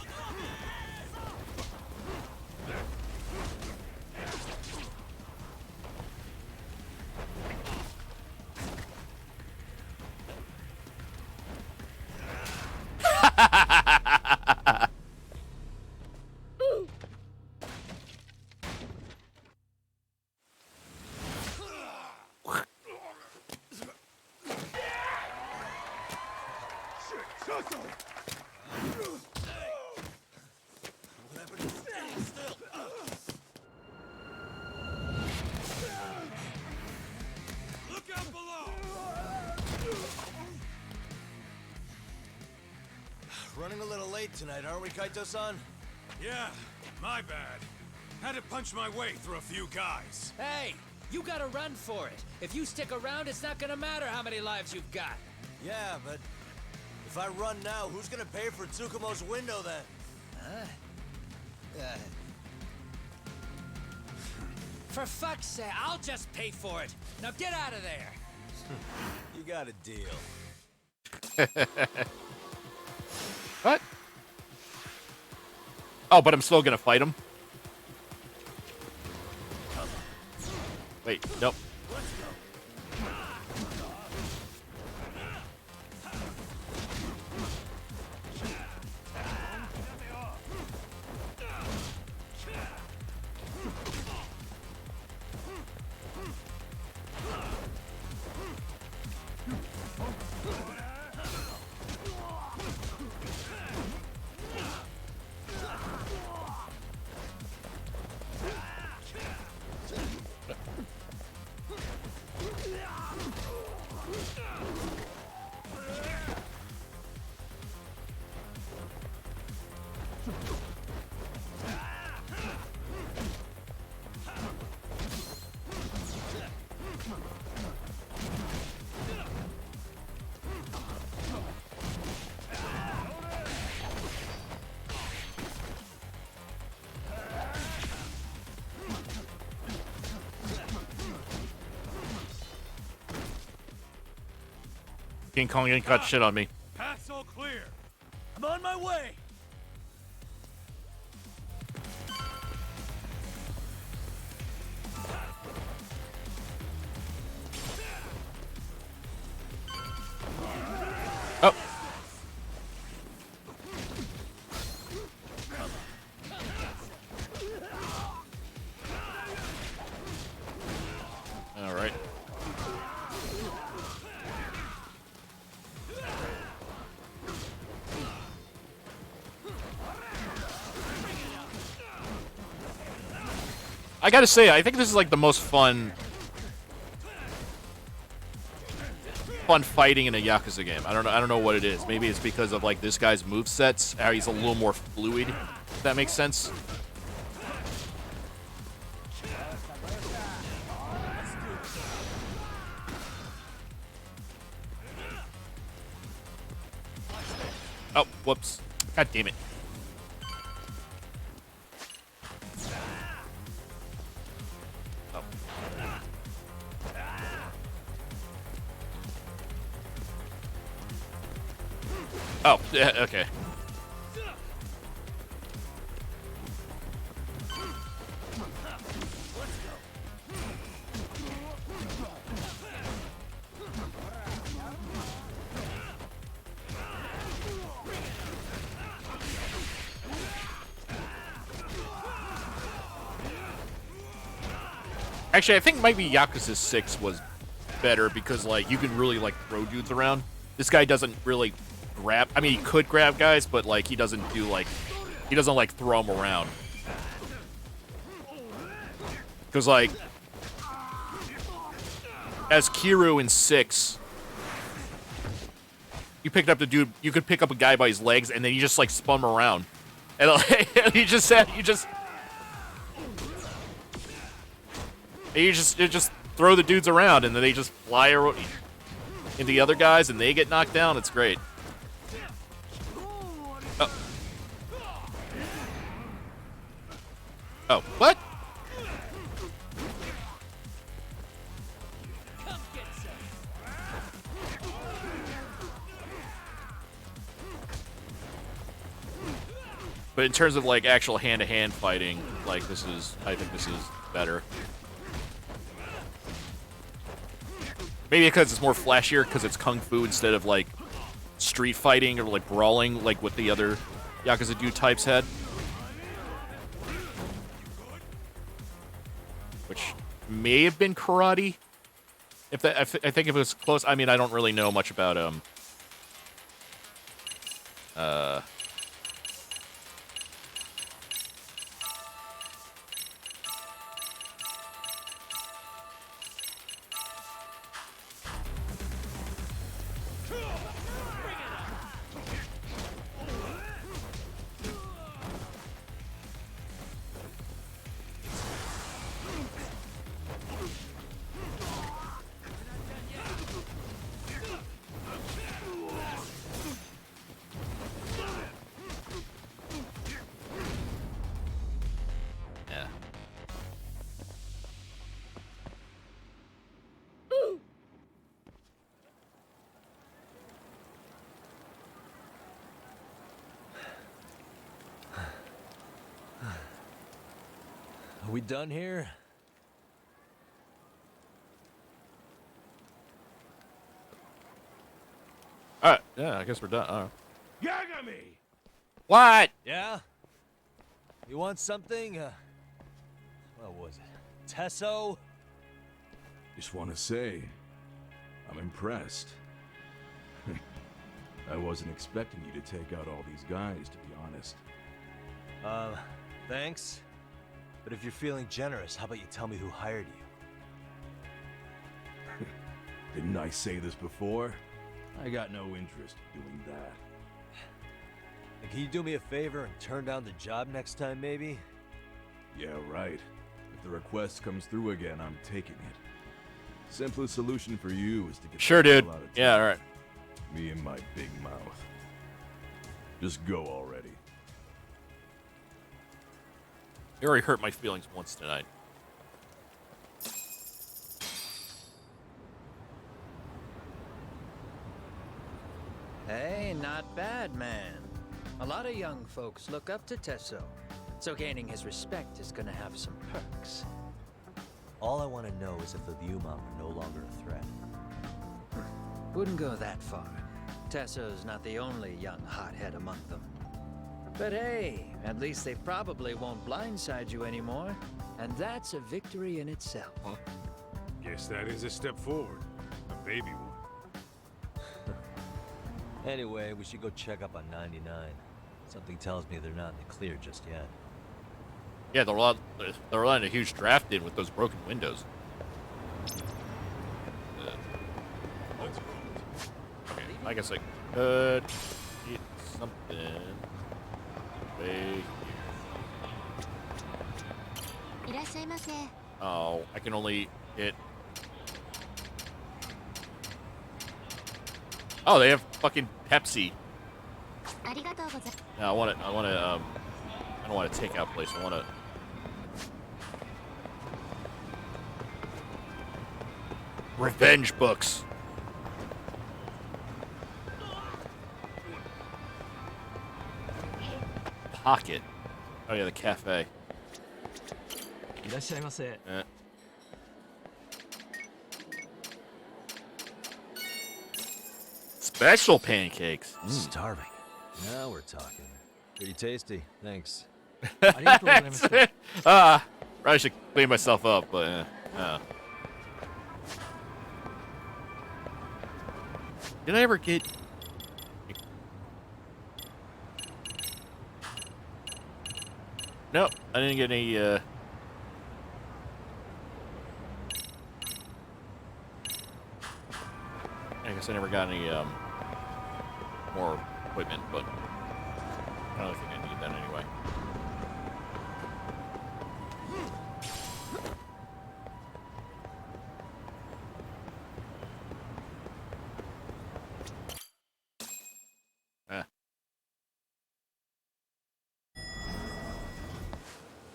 Running a little late tonight, aren't we, Kaito-san? Yeah, my bad. Had to punch my way through a few guys. Hey, you gotta run for it. If you stick around, it's not gonna matter how many lives you've got. Yeah, but if I run now, who's gonna pay for Tsukumo's window then? For fuck's sake, I'll just pay for it. Now get out of there. You got a deal. What? Oh, but I'm still gonna fight him. Wait, nope. King Kong ain't got shit on me. Path's all clear. I'm on my way. Oh. All right. I gotta say, I think this is like the most fun fighting in a Yakuza game. I don't know what it is. Maybe it's because of like this guy's movesets, how he's a little more fluid, if that makes sense. Oh, whoops. God damn it. Oh, yeah, okay. Actually, I think maybe Yakuza 6 was better because, like, you can really, like, throw dudes around. This guy doesn't really grab. I mean, he could grab guys, but, like, he doesn't do, like, he doesn't, like, throw them around. Because, like, as Kiryu in 6, you picked up the dude, you could pick up a guy by his legs, and then you just, like, spun him around. And, like, you just throw the dudes around, and then they just fly into the other guys, and they get knocked down. It's great. Oh. Oh, what? But in terms of, like, actual hand-to-hand fighting, like, I think this is better. Maybe because it's more flashier, because it's kung fu instead of, like, street fighting or, like, brawling, like what the other Yakuza dude types had. Which may have been karate. I think if it was close. I mean, I don't really know much about, Are we done here? Alright, yeah, I guess we're done. Alright. Yagami! What? Yeah? You want something? What was it? Tesso? Just want to say, I'm impressed. I wasn't expecting you to take out all these guys, to be honest. Thanks. But if you're feeling generous, how about you tell me who hired you? Didn't I say this before? I got no interest in doing that. And can you do me a favor and turn down the job next time, maybe? Yeah, right. If the request comes through again, I'm taking it. Simplest solution for you is to get Sure, the hell dude. out of town. Yeah, alright. Me and my big mouth. Just go already. You already hurt my feelings once tonight. Hey, not bad, man. A lot of young folks look up to Tesso, so gaining his respect is gonna have some perks. All I want to know is if the Liumang are no longer a threat. Wouldn't go that far. Tesso's not the only young hothead among them. But hey, at least they probably won't blindside you anymore, and that's a victory in itself. Guess that is a step forward. A baby one. Anyway, we should go check up on 99. Something tells me they're not in the clear just yet. Yeah, they're letting a huge draft in with those broken windows. Okay, I guess I could get something way here. Oh, I can only hit. Oh, they have fucking Pepsi. No, I don't want to take out place. I want to. Revenge books. pocket. Oh yeah, the cafe. いらっしゃいませ。 Special pancakes. Starving. Now we're talking. Pretty tasty. Thanks. That's it. Probably should clean myself up, but did I ever get? Nope, I didn't get any. I guess I never got any more equipment, but I don't think I need that anyway.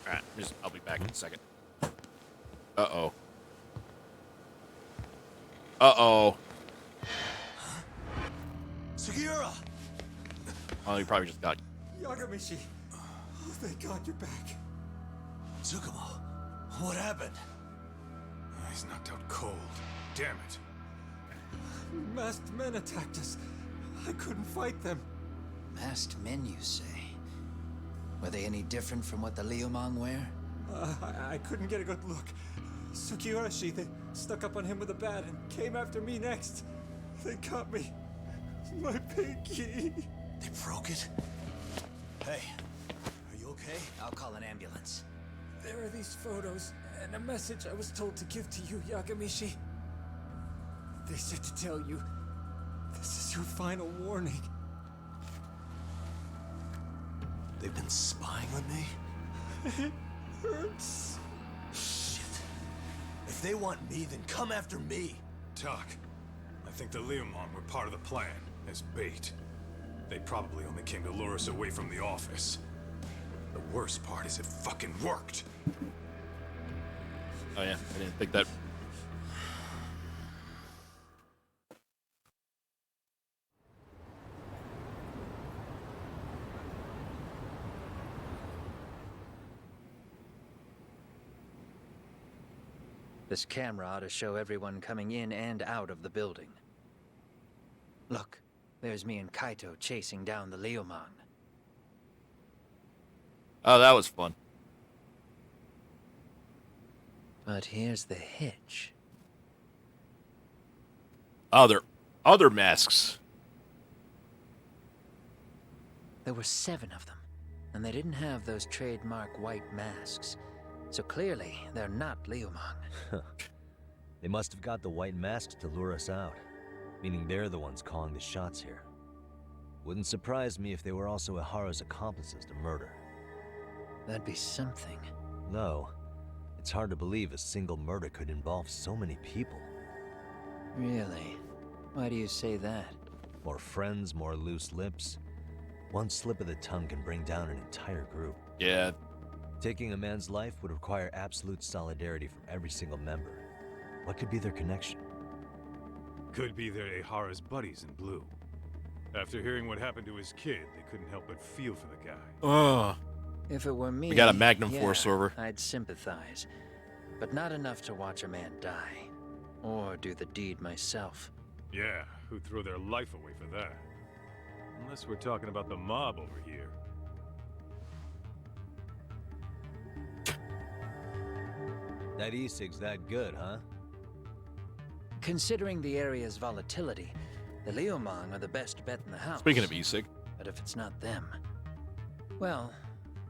Alright, I'll be back in a second. Uh-oh. Uh-oh. Sugiura! Oh, you probably just got... Yagamishi! Oh, thank God you're back. Tsukumo, what happened? He's knocked out cold. Damn it. Masked men attacked us. I couldn't fight them. Masked men, you say? Were they any different from what the Liumang wear? I couldn't get a good look. Sugiurashi, they stuck up on him with a bat and came after me next. They caught me. My pinky. They broke it? Hey, are you okay? I'll call an ambulance. There are these photos and a message I was told to give to you, Yagamishi. They said to tell you, this is your final warning. They've been spying on me? It hurts. Shit. If they want me, then come after me. Talk. I think the Liumang were part of the plan, as bait. They probably only came to lure us away from the office. The worst part is it fucking worked. Oh yeah, I didn't think that. This camera ought to show everyone coming in and out of the building. Look, there's me and Kaito chasing down the Liumang. Oh, that was fun. But here's the hitch. Other masks. There were 7 of them, and they didn't have those trademark white masks. So clearly, they're not Liumang. They must have got the white masks to lure us out, meaning they're the ones calling the shots here. Wouldn't surprise me if they were also Ihara's accomplices to murder. That'd be something. No, it's hard to believe a single murder could involve so many people. Really? Why do you say that? More friends, more loose lips. One slip of the tongue can bring down an entire group. Yeah. Taking a man's life would require absolute solidarity from every single member. What could be their connection? Could be they're Ihara's buddies in blue. After hearing what happened to his kid, they couldn't help but feel for the guy. If it were me, We got a Magnum yeah, Force over. I'd sympathize, but not enough to watch a man die, or do the deed myself. Yeah, who'd throw their life away for that? Unless we're talking about the mob over here. That e-cig's that good, huh? Considering the area's volatility, the Liumang are the best bet in the house. Speaking of e-cig. But if it's not them, well,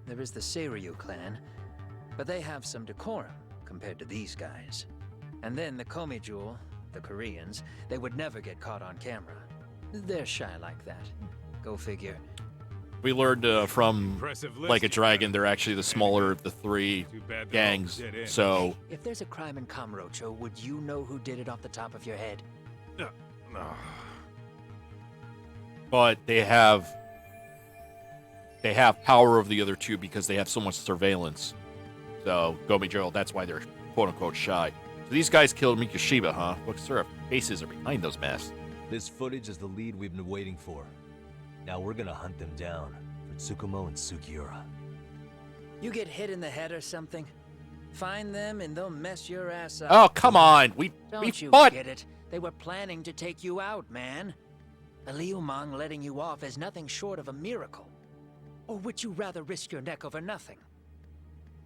there is the Seiryu clan, but they have some decorum compared to these guys. And then the Komijul, the Koreans, they would never get caught on camera. They're shy like that. Go figure. We learned from Like a Dragon, they're actually the smaller of the 3 gangs. So If there's a crime in Kamurocho, would you know who did it off the top of your head? No. but they have power over the other 2 because they have so much surveillance. So Gomi-Joe, that's why they're quote unquote shy. So these guys killed Mikoshiba, huh? Look, sir, faces are behind those masks. This footage is the lead we've been waiting for. Now we're gonna hunt them down for Tsukumo and Sugiura. You get hit in the head or something? Find them and they'll mess your ass up. Oh, come on. We Don't you fought. get it? They were planning to take you out, man. The Liumang letting you off is nothing short of a miracle. Or would you rather risk your neck over nothing?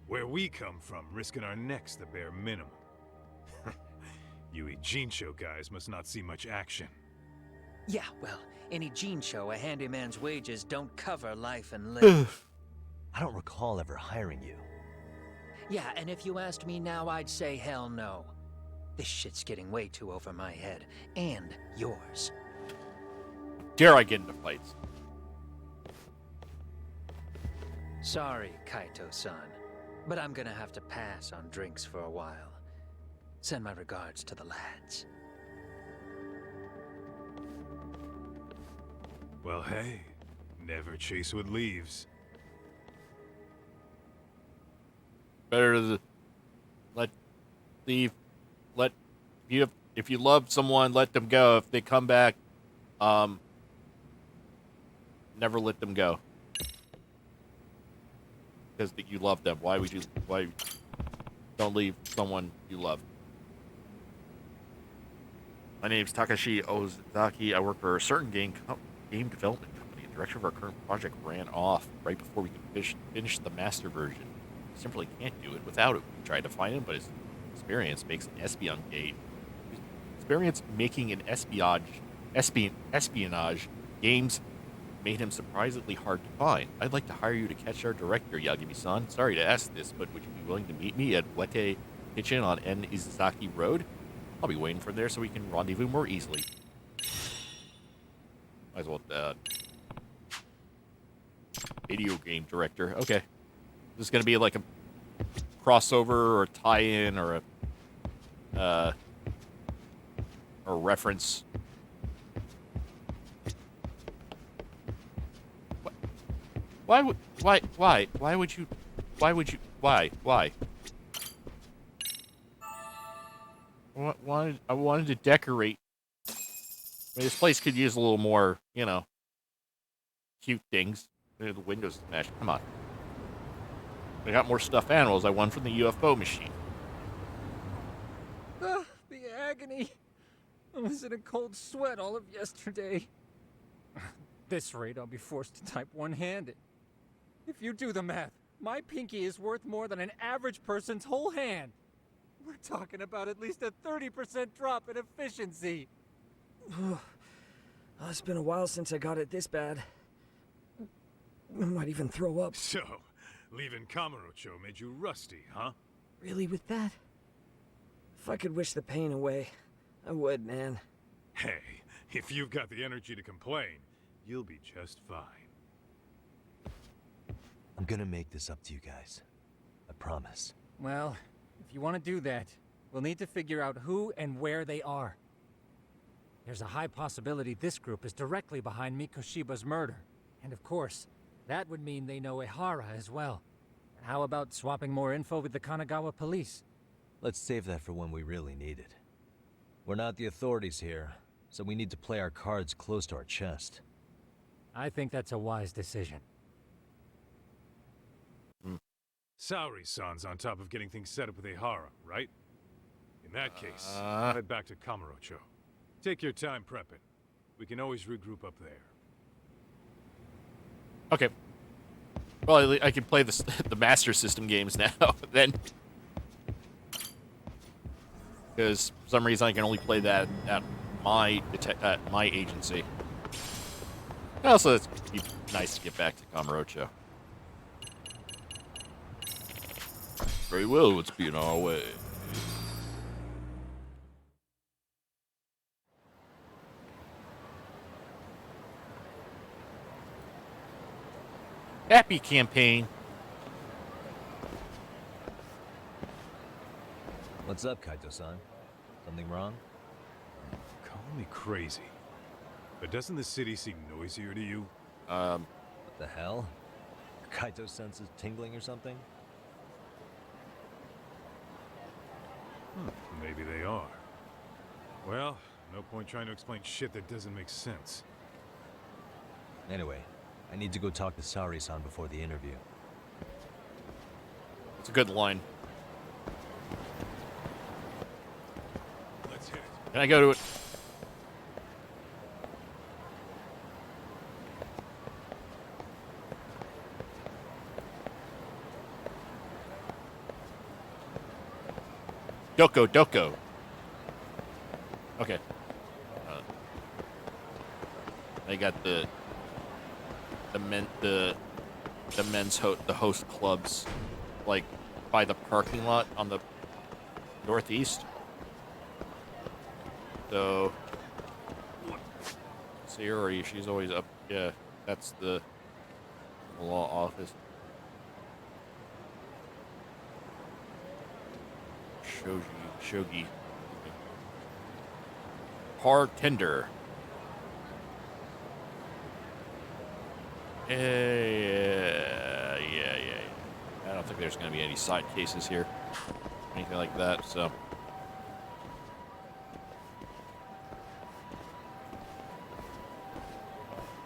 Where we come from, risking our necks the bare minimum. You Ijincho guys must not see much action. Yeah, well, in Ijincho, a handyman's wages don't cover life and limb. I don't recall ever hiring you. Yeah, and if you asked me now, I'd say hell no. This shit's getting way too over my head. And yours. Dare I get into fights? Sorry, Kaito-san, but I'm gonna have to pass on drinks for a while. Send my regards to the lads. Well, hey, never chase what leaves. Better to if you love someone, let them go. If they come back, never let them go. Because you love them. Why don't leave someone you love? My name's Takashi Ozaki. I work for a certain game development company. The director of our current project ran off right before we could finish the master version. We simply can't do it without it. We tried to find him, but his experience making an espionage games made him surprisingly hard to find. I'd like to hire you to catch our director, Yagami-san. Sorry to ask this, but would you be willing to meet me at Wete Kitchen on N. Izaki Road? I'll be waiting for there so we can rendezvous more easily. Might as well, video game director. Okay. This is going to be like a crossover or a tie-in or a reference. Why? I wanted to decorate. I mean, this place could use a little more, cute things. The windows smashed. Come on. I got more stuffed animals I won from the UFO machine. The agony. I was in a cold sweat all of yesterday. At this rate, I'll be forced to type one-handed. If you do the math, my pinky is worth more than an average person's whole hand. We're talking about at least a 30% drop in efficiency. It's been a while since I got it this bad. I might even throw up. So, leaving Kamurocho made you rusty, huh? Really, with that? If I could wish the pain away, I would, man. Hey, if you've got the energy to complain, you'll be just fine. I'm gonna make this up to you guys. I promise. Well, if you want to do that, we'll need to figure out who and where they are. There's a high possibility this group is directly behind Mikoshiba's murder. And of course, that would mean they know Ehara as well. How about swapping more info with the Kanagawa police? Let's save that for when we really need it. We're not the authorities here, so we need to play our cards close to our chest. I think that's a wise decision. Saori-san's on top of getting things set up with Ehara, right? In that case, head back to Kamurocho. Take your time prepping. We can always regroup up there. Okay. Well, I can play the Master System games now, then. Because for some reason I can only play that at my agency. And also, it's nice to get back to Kamurocho. Very well, let's be on our way. Happy campaign. What's up, Kaito-san? Something wrong? Call me crazy, but doesn't the city seem noisier to you? What the hell? Kaito's senses tingling or something? Maybe they are. Well, no point trying to explain shit that doesn't make sense. Anyway, I need to go talk to Sari-san before the interview. It's a good line. Let's hit it. Can I go to it? Doko. Okay. They got the host clubs, like by the parking lot on the northeast. So, see her, or she's always up. Yeah, that's the law office. Shogi. Bartender. Yeah. I don't think there's going to be any side cases here, anything like that. So.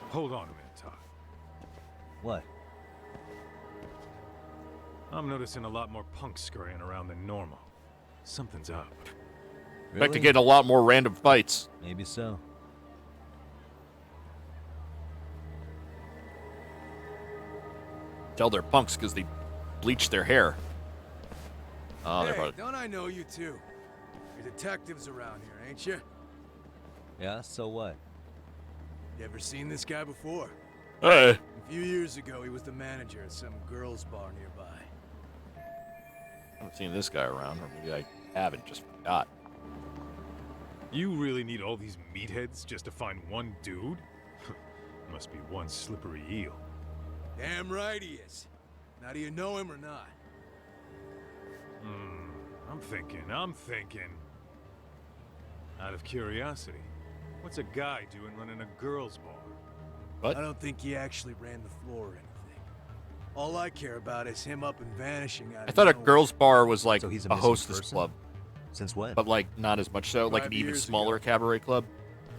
Hold on a minute, Todd. What? I'm noticing a lot more punks scurrying around than normal. Something's up. Expect to get a lot more random fights. Maybe so. Tell they're punks because they bleach their hair. Oh, they're Hey, probably... don't I know you two? You're detectives around here, ain't you? Yeah, so what? You ever seen this guy before? Hey. A few years ago, he was the manager at some girls' bar nearby. I haven't seen this guy around, or maybe I haven't, just forgot. You really need all these meatheads just to find one dude? Must be one slippery eel. Damn right he is. Now, do you know him or not? I'm thinking. Out of curiosity, what's a guy doing running a girls' bar? What? I don't think he actually ran the floor or anything. All I care about is him up and vanishing out I of thought a nowhere. girls' bar was like he's a a missing hostess person? club. Since when? But like not as much so, like an 5 even years smaller cabaret club.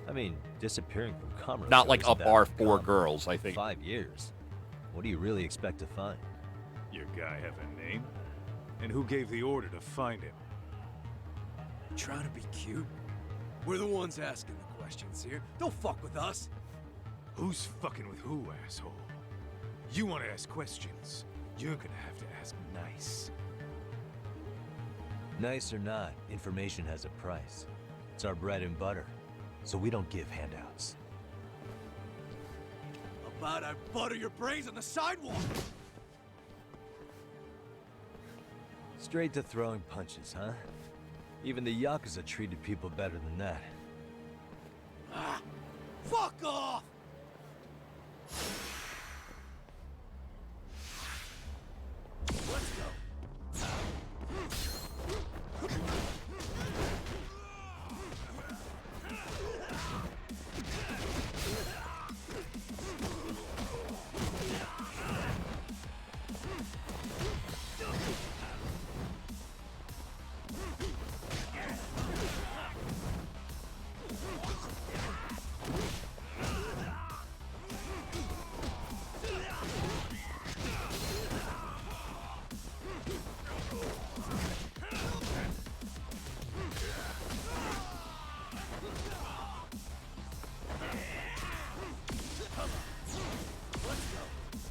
I mean, disappearing from Kamurocho Not like isn't a that bar for uncommon. girls, I think. 5 years. What do you really expect to find? Your guy have a name? And who gave the order to find him? Trying to be cute? We're the ones asking the questions here. Don't fuck with us. Who's fucking with who, asshole? You want to ask questions? You're gonna have to ask nice. Nice or not, information has a price. It's our bread and butter, so we don't give handouts. About I butter your brains on the sidewalk. Straight to throwing punches, huh? Even the Yakuza treated people better than that. Fuck off! Let's go.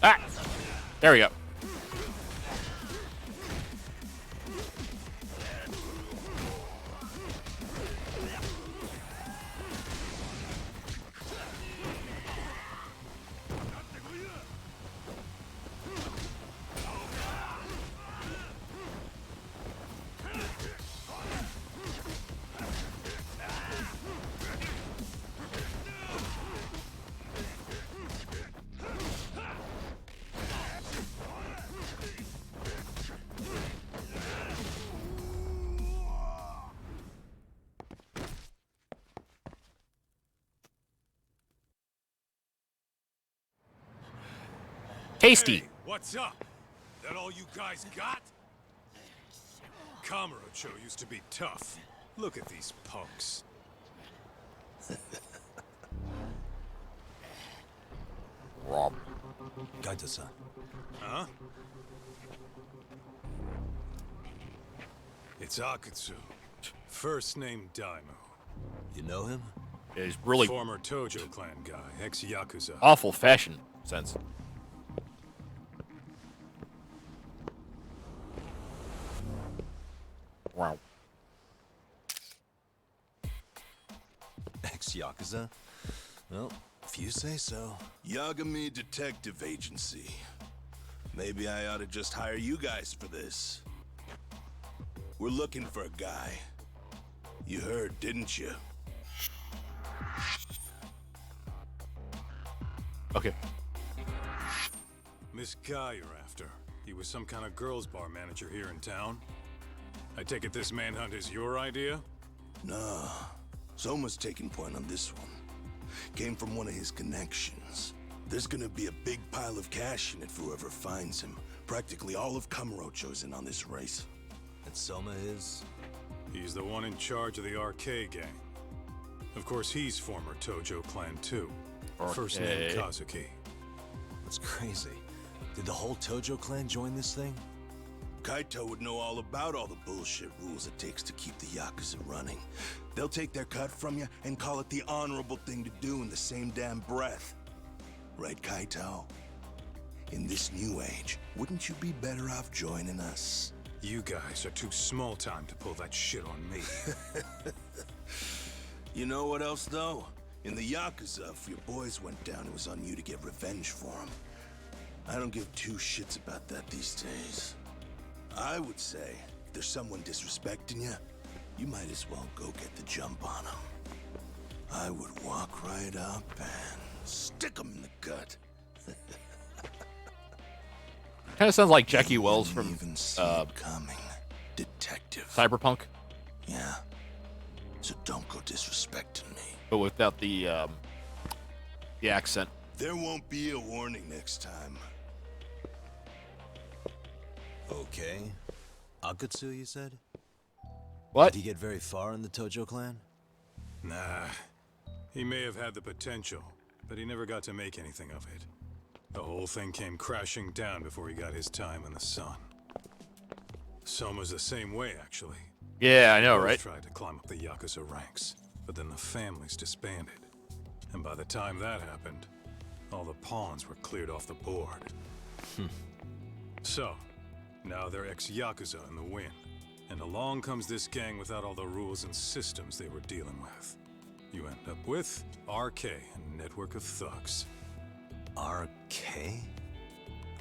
Ah! There we go. Tasty. Hey, what's up? That all you guys got? Kamurocho used to be tough. Look at these punks. Rob. Kaito-san. Huh? It's Akutsu. First name Daimyo. You know him? Yeah, he's really Former Tojo clan guy, ex-Yakuza. awful fashion sense. Wow. Ex-Yakuza? Well, if you say so. Yagami Detective Agency. Maybe I ought to just hire you guys for this. We're looking for a guy. You heard, didn't you? Okay. This guy you're after. He was some kind of girls' bar manager here in town. I take it this manhunt is your idea? Nah. Soma's taking point on this one. Came from one of his connections. There's gonna be a big pile of cash in it for whoever finds him. Practically all of Kamurocho's in on this race. And Soma is? He's the one in charge of the RK gang. Of course, he's former Tojo clan too. First name Kazuki. That's crazy. Did the whole Tojo clan join this thing? Kaito would know all about all the bullshit rules it takes to keep the Yakuza running. They'll take their cut from you and call it the honorable thing to do in the same damn breath. Right, Kaito? In this new age, wouldn't you be better off joining us? You guys are too small time to pull that shit on me. You know what else, though? In the Yakuza, if your boys went down, it was on you to get revenge for them. I don't give two shits about that these days. I would say, if there's someone disrespecting you, you might as well go get the jump on them. I would walk right up and stick them in the gut. Kind of sounds like Jackie Wells from Coming, detective. Cyberpunk, Yeah. So don't go disrespecting me. but without the accent. There won't be a warning next time. Okay. Akutsu, you said? What? Did he get very far in the Tojo clan? Nah. He may have had the potential, but he never got to make anything of it. The whole thing came crashing down before he got his time in the sun. Soma's the same way, actually. Yeah, I know, Both right? tried to climb up the Yakuza ranks, but then the families disbanded. And by the time that happened, all the pawns were cleared off the board. So, now they're ex-Yakuza in the wind. And along comes this gang without all the rules and systems they were dealing with. You end up with RK, a network of thugs. RK?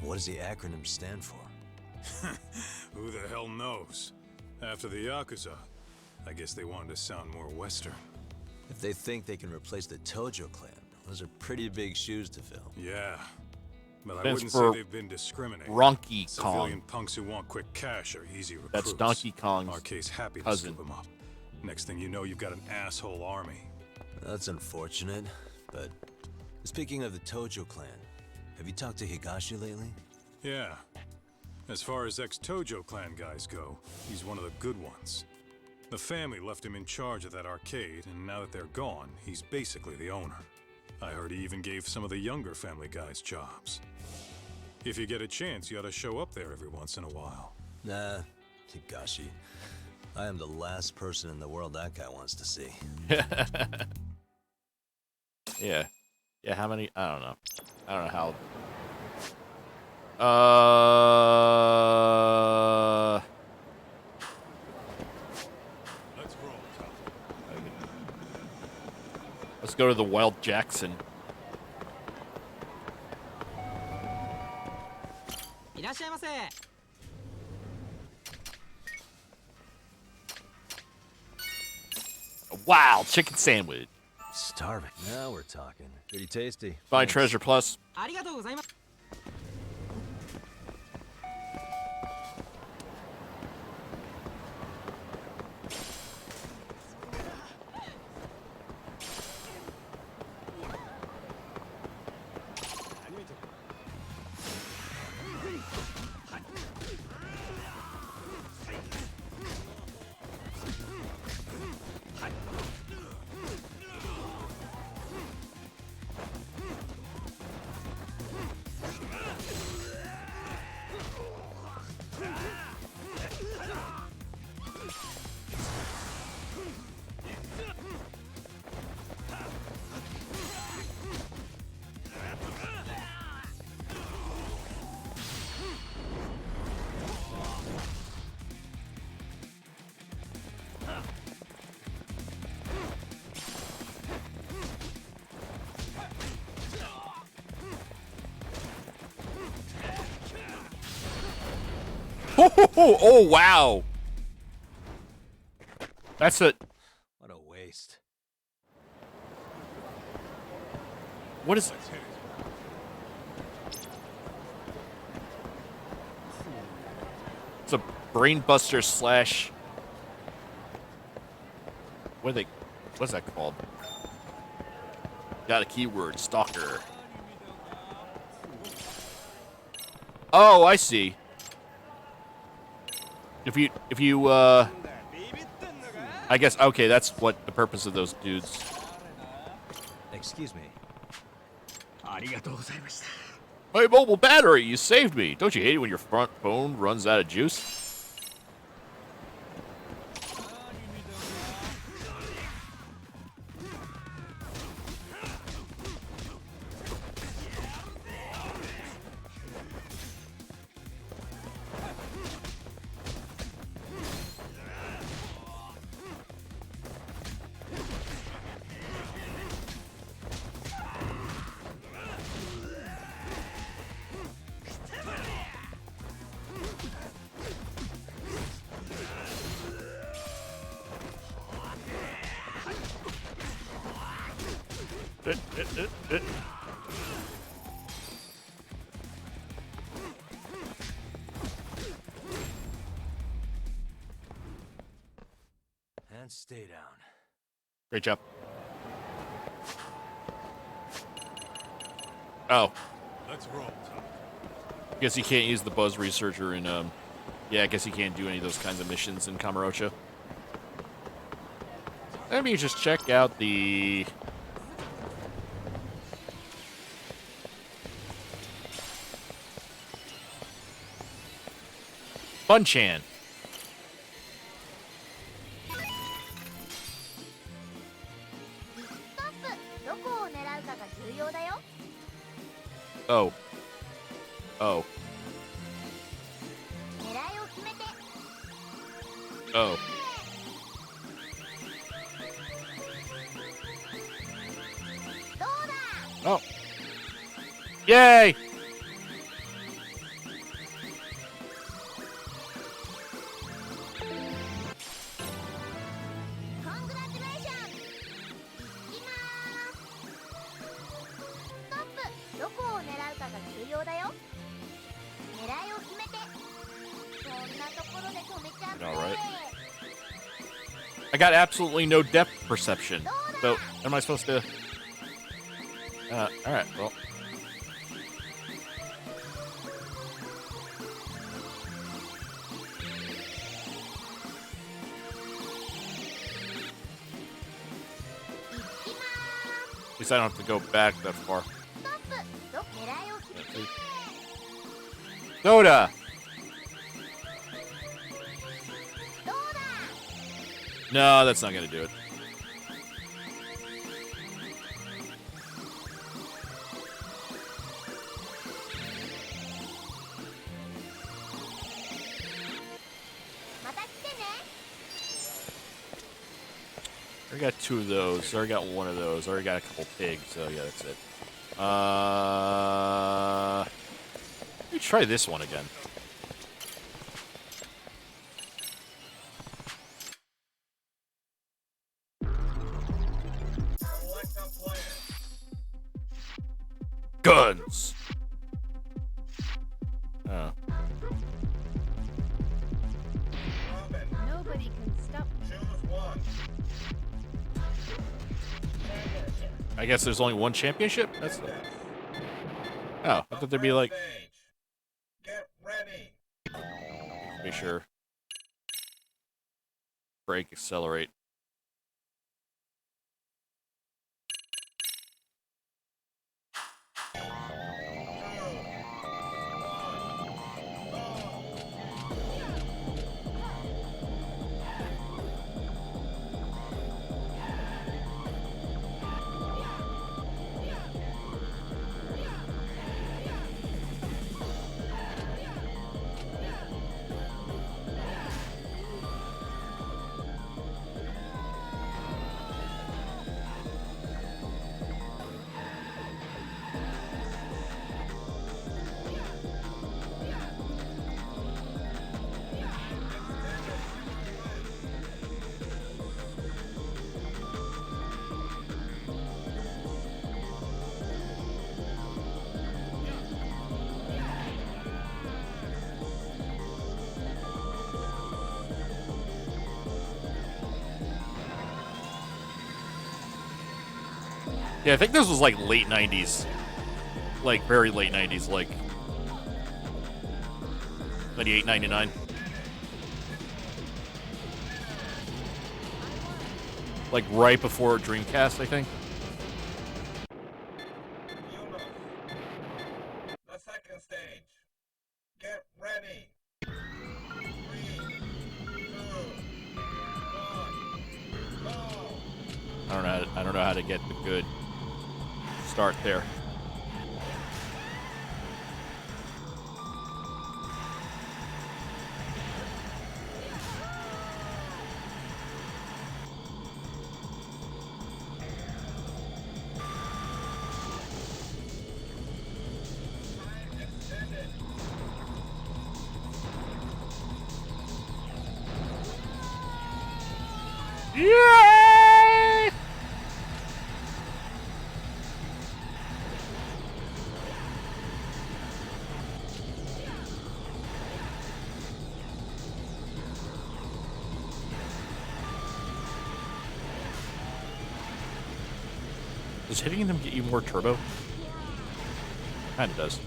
What does the acronym stand for? Who the hell knows? After the Yakuza, I guess they wanted to sound more Western. If they think they can replace the Tojo clan, those are pretty big shoes to fill. Yeah. But I Stands wouldn't say for they've been discriminating. Donkey Kong. Civilian punks who want quick cash are easy recruits. That's Donkey Kong's RK's happy to cousin. scoop them up. Next thing you know, you've got an asshole army. That's unfortunate, but speaking of the Tojo clan, have you talked to Higashi lately? Yeah. As far as ex-Tojo clan guys go, he's one of the good ones. The family left him in charge of that arcade, and now that they're gone, he's basically the owner. I heard he even gave some of the younger family guys jobs. If you get a chance, you ought to show up there every once in a while. Nah, Higashi. I am the last person in the world that guy wants to see. Yeah. Yeah, how many? I don't know. I don't know how. Let's roll, Tom. Let's go to the Wild Jackson. A wild chicken sandwich. Starving. Now we're talking. Pretty tasty. Buy Thanks. Treasure Plus. ありがとうございます。Oh, wow. That's a... What a waste. What is... It's a brainbuster slash... What's that called? Got a keyword. Stalker. Oh, I see. If you, I guess, okay, that's what the purpose of those dudes. Excuse me. Hey, mobile battery, you saved me. Don't you hate it when your front phone runs out of juice? And stay down. Great job. Oh. Let's roll, Tom. Guess he can't use the Buzz Researcher in, yeah, I guess he can't do any of those kinds of missions in Kamurocho. Let me just check out the... Funchan. Oh. Oh. Oh. Oh. Yay! Alright. I got absolutely no depth perception. So, am I supposed to... alright, well... At least I don't have to go back that far. Soda! No, that's not gonna do it. I already got 2 of those. I already got 1 of those. I already got a couple pigs, so yeah, that's it. Let me try this one again. Guns! Oh. Nobody can stop. I guess there's only one championship? That's... Oh, I thought there'd be like... Be sure. Brake, accelerate. Yeah, I think this was like late 90s. Like very late 90s, like 98, 99. Like right before Dreamcast, I think. The second stage. Get ready. 3, 2, 1, go. I don't know how to get the good start there. Yay! Does hitting them get you more turbo? Kinda does.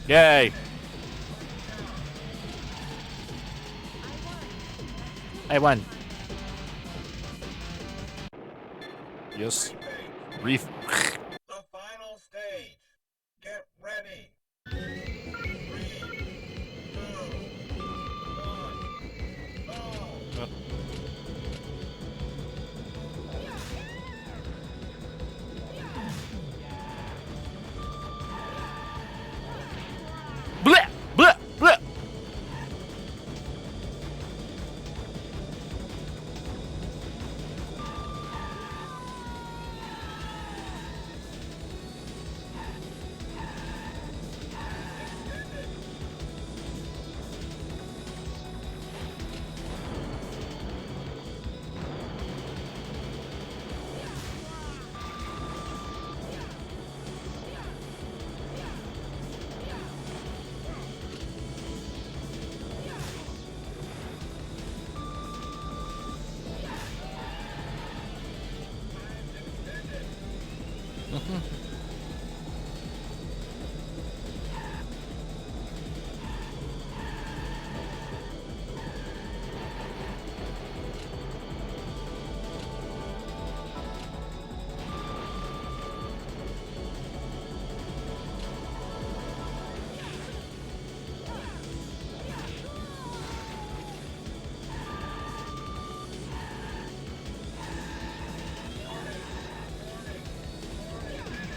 Yay! I won. Yes. Reef. The final stage. Get ready. Blah! Blah! Blah!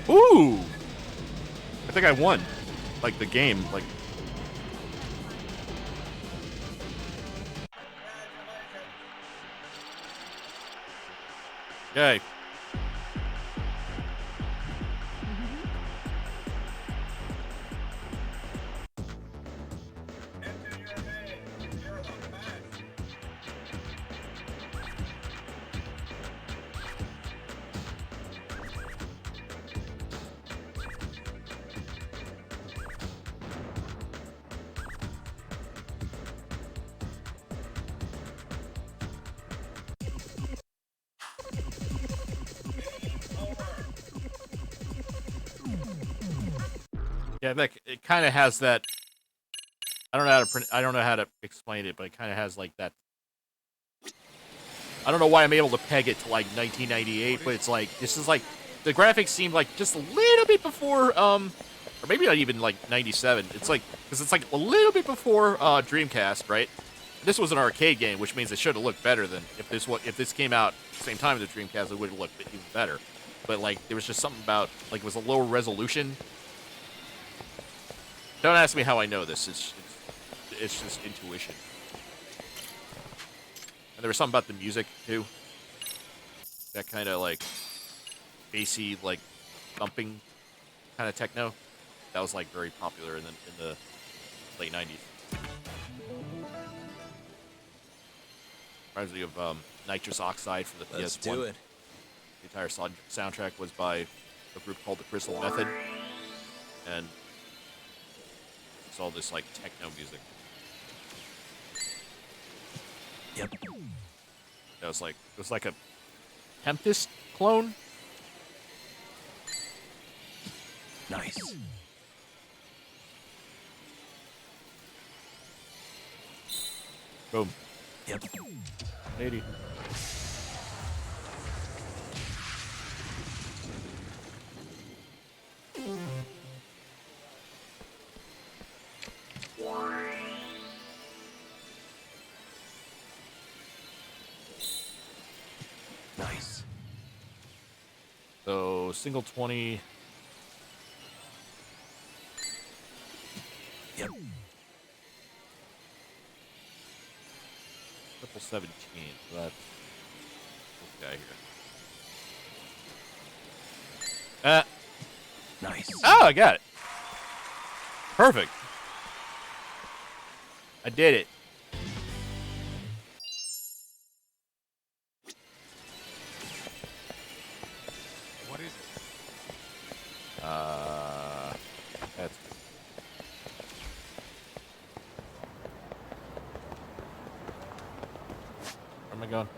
Ooh! I think I won. Like the game, like. Yay. Yeah, like it kind of has that. I don't know how to. I don't know how to explain it, but it kind of has like that. I don't know why I'm able to peg it to like 1998, but it's like this is like the graphics seem like just a little bit before, or maybe not even like 97. It's like because it's like a little bit before Dreamcast, right? This was an arcade game, which means it should have looked better than if this came out at the same time as the Dreamcast, it would have looked even better. But like there was just something about like it was a lower resolution. Don't ask me how I know this. It's just intuition. And there was something about the music too. That kind of like bassy, like thumping kind of techno. That was like very popular in the late 90s. Reminds me of Nitrous Oxide for the PS1. Let's do it. The entire soundtrack was by a group called the Crystal Method, and it's all this like techno music. Yep. It was like a Tempest clone. Nice. Boom. Yep. 80. Nice. So single 20. Yep. Triple 17. So that's this guy here. Nice. Oh, I got it. Perfect. I did it. What is it? That's. Where am I going?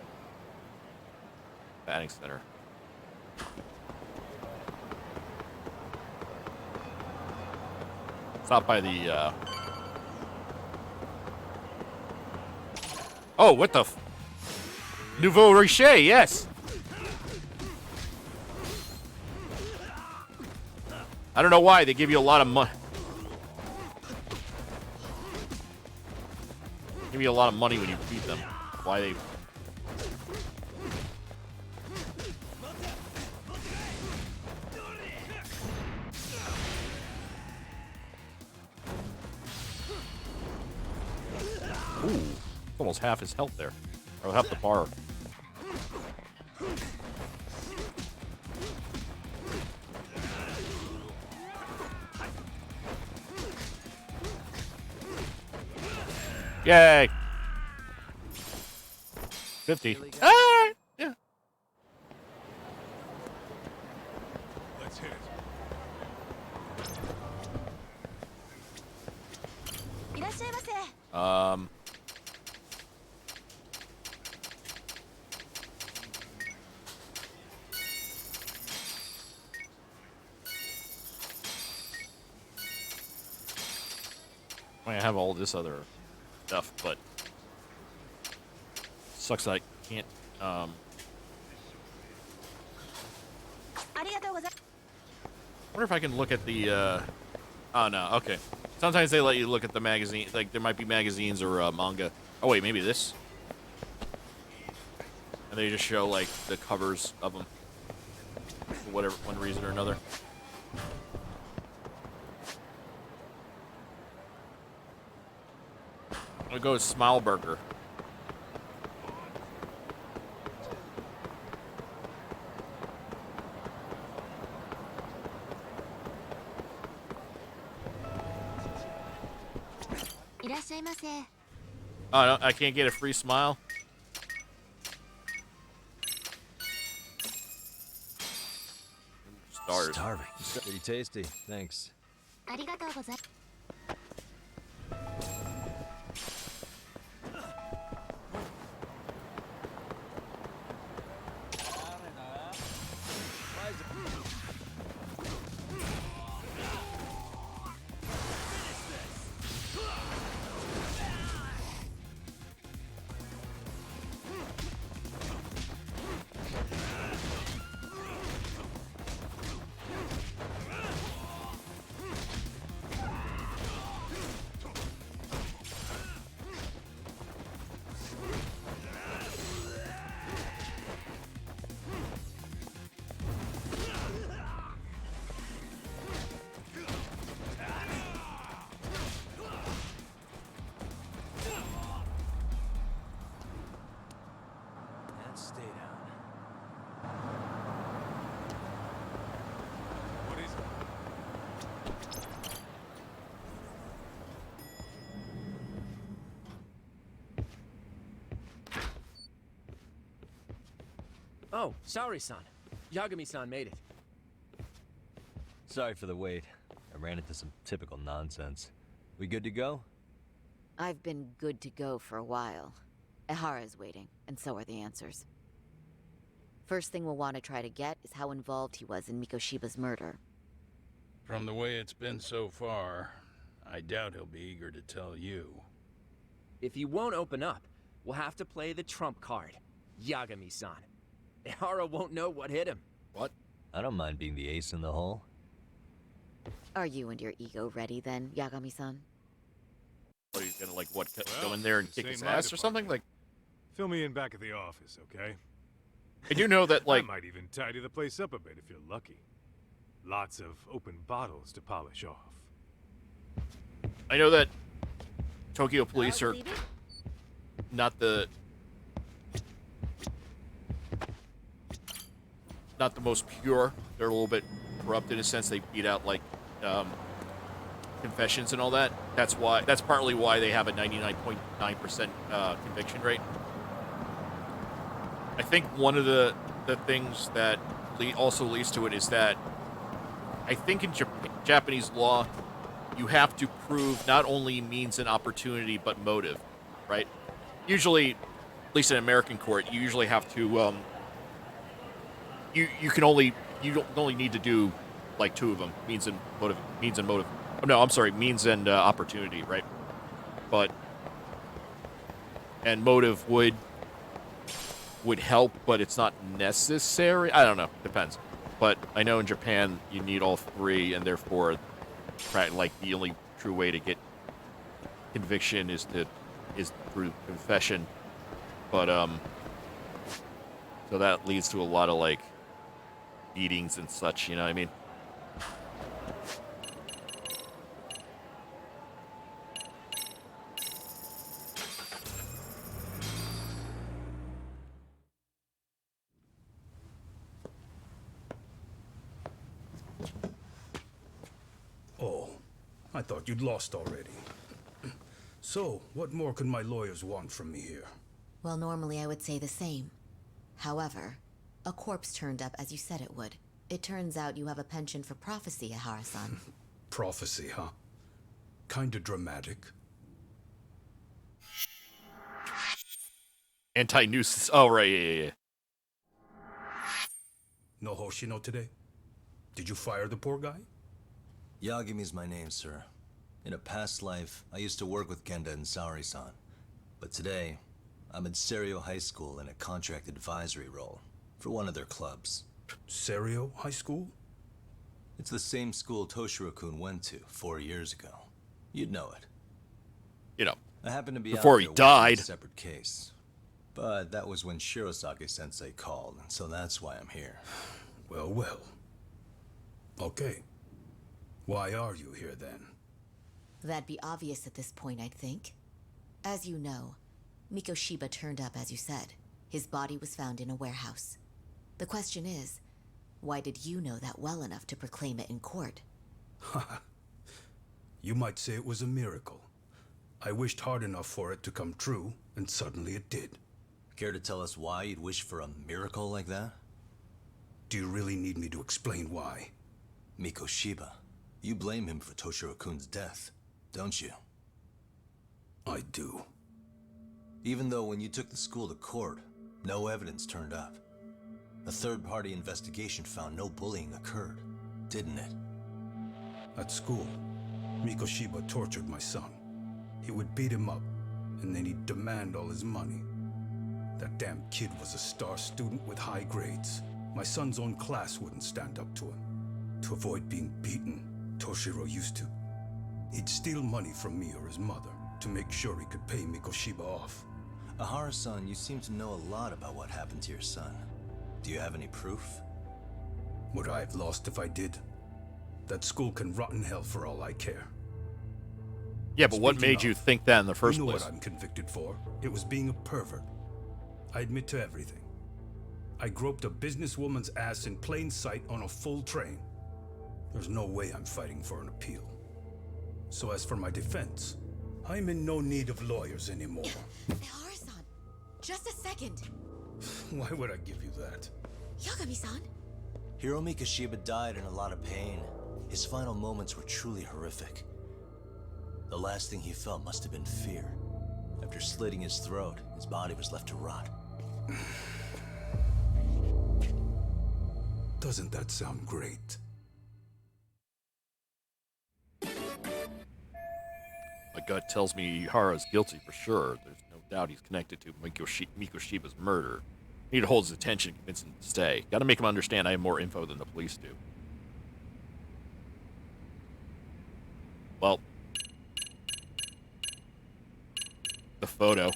Batting center. Stop by the, Oh, what the Nouveau Riche, yes! I don't know why, they give you a lot of money. Give you a lot of money when you beat them. Why they... Ooh, almost half his health there. Or half the bar. Yay! 50. Alright, yeah. Let's hit it. I have all this other stuff, but sucks that I can't, wonder if I can look at the, oh no, okay. Sometimes they let you look at the magazine, like there might be magazines or manga. Oh wait, maybe this? And they just show like the covers of them. For whatever, one reason or another. I'm gonna go with Smile Burger. Oh, no, I can't get a free smile? Starving. Pretty tasty. Thanks. Stay down. What is it? Oh, sorry-san. Yagami-san made it. Sorry for the wait. I ran into some typical nonsense. We good to go? I've been good to go for a while. Ehara is waiting, and so are the answers. First thing we'll want to try to get is how involved he was in Mikoshiba's murder. From the way it's been so far, I doubt he'll be eager to tell you. If he won't open up, we'll have to play the trump card. Yagami-san. Ehara won't know what hit him. What? I don't mind being the ace in the hole. Are you and your ego ready then, Yagami-san? What, he's gonna, like, what, go in there and kick his ass or something? Like, fill me in back at the office, okay? I do know that, like... I might even tidy the place up a bit if you're lucky. Lots of open bottles to polish off. I know that Tokyo police are not the most pure. They're a little bit corrupt in a sense. They beat out like confessions and all that. That's partly why they have a 99.9% conviction rate. I think one of the things that also leads to it is that I think in Japanese law, you have to prove not only means and opportunity, but motive, right? Usually, at least in American court, you usually have to, you don't only need to do like two of them, means and motive. Oh, no, I'm sorry, means and opportunity, right? And motive would help, but it's not necessary. I don't know, depends. But I know in Japan you need all three, and therefore, like the only true way to get conviction is through confession. But so that leads to a lot of like beatings and such. You know what I mean? Oh, I thought you'd lost already. So, what more could my lawyers want from me here? Well, normally I would say the same. However, a corpse turned up as you said it would. It turns out you have a penchant for prophecy, Ehara-san. Prophecy, huh? Kinda dramatic. Anti-nuisance. Oh, right, yeah. No Hoshino today? Did you fire the poor guy? Yagami's my name, sir. In a past life, I used to work with Genda and Saori-san. But today, I'm at Serio High School in a contract advisory role for one of their clubs. Serio High School? It's the same school Toshiro-kun went to 4 years ago. You'd know it. You know, I happen to be before out he there died. working a separate case. But that was when Shirosake-sensei called, and so that's why I'm here. Well, well. Okay. Why are you here then? That'd be obvious at this point, I'd think. As you know, Mikoshiba turned up as you said. His body was found in a warehouse. The question is, why did you know that well enough to proclaim it in court? You might say it was a miracle. I wished hard enough for it to come true, and suddenly it did. Care to tell us why you'd wish for a miracle like that? Do you really need me to explain why? Mikoshiba. You blame him for Toshiro-kun's death, don't you? I do. Even though when you took the school to court, no evidence turned up. A third-party investigation found no bullying occurred, didn't it? At school, Mikoshiba tortured my son. He would beat him up, and then he'd demand all his money. That damn kid was a star student with high grades. My son's own class wouldn't stand up to him. To avoid being beaten, Toshiro used to. He'd steal money from me or his mother to make sure he could pay Mikoshiba off. Ehara-san, you seem to know a lot about what happened to your son. Do you have any proof? Would I have lost if I did? That school can rot in hell for all I care. Yeah, but what made you think that in the first place? You know place? what I'm convicted for. It was being a pervert. I admit to everything. I groped a businesswoman's ass in plain sight on a full train. There's no way I'm fighting for an appeal. So as for my defense, I'm in no need of lawyers anymore. Ehara-san, just a second. Why would I give you that? Yagami-san? Hiro Mikoshiba died in a lot of pain. His final moments were truly horrific. The last thing he felt must have been fear. After slitting his throat, his body was left to rot. Doesn't that sound great? My gut tells me Ihara's guilty for sure. There's no doubt he's connected to Mikoshiba's murder. Need to hold his attention and convince him to stay. Gotta make him understand I have more info than the police do. Well, the photo.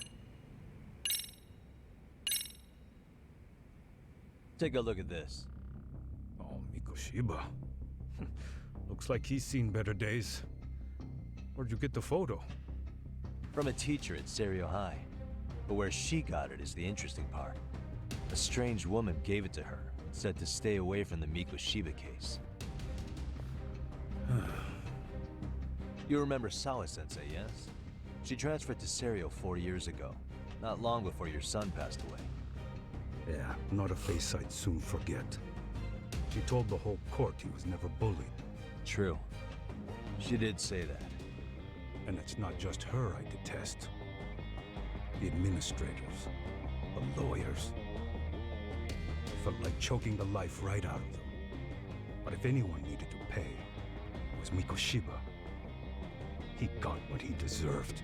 Take a look at this. Oh, Mikoshiba. Looks like he's seen better days. Where'd you get the photo? From a teacher at Serio High. But where she got it is the interesting part. A strange woman gave it to her and said to stay away from the Mikoshiba case. You remember Sawa-sensei, yes? She transferred to Serio 4 years ago, not long before your son passed away. Yeah, not a face I'd soon forget. She told the whole court he was never bullied. True. She did say that. And it's not just her I detest. The administrators, the lawyers. Felt like choking the life right out of them. But if anyone needed to pay, it was Mikoshiba. He got what he deserved.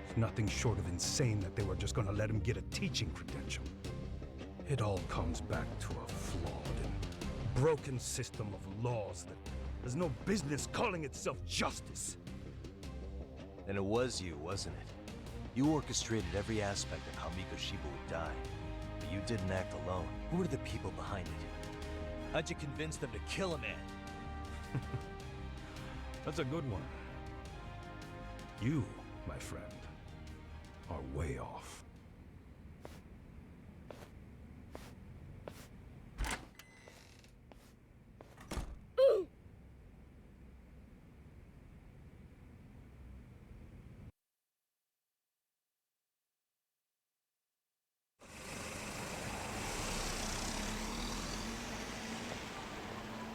It's nothing short of insane that they were just gonna let him get a teaching credential. It all comes back to a flawed and broken system of laws that has no business calling itself justice. And it was you, wasn't it? You orchestrated every aspect of how Mikoshiba would die. But you didn't act alone. Who were the people behind it? How'd you convince them to kill a man? That's a good one. You, my friend, are way off.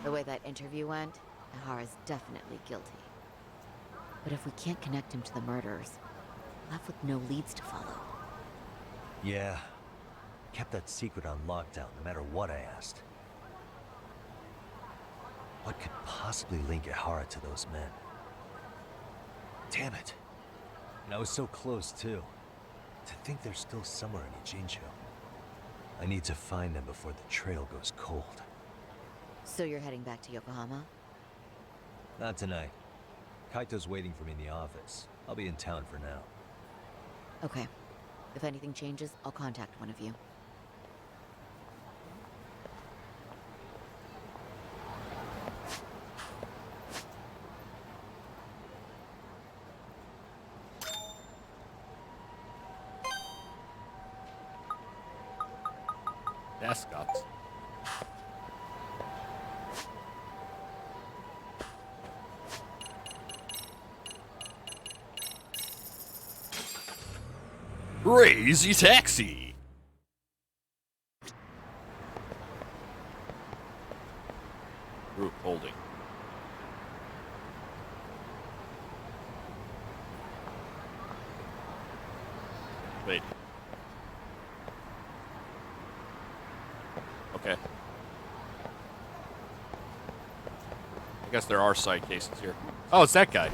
The way that interview went, Ihara's definitely guilty. But if we can't connect him to the murderers, we're left with no leads to follow. Yeah. Kept that secret on lockdown, no matter what I asked. What could possibly link Ihara to those men? Damn it. And I was so close, too. To think they're still somewhere in Ijincho. I need to find them before the trail goes cold. So you're heading back to Yokohama? Not tonight. Kaito's waiting for me in the office. I'll be in town for now. Okay. If anything changes, I'll contact one of you. Mascots. Crazy taxi. Group holding. Wait. Okay. I guess there are side cases here. Oh, it's that guy.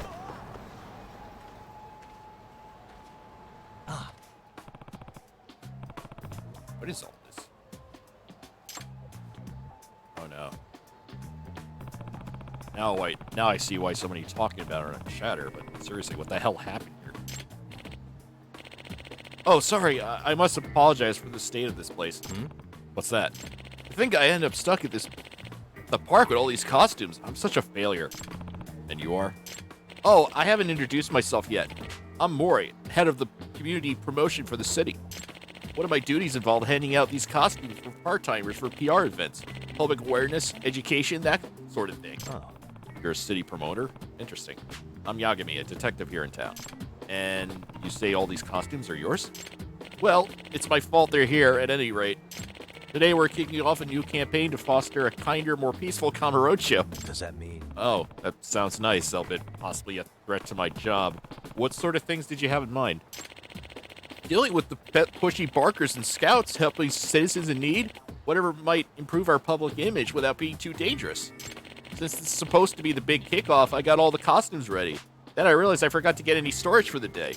What is all this? Oh no. Now I see why so many talking about it on Chatter, but seriously, what the hell happened here? Oh, sorry, I must apologize for the state of this place. What's that? I think I end up stuck at the park with all these costumes. I'm such a failure. And you are? Oh, I haven't introduced myself yet. I'm Mori, head of the community promotion for the city. One of my duties involved handing out these costumes for part-timers for PR events, public awareness, education, that sort of thing. Oh. You're a city promoter? Interesting. I'm Yagami, a detective here in town. And you say all these costumes are yours? Well, it's my fault they're here at any rate. Today we're kicking off a new campaign to foster a kinder, more peaceful Kamurocho. What does that mean? Oh, that sounds nice, albeit possibly a threat to my job. What sort of things did you have in mind? Dealing with the pet pushy barkers and scouts, helping citizens in need, whatever might improve our public image without being too dangerous. Since it's supposed to be the big kickoff, I got all the costumes ready. Then I realized I forgot to get any storage for the day.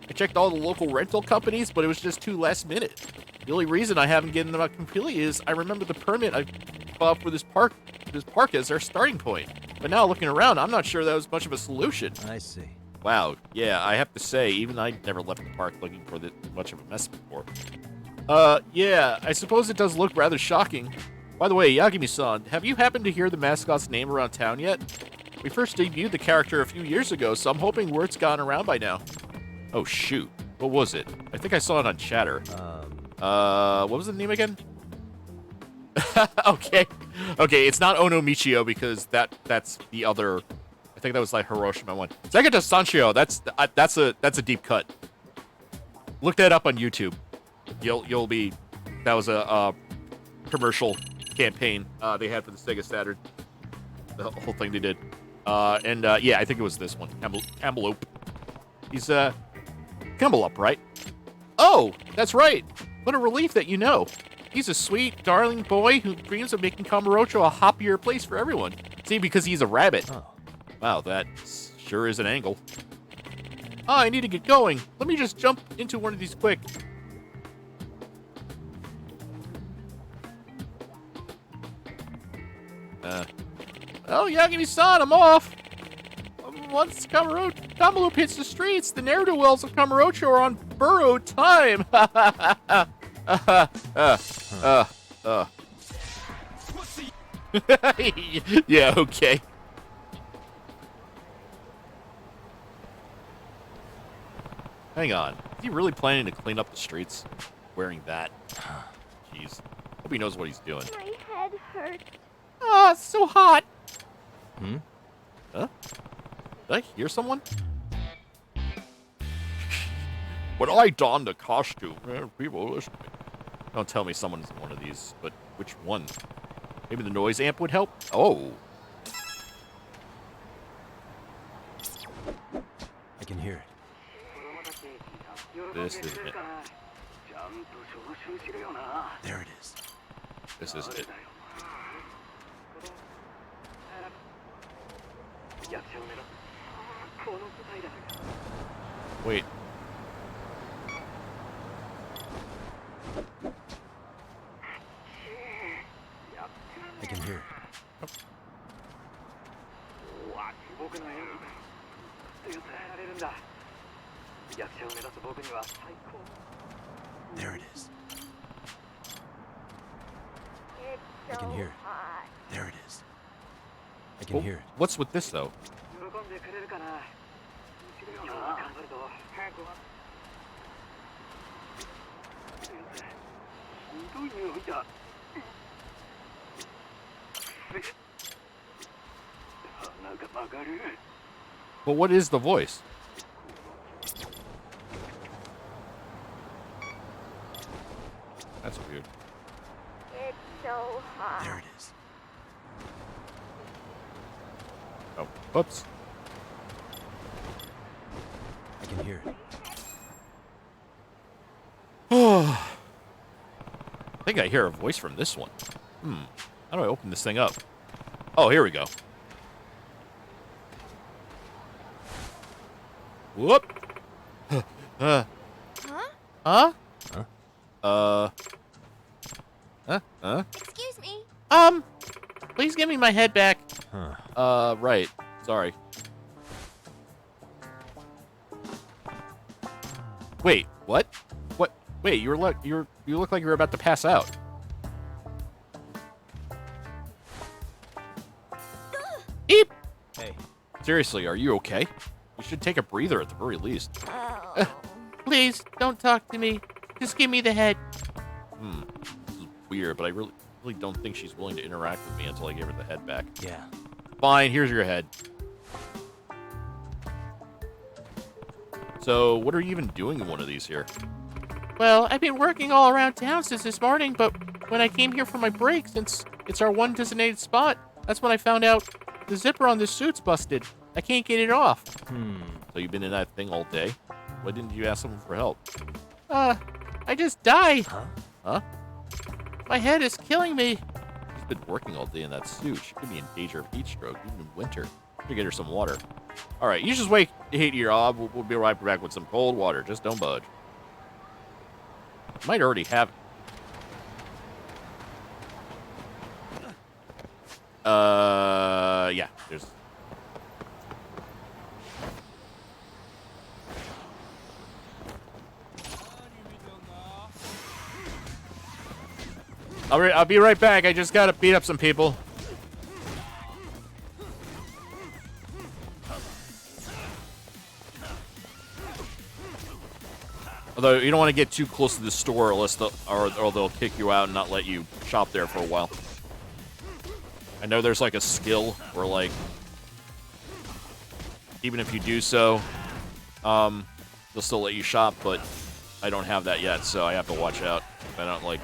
I checked all the local rental companies, but it was just too last minute. The only reason I haven't gotten them out completely is I remember the permit I bought for this park as our starting point. But now looking around, I'm not sure that was much of a solution. I see. Wow, yeah, I have to say, even I never left the park looking for this much of a mess before. Yeah, I suppose it does look rather shocking. By the way, Yagami-san, have you happened to hear the mascot's name around town yet? We first debuted the character a few years ago, so I'm hoping word's gotten around by now. Oh, shoot. What was it? I think I saw it on Chatter. What was the name again? Okay, it's not Ono Michio because that's the other. I think that was like Hiroshima one. Sekata Sanshio. That's a deep cut. Look that up on YouTube. You'll be. That was a commercial campaign they had for the Sega Saturn. The whole thing they did. Yeah, I think it was this one. Camelope. He's Camelope, right? Oh, that's right. What a relief that you know. He's a sweet, darling boy who dreams of making Kamurocho a happier place for everyone. See, because he's a rabbit. Oh. Wow, that sure is an angle. Oh, I need to get going. Let me just jump into one of these quick. Oh, Yagami-san, I'm off. Once Kamurocho hits the streets, the ne'er-do-wells of Kamurocho are on burrowed time. Yeah, okay. Hang on. Is he really planning to clean up the streets? Wearing that? Jeez. Hope he knows what he's doing. My head hurts. Ah, it's so hot. Hmm? Huh? Did I hear someone? When I donned a costume, people listen to me. Don't tell me someone's in one of these, but which one? Maybe the noise amp would help? Oh. I can hear it. This is it. There it is. This is it. Wait. I can hear it. There it is. I can hear it. There it is. I can hear it. What's with this, though? But what is the voice? That's weird. It's so hot. There it is. Oh, whoops. I can hear it. I think I hear a voice from this one. How do I open this thing up? Oh, here we go. Whoop. Huh? Huh? Excuse me. Please give me my head back. Huh. Right. Sorry. Wait, what? What? Wait, you look like you're about to pass out. Eep. Hey. Seriously, are you okay? You should take a breather at the very least. Oh. Please, don't talk to me. Just give me the head. This is weird, but I really don't think she's willing to interact with me until I give her the head back. Yeah. Fine, here's your head. So, what are you even doing in one of these here? Well, I've been working all around town since this morning, but when I came here for my break, since it's our one designated spot, that's when I found out the zipper on this suit's busted. I can't get it off. So you've been in that thing all day? Why didn't you ask someone for help? I just died. Huh? My head is killing me. She's been working all day in that suit. She could be in danger of heat stroke, even in winter. Should get her some water. All right, you just wait here. We'll be right back with some cold water. Just don't budge. Might already have it. Yeah, there's... I'll be right back. I just gotta beat up some people. Although you don't want to get too close to the store, unless or they'll kick you out and not let you shop there for a while. I know there's like a skill where like even if you do so, they'll still let you shop, but I don't have that yet, so I have to watch out. I don't like.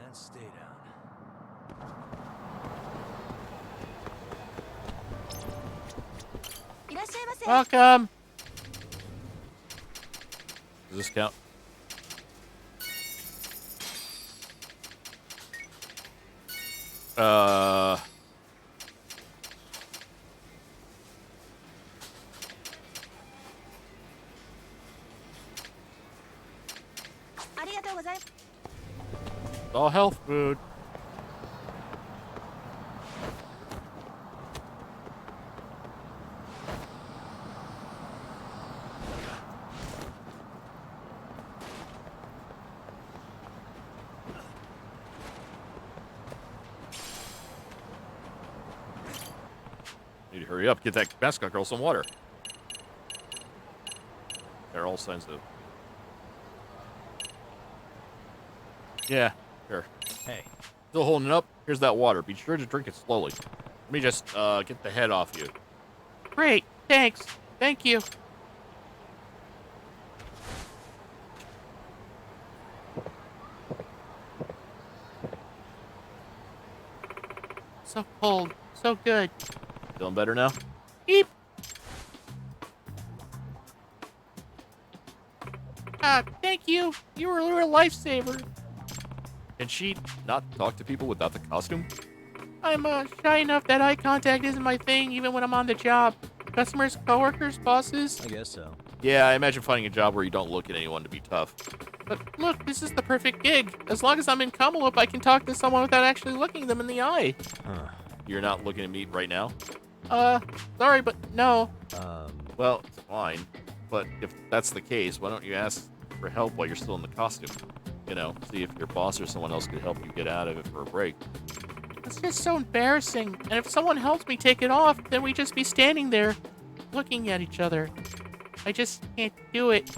And stay down. Welcome. Does this count? All health food. Need to hurry up, get that mascot girl some water. There are all signs of... Yeah, sure. Hey. Still holding it up? Here's that water. Be sure to drink it slowly. Let me just get the head off you. Great, thanks. Thank you. So cold, so good. Feeling better now? Beep. Thank you. You were a real lifesaver. Can she not talk to people without the costume? I'm shy enough that eye contact isn't my thing even when I'm on the job. Customers, coworkers, bosses. I guess so. Yeah, I imagine finding a job where you don't look at anyone to be tough. But look, this is the perfect gig. As long as I'm in Kamaloop, I can talk to someone without actually looking them in the eye. Huh. You're not looking at me right now? Sorry, but no. Well, it's fine. But if that's the case, why don't you ask for help while you're still in the costume? You know, see if your boss or someone else could help you get out of it for a break. It's just so embarrassing. And if someone helps me take it off, then we just be standing there, looking at each other. I just can't do it.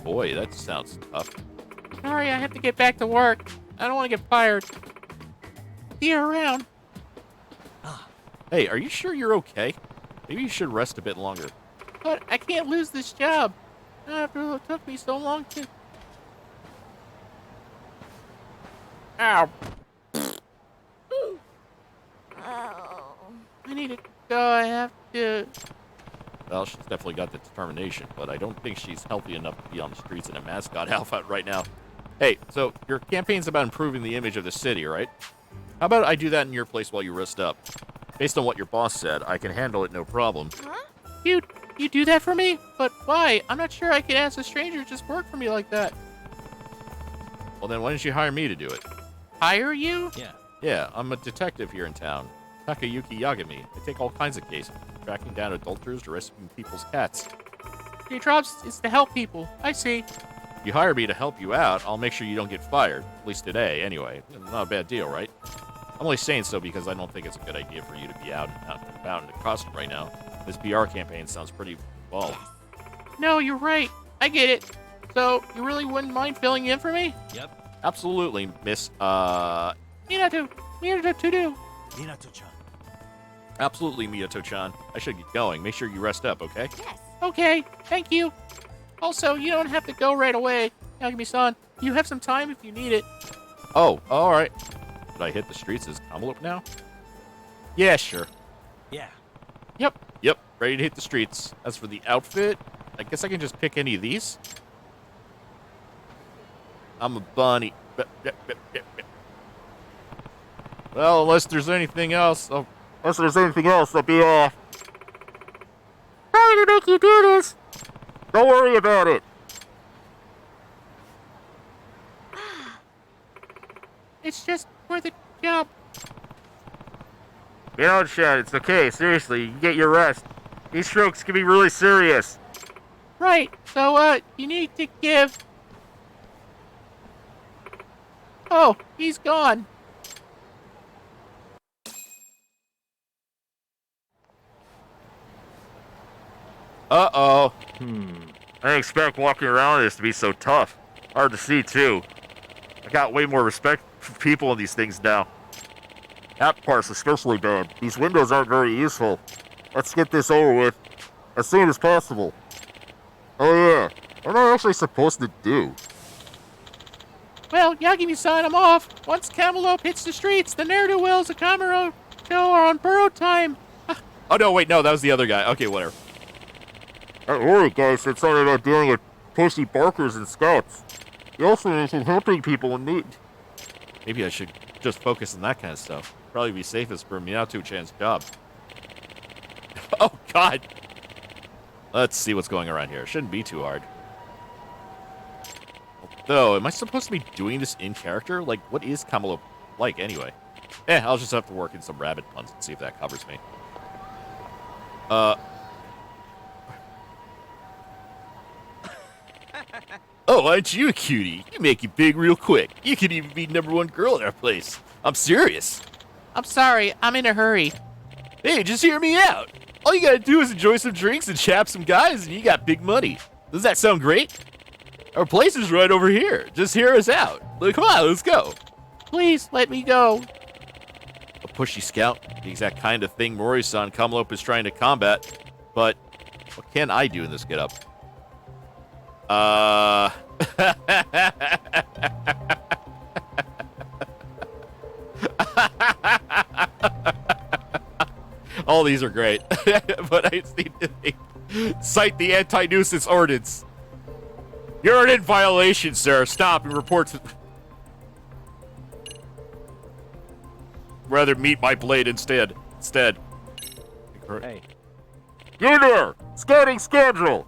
Boy, that sounds tough. Sorry, I have to get back to work. I don't want to get fired. See you around. Hey, are you sure you're okay? Maybe you should rest a bit longer. But I can't lose this job. After it took me so long to... Ow. I need to go. I have to... Well, she's definitely got the determination, but I don't think she's healthy enough to be on the streets in a mascot outfit right now. Hey, so your campaign's about improving the image of the city, right? How about I do that in your place while you rest up? Based on what your boss said, I can handle it no problem. Huh? You do that for me? But why? I'm not sure I can ask a stranger to just work for me like that. Well, then why don't you hire me to do it? Hire you? Yeah, I'm a detective here in town. Takayuki Yagami. I take all kinds of cases, tracking down adulterers to rescuing people's cats. Your job is to help people. I see. If you hire me to help you out, I'll make sure you don't get fired. At least today, anyway. Not a bad deal, right? I'm only saying so because I don't think it's a good idea for you to be out and about in a costume right now. This PR campaign sounds pretty, well... No, you're right. I get it. So, you really wouldn't mind filling in for me? Yep. Absolutely, Miss, Minato to-do. Minato-chan. Absolutely, Minato-chan. I should get going. Make sure you rest up, okay? Yes. Okay, thank you. Also, you don't have to go right away, Yagami-san. You have some time if you need it. Oh, alright. Did I hit the streets as Kamaloop now? Yeah, sure. Yeah. Yep, ready to hit the streets. As for the outfit, I guess I can just pick any of these. I'm a bunny. Well, unless there's anything else, I'll be off. Sorry to make you do this. Don't worry about it. It's just for the job. You know, Chad, it's okay. Seriously, you get your rest. These strokes can be really serious. Right. So, you need to give... Oh, he's gone. Uh-oh. I didn't expect walking around this to be so tough. Hard to see, too. I got way more respect for people in these things now. That part's especially bad. These windows aren't very useful. Let's get this over with as soon as possible. Oh yeah, what am I actually supposed to do? Well, Yagami-san, I'm off. Once Kamaloop hits the streets, the ne'er-do-wells of Kamurocho are on burrow time. Oh no, wait, no, that was the other guy. Okay, whatever. Don't worry, guys, it's not about dealing with pushy barkers and scouts. You also mentioned helping people in need. Maybe I should just focus on that kind of stuff. Probably be safest for Minato-chan's job. Oh, God! Let's see what's going around here. Shouldn't be too hard. Though, am I supposed to be doing this in character? Like, what is Kamaloop like, anyway? I'll just have to work in some rabbit puns and see if that covers me. Oh, aren't you a cutie? You make it big real quick. You could even be #1 girl in our place. I'm serious. I'm sorry, I'm in a hurry. Hey, just hear me out. All you gotta do is enjoy some drinks and chap some guys and you got big money. Does that sound great? Our place is right over here. Just hear us out. Like, come on, let's go. Please, let me go. A pushy scout, the exact kind of thing Mori-san Kamaloop is trying to combat. But what can I do in this get-up? All these are great, but I just need to cite the anti-nuisance ordinance. You're in violation, sir. Stop and report to... Rather meet my blade instead. Hey. You there! Scouting schedule!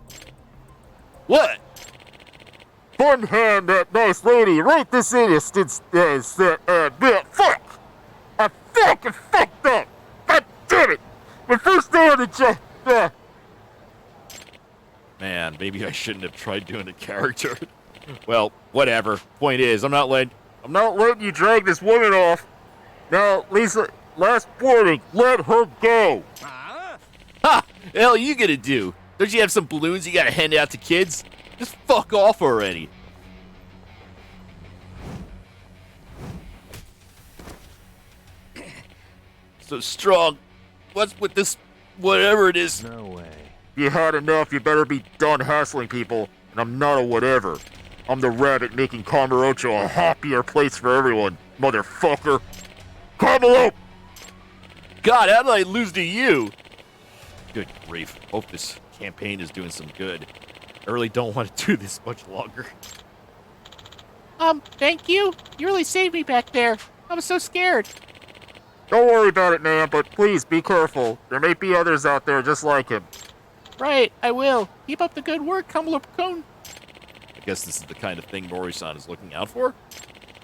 What? Fun hand that nice lady right this instant fuck! I fucking fucked up! God damn it! My first day on the job! Man, maybe I shouldn't have tried doing a character. Well, whatever. Point is, I'm not letting you drag this woman off. Now, Lisa, last warning, let her go. Ha! The hell are you gonna do? Don't you have some balloons you gotta hand out to kids? Just fuck off already. So strong. What's with this, whatever it is? No way. You had enough, you better be done hassling people. And I'm not a whatever. I'm the rabbit making Kamurocho a happier place for everyone, motherfucker. Kamaloop! God, how did I lose to you? Good grief. Hope this campaign is doing some good. I really don't want to do this much longer. Thank you. You really saved me back there. I was so scared. Don't worry about it, man, but please be careful. There may be others out there just like him. Right, I will. Keep up the good work, Kamaloop-kun. I guess this is the kind of thing Mori-san is looking out for?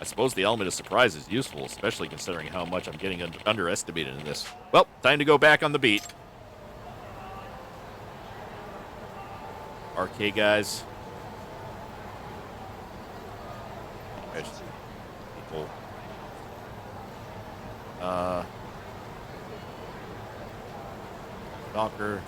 I suppose the element of surprise is useful, especially considering how much I'm getting underestimated in this. Well, time to go back on the beat. RK guys. People. Stalker.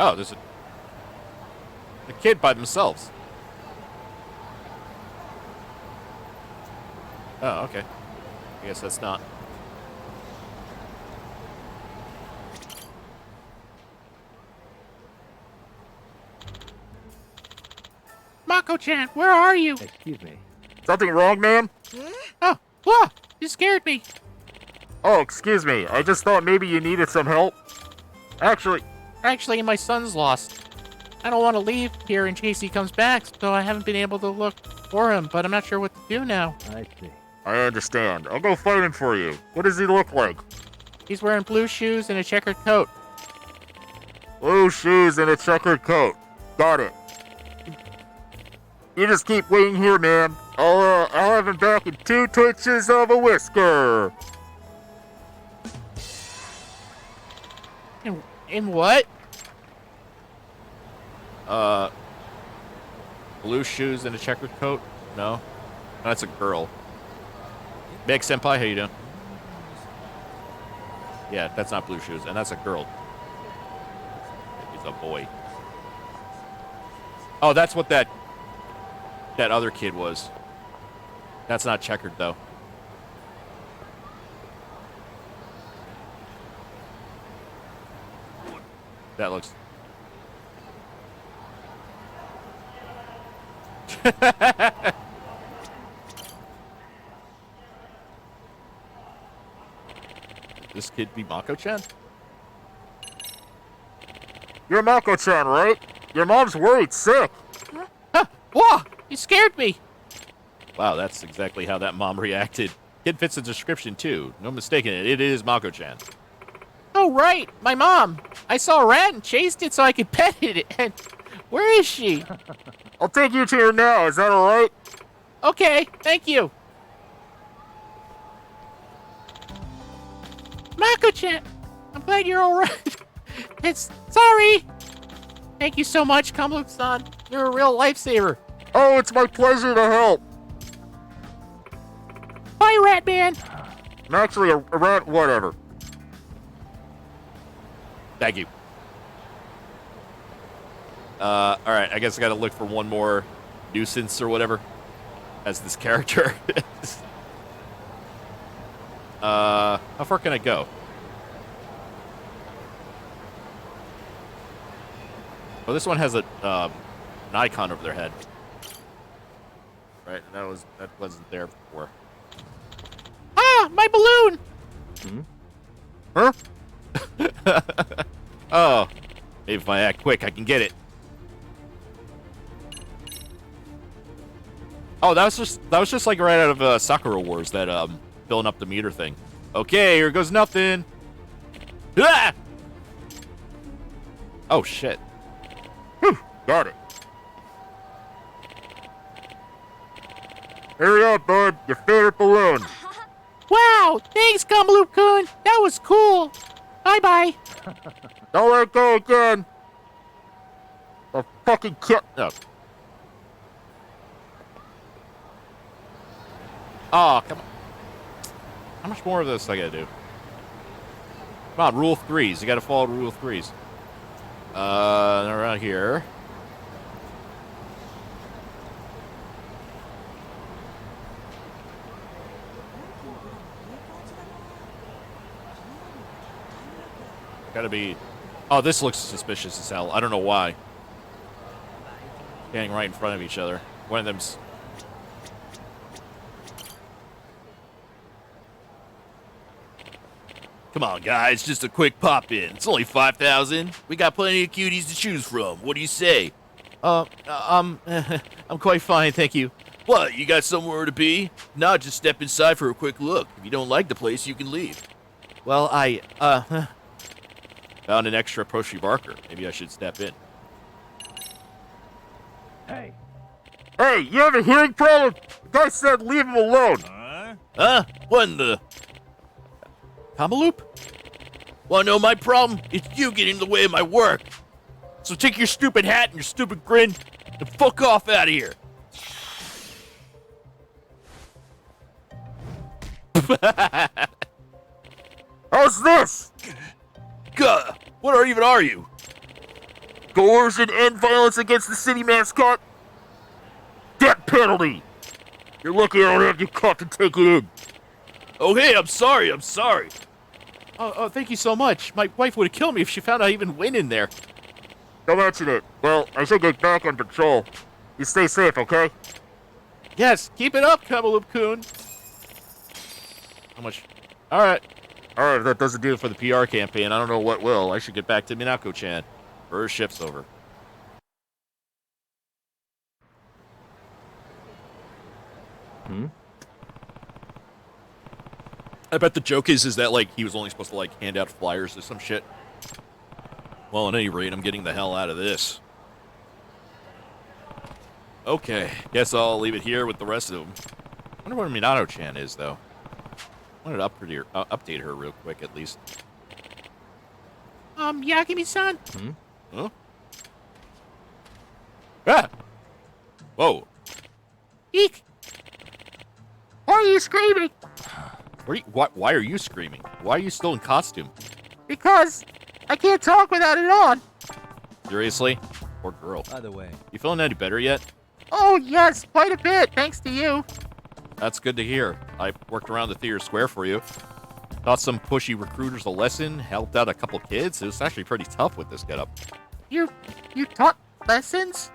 Oh, there's a kid by themselves. Oh, okay. I guess that's not. Mako-chan, where are you? Excuse me. Something wrong, ma'am? Oh, whoa, you scared me. Oh, excuse me. I just thought maybe you needed some help. Actually, My son's lost. I don't want to leave here in case he comes back, so I haven't been able to look for him, but I'm not sure what to do now. I see. I understand. I'll go find him for you. What does he look like? He's wearing blue shoes and a checkered coat. Blue shoes and a checkered coat. Got it. You just keep waiting here, ma'am. I'll have him back in 2 twitches of a whisker. In what? Blue shoes and a checkered coat? No? That's a girl. Meg Senpai, how you doing? Yeah, that's not blue shoes, and that's a girl. He's a boy. Oh, that's what that other kid was. That's not checkered, though. That looks... This kid be Mako-chan? You're Mako-chan, right? Your mom's worried sick. Huh, whoa, you scared me. Wow, that's exactly how that mom reacted. Kid fits the description, too. No mistaking it. It is Mako-chan. Oh, right, my mom. I saw a rat and chased it so I could pet it. And where is she? I'll take you to her now. Is that all right? Okay, thank you. Mako-chan, I'm glad you're all right. Sorry. Thank you so much, Kamlup-san. You're a real lifesaver. Oh, it's my pleasure to help. Bye, Ratman. I'm actually a rat, whatever. Thank you. Alright, I guess I gotta look for one more nuisance or whatever as this character. How far can I go? Oh, this one has a an icon over their head. Right, that wasn't there before. Ah, my balloon! Huh? Oh, maybe if I act quick, I can get it. Oh, that was just like right out of Sakura Wars, that filling up the meter thing. Okay, here goes nothing. Ah! Oh shit. Whew, got it. Hurry up, bud. Your favorite balloon. Wow, thanks, Kamaloop-kun. That was cool. Bye-bye. Don't let go again. I'll fucking kill... No. Oh, come on. How much more of this I gotta do? Come on, rule of threes. You gotta follow the rule of threes. Around here. Gotta be... Oh, this looks suspicious as hell. I don't know why. Standing right in front of each other. One of them's... Come on, guys. Just a quick pop-in. It's only 5,000. We got plenty of cuties to choose from. What do you say? I'm quite fine, thank you. What, you got somewhere to be? No, just step inside for a quick look. If you don't like the place, you can leave. Well, found an extra Proshi Barker. Maybe I should step in. Hey. Hey, you have a hearing problem? The guy said leave him alone. Huh? What in the... Kamaloop? Wanna know my problem? It's you getting in the way of my work. So take your stupid hat and your stupid grin and fuck off out of here. How's this? God, what even are you? coercion and violence against the city mascot. Death penalty. You're lucky I don't have you cuffed and take it in. Oh, hey, I'm sorry. Oh, thank you so much. My wife would have killed me if she found I even went in there. Don't mention it. Well, I should get back on patrol. You stay safe, okay? Yes, keep it up, Kamaloop-kun. How much? All right, if that doesn't do it for the PR campaign, I don't know what will. I should get back to Minako-chan. Her shift's over. I bet the joke is that, like, he was only supposed to, like, hand out flyers or some shit. Well, at any rate, I'm getting the hell out of this. Okay, guess I'll leave it here with the rest of them. I wonder where Minato-chan is, though. I wanted to update her real quick, at least. Yagami-san? Huh? Ah! Whoa. Eek! Why are you screaming? Why are you screaming? Why are you still in costume? Because I can't talk without it on. Seriously? Poor girl. By the way, You feeling any better yet? Oh, yes, quite a bit, thanks to you. That's good to hear. I worked around the theater square for you. Taught some pushy recruiters a lesson, helped out a couple kids. It was actually pretty tough with this getup. You taught lessons?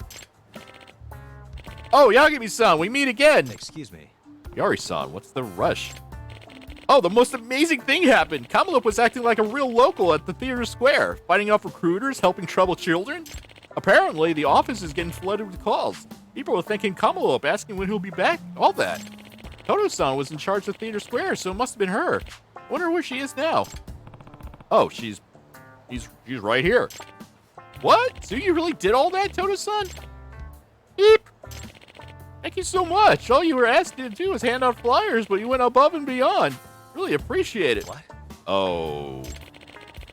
Oh, Yagami-san, we meet again! Excuse me. Yari-san, what's the rush? Oh, the most amazing thing happened! Kamaloop was acting like a real local at the theater square, fighting off recruiters, helping troubled children. Apparently, the office is getting flooded with calls. People were thanking Kamaloop, asking when he'll be back, all that. Toto-san was in charge of theater square, so it must have been her. Wonder where she is now. Oh, she's right here. What? So you really did all that, Toto-san? Beep. Thank you so much. All you were asked to do was hand out flyers, but you went above and beyond. Really appreciate it. What? Oh.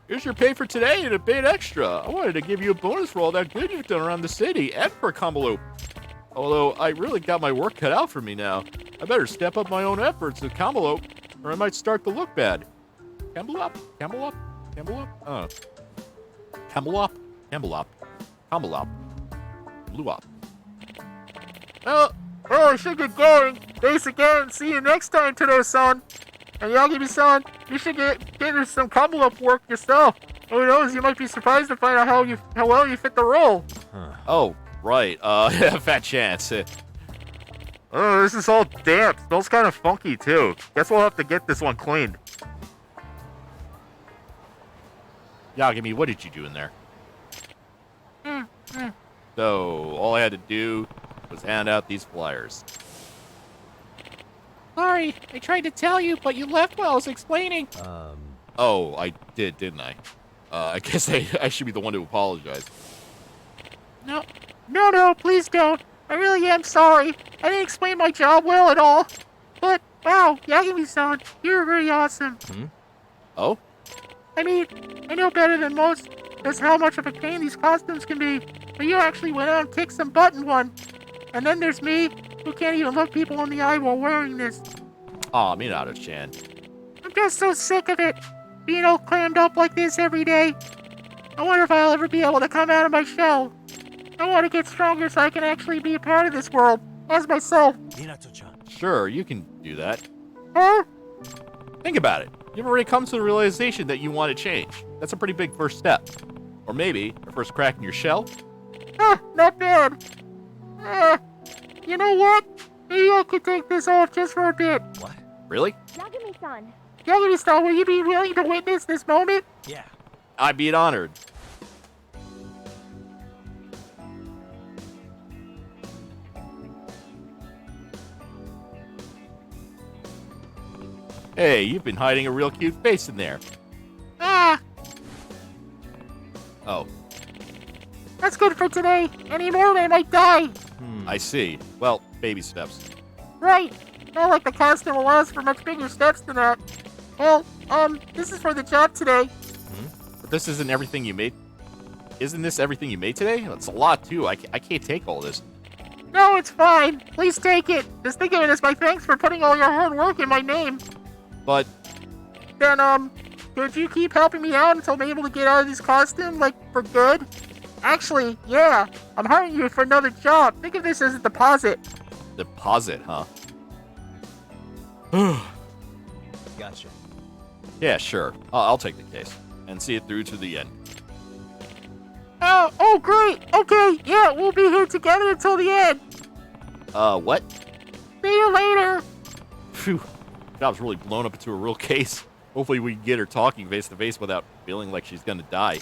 Here's your pay for today and a bit extra. I wanted to give you a bonus for all that good you've done around the city and for Kamaloop. Although I really got my work cut out for me now. I better step up my own efforts at Kamaloop, or I might start to look bad. Kamaloop? Kamaloop? Kamaloop? Kamaloop? Kamaloop? Kamaloop? Kamaloop? Well, I should get going. Thanks again. See you next time, Toto-san. And Yagami-san, you should get some Kamaloop work yourself. Who knows, you might be surprised to find out how well you fit the role. Oh, right. Fat chance. Oh, this is all damp. Smells kind of funky, too. Guess we'll have to get this one cleaned. Yagami, what did you do in there? So, all I had to do was hand out these flyers. Sorry, I tried to tell you, but you left while I was explaining. Oh, I did, didn't I? I guess I should be the one to apologize. No, please don't. I really am sorry. I didn't explain my job well at all. But, wow, Yagami-san, you're really awesome. Oh? I mean, I know better than most just how much of a pain these costumes can be, but you actually went out and kicked some butt in one. And then there's me, who can't even look people in the eye while wearing this. Aw, Minato-chan. I'm just so sick of it, being all crammed up like this every day. I wonder if I'll ever be able to come out of my shell. I want to get stronger so I can actually be a part of this world, as myself. Minato-chan. Sure, you can do that. Huh? Think about it. You've already come to the realization that you want to change. That's a pretty big first step. Or maybe a first crack in your shell. Not bad. You know what? Maybe I could take this off just for a bit. What? Really? Yagami-san. Yagami-san, will you be willing to witness this moment? Yeah. I'd be honored. Hey, you've been hiding a real cute face in there. Oh. That's good for today. Any more, I might die. I see. Well, baby steps. Right. Not like the costume allows for much bigger steps than that. Well, this is for the job today. But this isn't everything you made. Isn't this everything you made today? That's a lot, too. I can't take all this. No, it's fine. Please take it. Just think of it as my thanks for putting all your hard work in my name. But... Then, could you keep helping me out until I'm able to get out of this costume, like, for good? Actually, yeah. I'm hiring you for another job. Think of this as a deposit. Deposit, huh? Gotcha. Yeah, sure. I'll take the case and see it through to the end. Oh, great. Okay, yeah, we'll be here together until the end. What? See you later. Phew. Job's really blown up into a real case. Hopefully we can get her talking face to face without feeling like she's gonna die.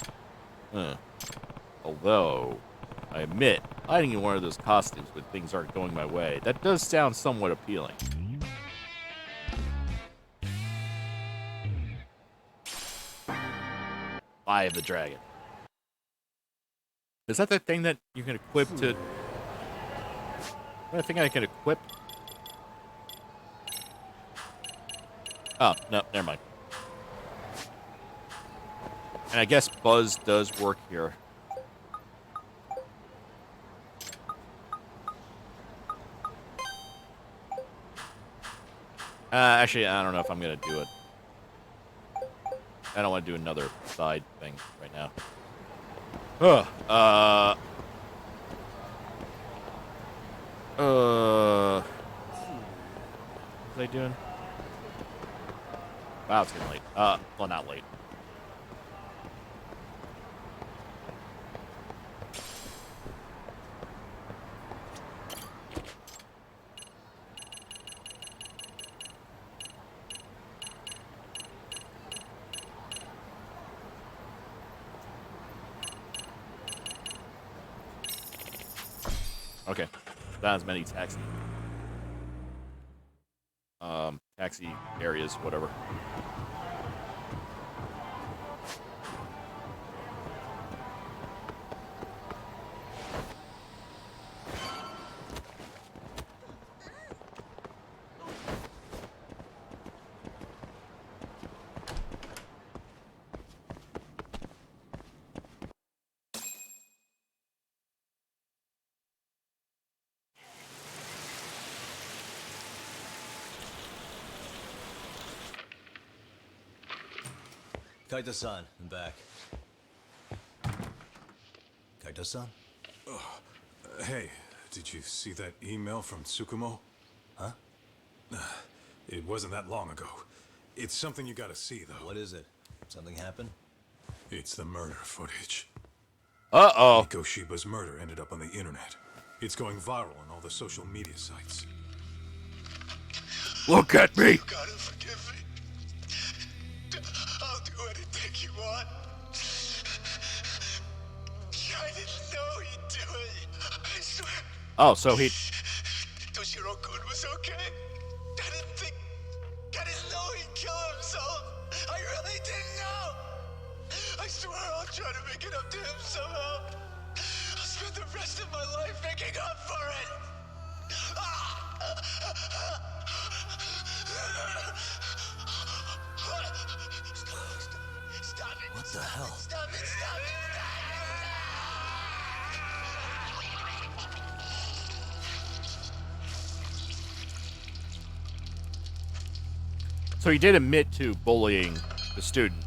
Although, I admit, hiding in one of those costumes when things aren't going my way, that does sound somewhat appealing. Eye of the Dragon. Is that the thing that you can equip to... I think I can equip... Oh, no, never mind. And I guess Buzz does work here. Actually, I don't know if I'm going to do it. I don't want to do another side thing right now. What was I doing? Wow, it's getting late. Well, not late. Okay, not as many taxi areas, whatever. Kaito-san, I'm back. Kaito-san? Hey, did you see that email from Tsukumo? Huh? It wasn't that long ago. It's something you gotta see, though. What is it? Something happened? It's the murder footage. Uh-oh. Miko Shiba's murder ended up on the internet. It's going viral on all the social media sites. Look at me! You gotta forgive me. I'll do anything you want. I didn't know he'd do it. I swear. Oh, so he... Toshiro-kun was okay. I didn't know he'd kill himself. I really didn't know. I swear I'll try to make it up to him somehow. I'll spend the rest of my life making up for it. Stop it. What the hell? Stop it. So he did admit to bullying the student.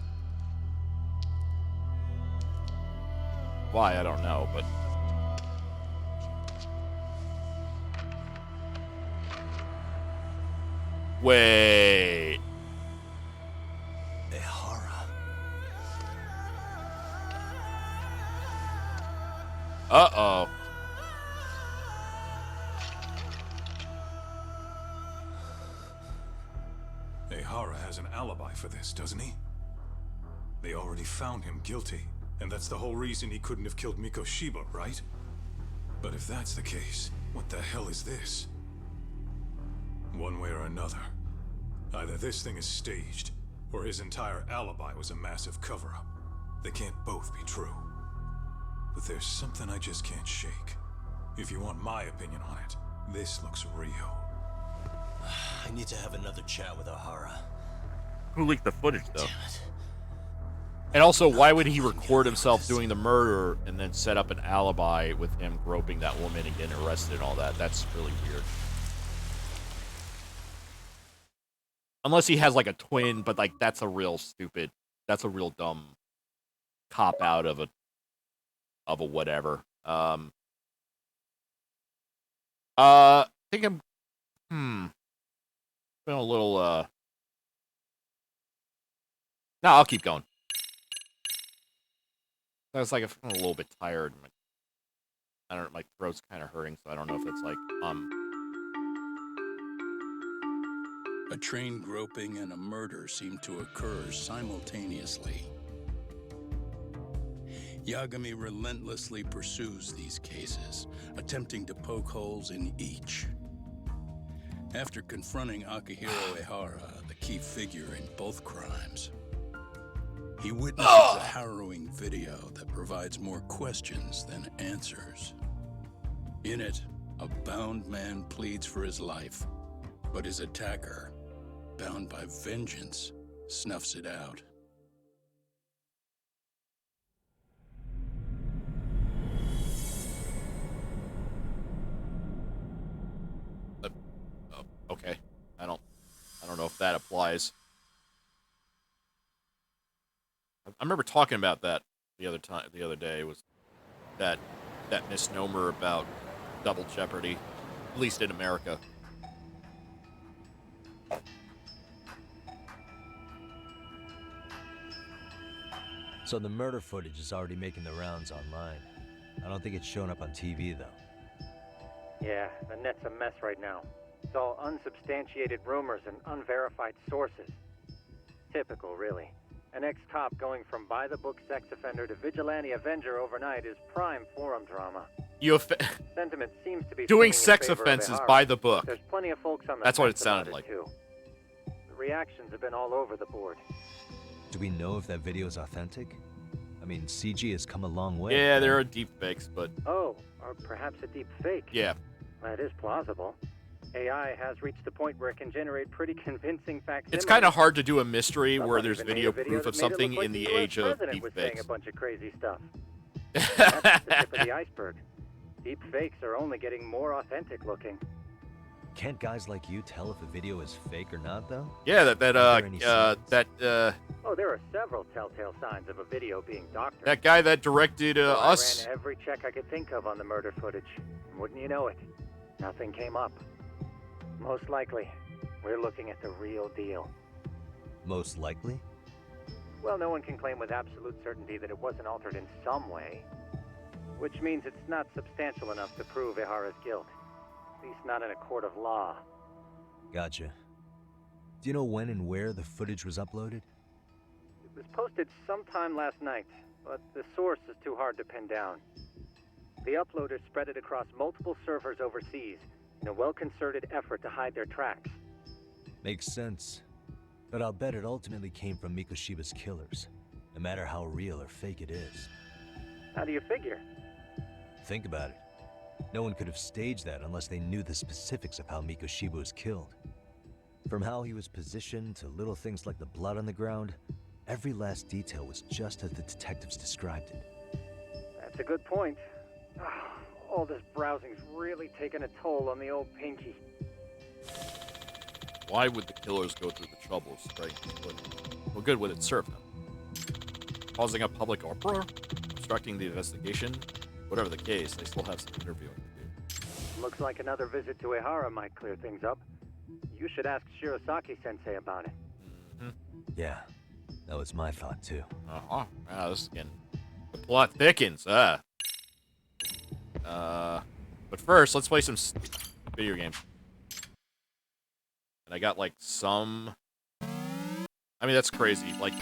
Why, I don't know, but... Wait... Ehara. Uh-oh. Ehara has an alibi for this, doesn't he? They already found him guilty, and that's the whole reason he couldn't have killed Miko Shiba, right? But if that's the case, what the hell is this? One way or another, either this thing is staged, or his entire alibi was a massive cover-up. They can't both be true. But there's something I just can't shake. If you want my opinion on it, this looks real. I need to have another chat with Ehara. Who leaked the footage, though? And also, why would he record himself doing the murder and then set up an alibi with him groping that woman and getting arrested and all that? That's really weird. Unless he has, like, a twin, but, like, that's a real dumb cop-out of a of a whatever. I think I'm been a little no, I'll keep going. I was like, I'm a little bit tired. I don't know, my throat's kind of hurting, so I don't know if it's like A train groping and a murder seem to occur simultaneously. Yagami relentlessly pursues these cases, attempting to poke holes in each. After confronting Akihiro Ehara, the key figure in both crimes, he witnesses a harrowing video that provides more questions than answers. In it, a bound man pleads for his life, but his attacker, bound by vengeance, snuffs it out. okay. I don't know if that applies. I remember talking about that the other day, was that misnomer about double jeopardy, at least in America. So the murder footage is already making the rounds online. I don't think it's showing up on TV, though. Yeah, the net's a mess right now. It's all unsubstantiated rumors and unverified sources. Typical, really. An ex-cop going from by-the-book sex offender to vigilante avenger overnight is prime forum drama. Sentiment seems to be doing swinging in sex favor of offenses Ehara. by the book. There's plenty of folks on the That's what it fence about sounded like. too. The reactions have been all over the board. Do we know if that video is authentic? I mean, CG has come a long way. Yeah, there are deep fakes, but Oh, or perhaps a deep fake. yeah. That is plausible. AI has reached the point where it can generate pretty convincing facts. It's kind of hard to do a mystery where there's video proof of something in the age of deep deep saying fakes. a bunch of crazy stuff. That's the tip of the iceberg. Deep fakes are only getting more authentic looking. Can't guys like you tell if a video is fake or not, though? Yeah, Oh, there there are several telltale signs of a video being doctored. that guy that directed So Us. I ran every check I could think of on the murder footage. And wouldn't you know it, nothing came up. Most likely, we're looking at the real deal. Most likely? Well, no one can claim with absolute certainty that it wasn't altered in some way. Which means it's not substantial enough to prove Ehara's guilt. At least not in a court of law. Gotcha. Do you know when and where the footage was uploaded? It was posted sometime last night, but the source is too hard to pin down. The uploaders spread it across multiple servers overseas in a well-concerted effort to hide their tracks. Makes sense. But I'll bet it ultimately came from Mikoshiba's killers, no matter how real or fake it is. How do you figure? Think about it. No one could have staged that unless they knew the specifics of how Mikoshiba was killed. From how he was positioned to little things like the blood on the ground, every last detail was just as the detectives described it. That's a good point. All this browsing's really taken a toll on the old pinky. Why would the killers go through the trouble of spraying his foot? What good would it serve them? Causing a public uproar? Obstructing the investigation? Whatever the case, they still have some interviewing to do. Looks like another visit to Ehara might clear things up. You should ask Shirosaki-sensei about it. Yeah, that was my thought too. Uh-huh. Wow, this is getting... The plot thickens, but first, let's play some video games. And I got, like, some... I mean, that's crazy. Like,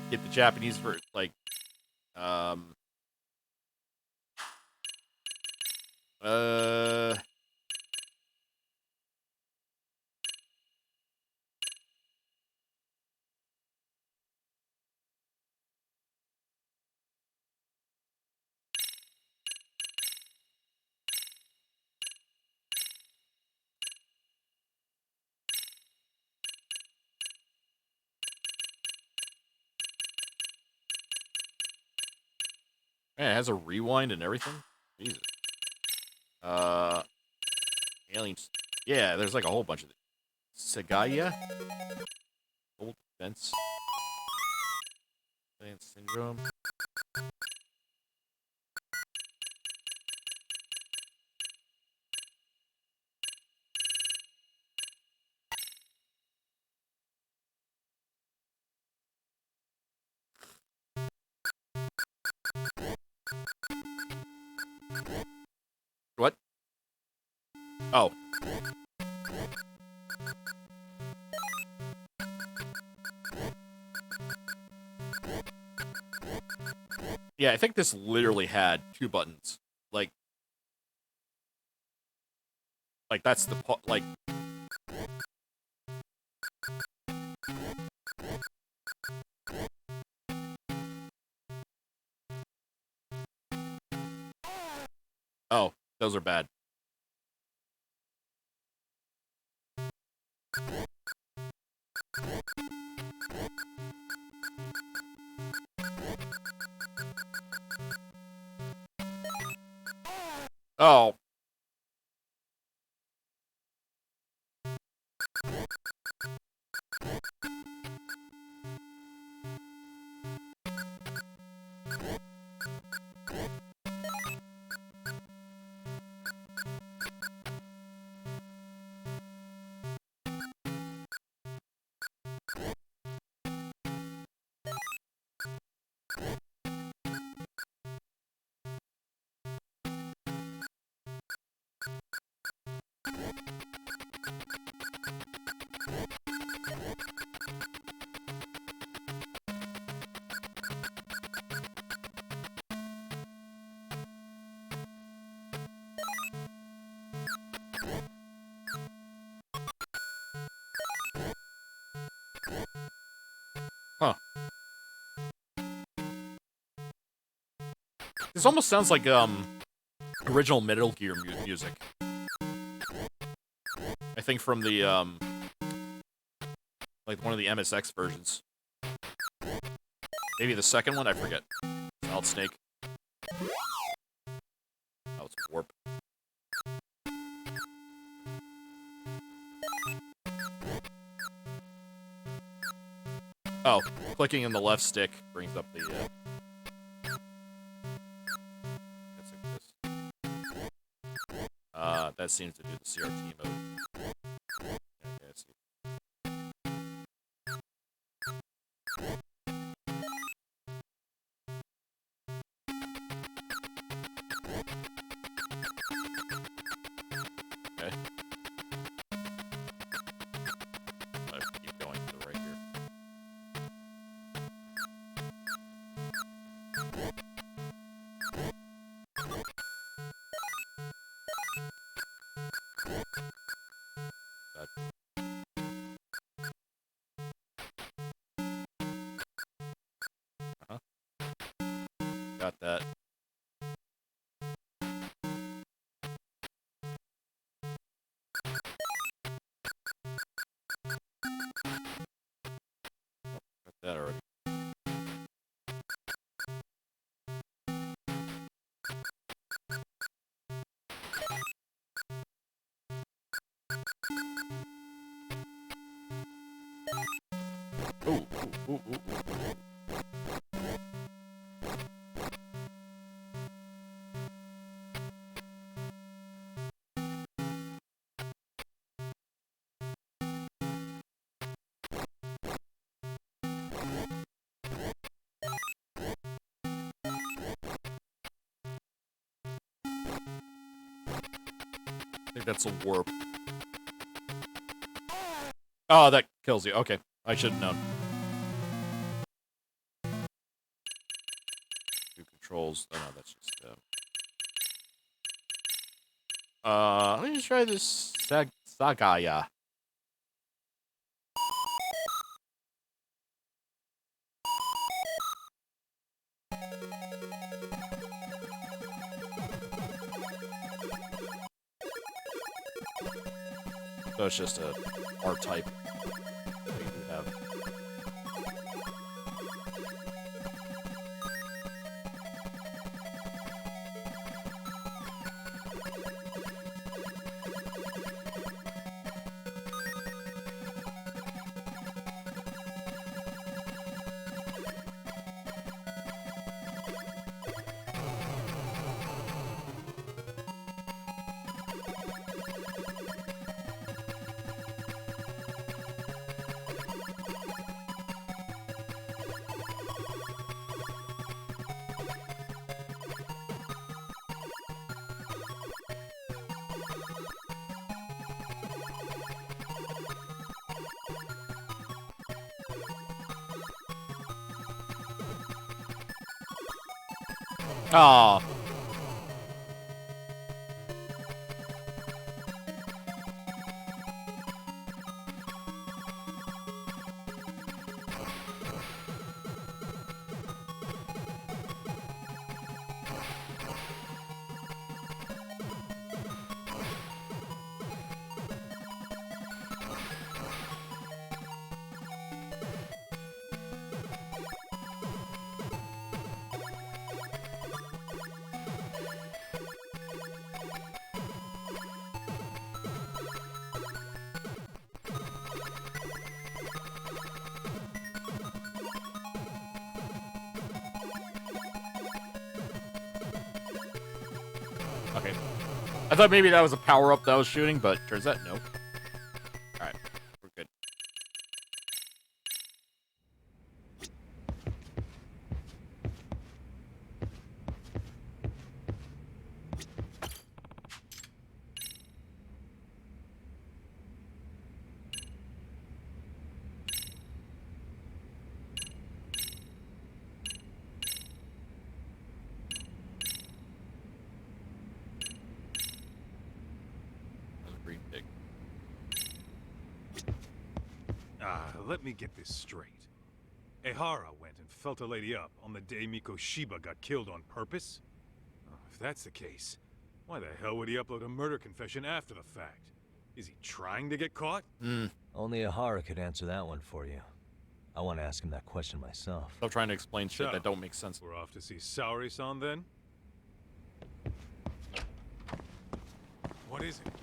get the Japanese for, like, man, it has a rewind and everything? Jesus. Aliens. Yeah, there's like a whole bunch of... Sagaya? Old Defense. Advanced Syndrome. Yeah, I think this literally had 2 buttons. Like that's the like. Oh, those are bad. Oh. Huh. This almost sounds like original Metal Gear music. I think from the like one of the MSX versions. Maybe the second one, I forget. Solid Snake. Oh, it's Warp. Oh, clicking in the left stick brings up the that seems to do the CRT mode. Okay, let's see. Okay. I'll keep going to the right here. Got that. Got that already. Ooh, ooh, ooh, ooh. I think that's a warp. Oh, that kills you. Okay. I should have known. Two controls. Oh, no, that's just... let me just try this Sagaya. So it's just a R-type that you have. Aw. Okay. I thought maybe that was a power-up that I was shooting, but turns out nope. Alright, we're good. Let me get this straight. Ehara went and felt a lady up on the day Mikoshiba got killed on purpose? Oh, if that's the case, why the hell would he upload a murder confession after the fact? Is he trying to get caught? Only Ehara could answer that one for you. I want to ask him that question myself. Stop trying to explain shit that don't make sense. We're off to see Saori-san then? What is it?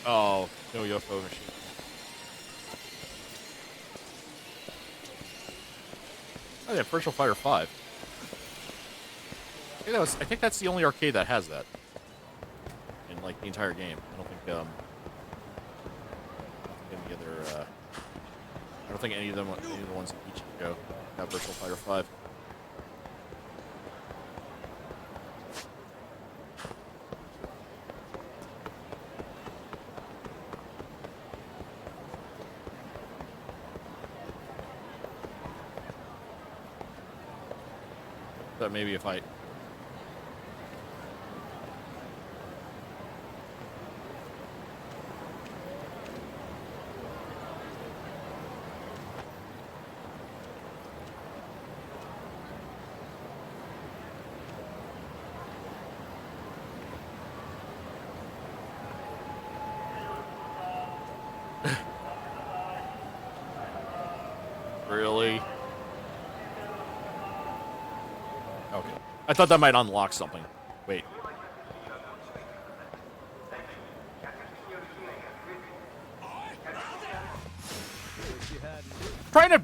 Oh, no UFO machine. Oh yeah, Virtual Fighter 5. I think that's the only arcade that has that. In like the entire game. I don't think any other I don't think any of the ones in Ichigo have Virtual Fighter 5. But maybe if I... Really? Okay. I thought that might unlock something. Wait. Trying to...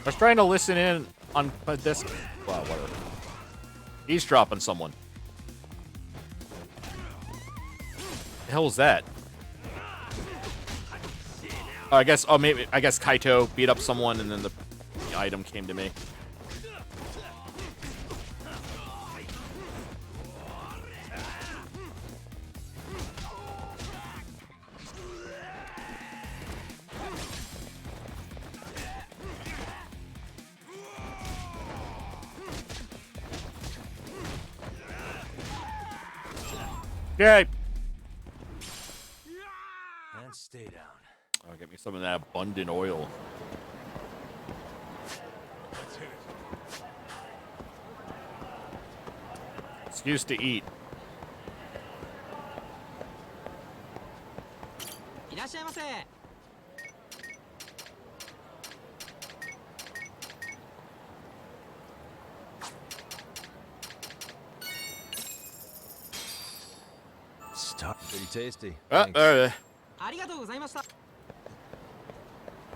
I was trying to listen in on this... Well, whatever. Eavesdropping someone. The hell was that? Oh, I guess Kaito beat up someone and then the item came to me. Okay. And stay down. Oh, get me some of that abundant oil. Excuse to eat. Stop. Pretty tasty.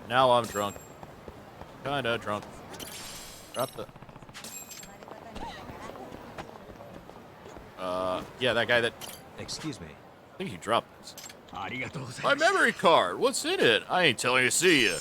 Now I'm drunk. Kinda drunk. Drop the... yeah, that guy that... Excuse me. I think he dropped this. My memory card. What's in it? I ain't telling you to see you.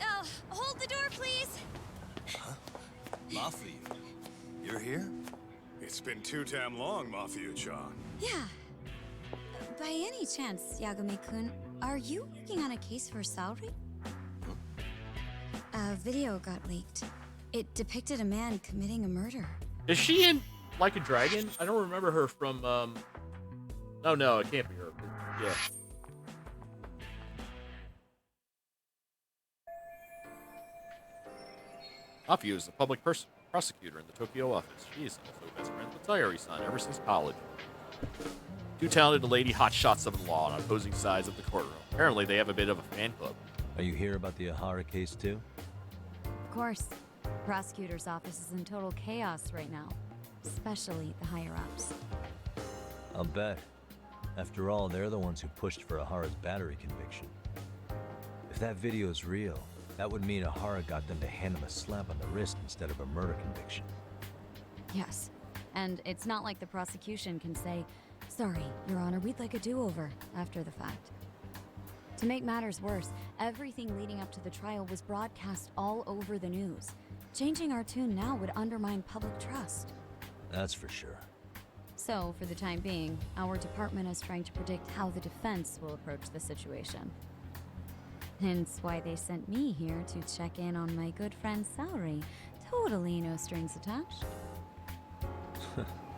Oh, hold the door, please. Mafia, you're here? It's been too damn long, Mafia-chan. Yeah. By any chance, Yagami-kun, are you working on a case for Saori? A video got leaked. It depicted a man committing a murder. Is she in Like a Dragon? I don't remember her from, Oh, no, it can't be her. Yeah. Mafia is the public prosecutor in the Tokyo office. She is also best friends with Sayori-san ever since college. Two talented lady hotshots of the law on opposing sides of the courtroom. Apparently, they have a bit of a fan club. Are you here about the Ahara case too? Of course. The prosecutor's office is in total chaos right now, especially the higher-ups. I'll bet. After all, they're the ones who pushed for Ahara's battery conviction. If that video is real, that would mean Ahara got them to hand him a slap on the wrist instead of a murder conviction. Yes. And it's not like the prosecution can say, "Sorry, Your Honor, we'd like a do-over," after the fact. To make matters worse, everything leading up to the trial was broadcast all over the news. Changing our tune now would undermine public trust. That's for sure. So, for the time being, our department is trying to predict how the defense will approach the situation. Hence why they sent me here to check in on my good friend Saori. Totally no strings attached.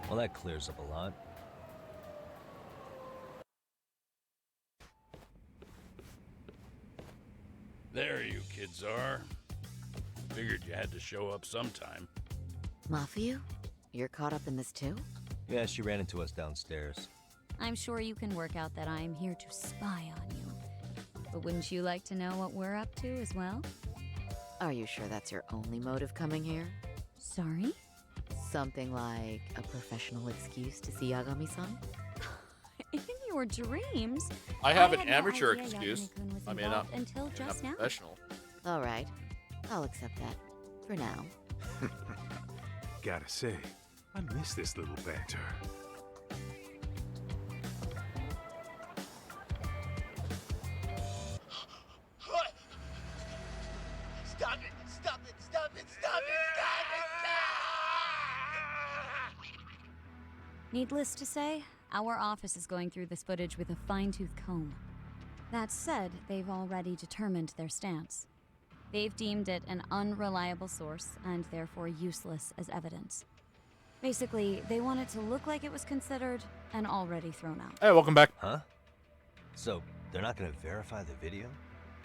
Well, that clears up a lot. There you kids are. Figured you had to show up sometime. Mafia? You're caught up in this too? Yeah, she ran into us downstairs. I'm sure you can work out that I'm here to spy on you. But wouldn't you like to know what we're up to as well? Are you sure that's your only motive coming here? Sorry? Something like a professional excuse to see Yagami-san? In your dreams? I have an had no amateur idea excuse. Yagami-kun was I mean, not, involved until just now. professional. All right. I'll accept that. For now. Gotta say, I miss this little banter. Stop it! Stop it! Stop it! Stop it! Needless to say, our office is going through this footage with a fine-tooth comb. That said, they've already determined their stance. They've deemed it an unreliable source and therefore useless as evidence. Basically, they want it to look like it was considered and already thrown out. Hey, welcome back. Huh? So, they're not gonna verify the video?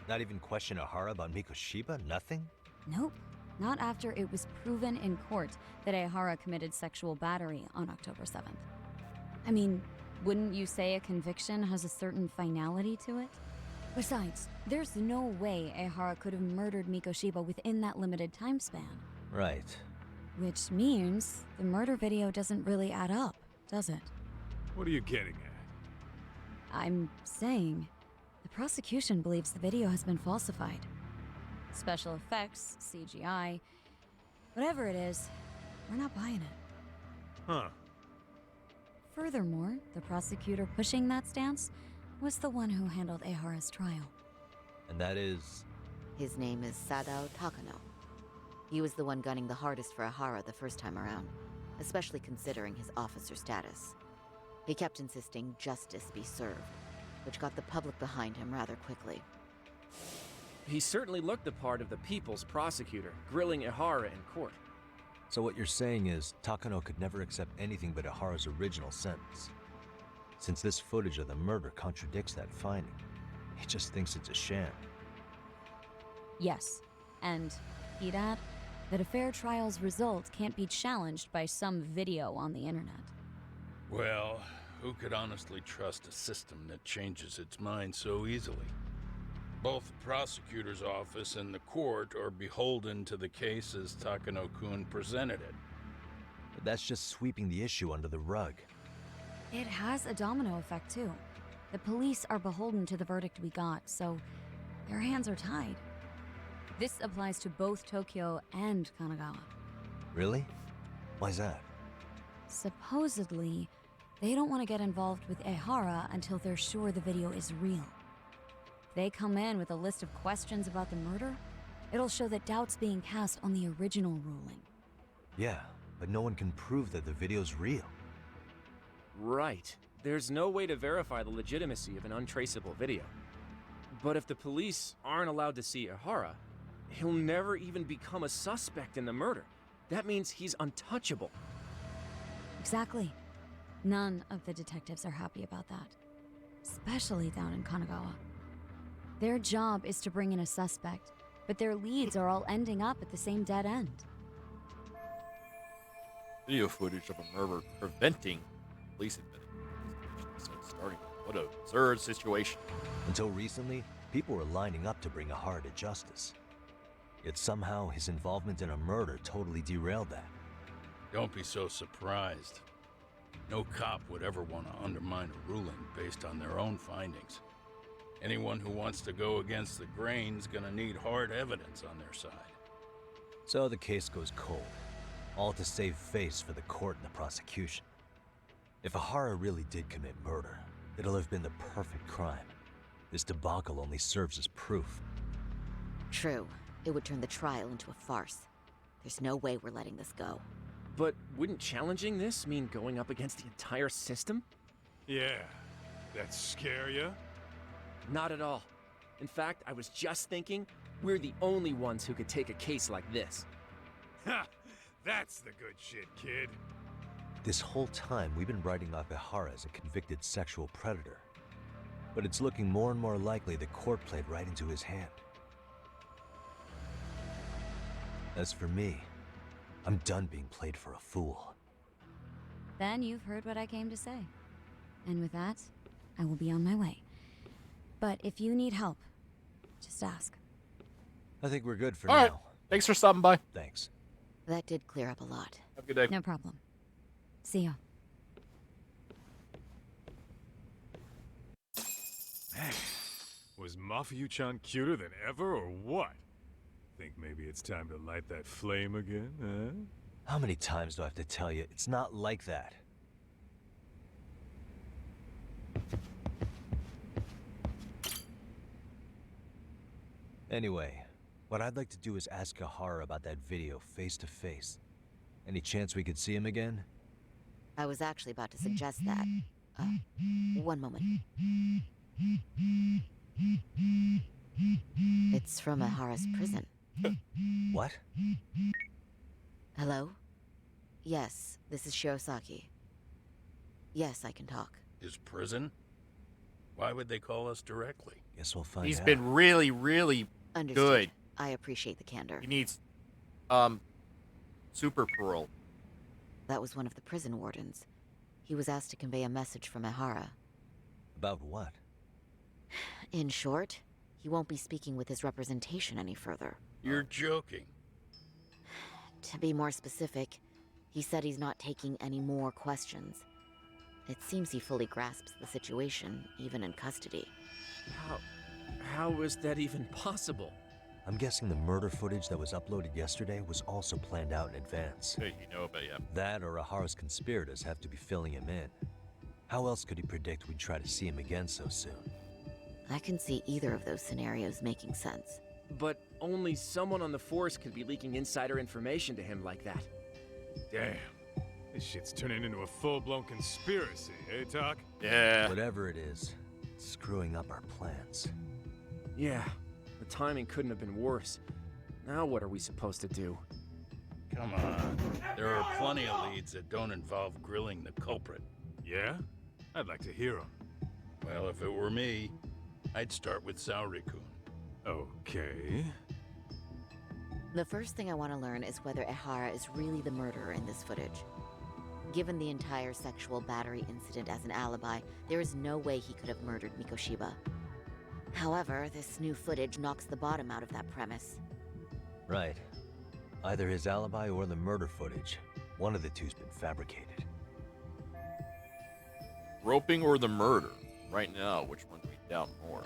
Not even question Ahara about Mikoshiba? Nothing? Nope. Not after it was proven in court that Ehara committed sexual battery on October 7th. I mean, wouldn't you say a conviction has a certain finality to it? Besides, there's no way Ehara could have murdered Mikoshiba within that limited time span. Right. Which means the murder video doesn't really add up, does it? What are you getting at? I'm saying the prosecution believes the video has been falsified. Special effects, CGI, whatever it is, we're not buying it. Huh. Furthermore, the prosecutor pushing that stance was the one who handled Ehara's trial. And that is... His name is Sadao Takano. He was the one gunning the hardest for Ahara the first time around, especially considering his officer status. He kept insisting justice be served, which got the public behind him rather quickly. He certainly looked the part of the people's prosecutor, grilling Ehara in court. So what you're saying is, Takano could never accept anything but Ahara's original sentence. Since this footage of the murder contradicts that finding, he just thinks it's a sham. Yes, and he'd add that a fair trial's result can't be challenged by some video on the internet. Well, who could honestly trust a system that changes its mind so easily? Both the prosecutor's office and the court are beholden to the case as Takano-kun presented it. But that's just sweeping the issue under the rug. It has a domino effect, too. The police are beholden to the verdict we got, so their hands are tied. This applies to both Tokyo and Kanagawa. Really? Why's that? Supposedly, they don't want to get involved with Ehara until they're sure the video is real. If they come in with a list of questions about the murder, it'll show that doubt's being cast on the original ruling. Yeah, but no one can prove that the video's real. Right. There's no way to verify the legitimacy of an untraceable video. But if the police aren't allowed to see Ehara, he'll never even become a suspect in the murder. That means he's untouchable. Exactly. None of the detectives are happy about that. Especially down in Kanagawa. Their job is to bring in a suspect, but their leads are all ending up at the same dead end. Video footage of a murder preventing police investigation. Starting. What an absurd situation. Until recently, people were lining up to bring Ehara to justice. Yet somehow his involvement in a murder totally derailed that. Don't be so surprised. No cop would ever want to undermine a ruling based on their own findings. Anyone who wants to go against the grain's gonna need hard evidence on their side. So the case goes cold, all to save face for the court and the prosecution. If Ehara really did commit murder, it'll have been the perfect crime. This debacle only serves as proof. True. It would turn the trial into a farce. There's no way we're letting this go. But wouldn't challenging this mean going up against the entire system? Yeah. That scare ya? Not at all. In fact, I was just thinking, we're the only ones who could take a case like this. Ha! That's the good shit, kid. This whole time, we've been writing off Ehara as a convicted sexual predator. But it's looking more and more likely the court played right into his hand. As for me, I'm done being played for a fool. Then you've heard what I came to say. And with that, I will be on my way. But if you need help, just ask. I think we're good for All now. right. Thanks for stopping by. Thanks. That did clear up a lot. Have a good day. No problem. See ya. Man, was Mafuyu-chan cuter than ever, or what? Think maybe it's time to light that flame again, huh? How many times do I have to tell you? It's not like that. Anyway, what I'd like to do is ask Ehara about that video face to face. Any chance we could see him again? I was actually about to suggest that. One moment. It's from Ehara's prison. What? Hello? Yes, this is Shirosaki. Yes, I can talk. His prison? Why would they call us directly? Guess we'll find He's out. been really, really Understood. good. I appreciate the candor. He needs, super parole. That was one of the prison wardens. He was asked to convey a message from Ehara. About what? In short, he won't be speaking with his representation any further. You're joking. To be more specific, he said he's not taking any more questions. It seems he fully grasps the situation, even in custody. How is that even possible? I'm guessing the murder footage that was uploaded yesterday was also planned out in advance. Hey, you know about That or Ehara's conspirators have to be filling him in. How else could he predict we'd try to see him again so soon? I can see either of those scenarios making sense. But only someone on the force could be leaking insider information to him like that. Damn. This shit's turning into a full-blown conspiracy, eh, Talk? Yeah. Whatever it is, it's screwing up our plans. Yeah, the timing couldn't have been worse. Now what are we supposed to do? Come on. There are plenty of leads that don't involve grilling the culprit. Yeah? I'd like to hear them. Well, if it were me, I'd start with Saori-kun. Okay. The first thing I want to learn is whether Ehara is really the murderer in this footage. Given the entire sexual battery incident as an alibi, there is no way he could have murdered Mikoshiba. However, this new footage knocks the bottom out of that premise. Right. Either his alibi or the murder footage. One of the two's been fabricated. Groping or the murder? Right now, which one do we doubt more?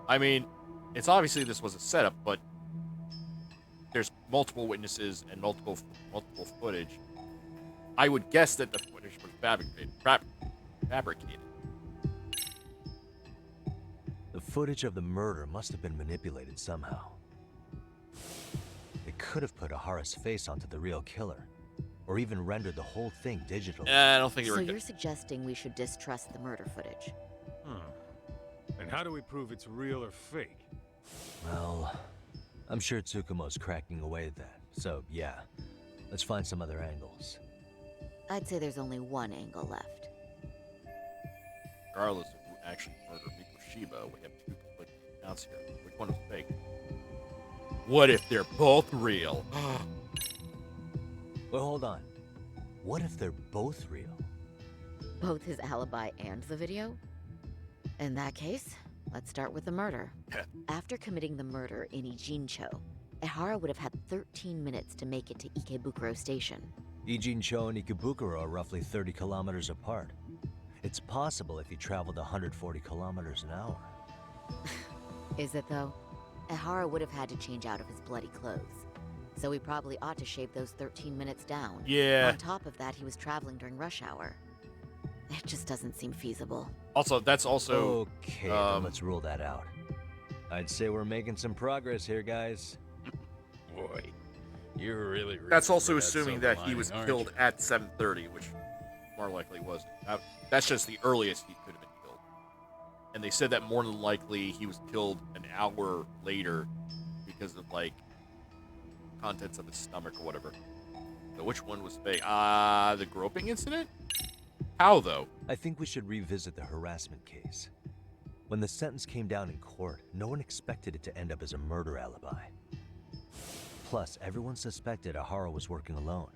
I mean, it's obviously this was a setup, but there's multiple witnesses and multiple footage. I would guess that the footage was fabricated. The footage of the murder must have been manipulated somehow. It could have put Ahara's face onto the real killer, or even rendered the whole thing digital. I don't think So you're suggesting we should distrust the murder footage? And how do we prove it's real or fake? Well, I'm sure Tsukumo's cracking away at that. So, yeah, let's find some other angles. I'd say there's only one angle left. Regardless of who actually murdered Mikoshiba, we have two conflicting accounts here. Which one is fake? What if they're both real? Well, hold on. What if they're both real? Both his alibi and the video? In that case, let's start with the murder. After committing the murder in Ijincho, Ehara would have had 13 minutes to make it to Ikebukuro Station. Ijincho and Ikebukuro are roughly 30 kilometers apart. It's possible if he traveled 140 kilometers an hour. Is it though? Ehara would have had to change out of his bloody clothes. So he probably ought to shave those 13 minutes down. Yeah. On top of that, he was traveling during rush hour. It just doesn't seem feasible. Also, that's also... Okay, then let's rule that out. I'd say we're making some progress here, guys. Boy, you're really... That's also assuming that he was killed at 7:30, which more likely wasn't. That's just the earliest he could have been killed. And they said that more than likely he was killed an hour later because of, like, contents of his stomach or whatever. So which one was fake? The groping incident? How, though? I think we should revisit the harassment case. When the sentence came down in court, no one expected it to end up as a murder alibi. Plus, everyone suspected Ahara was working alone.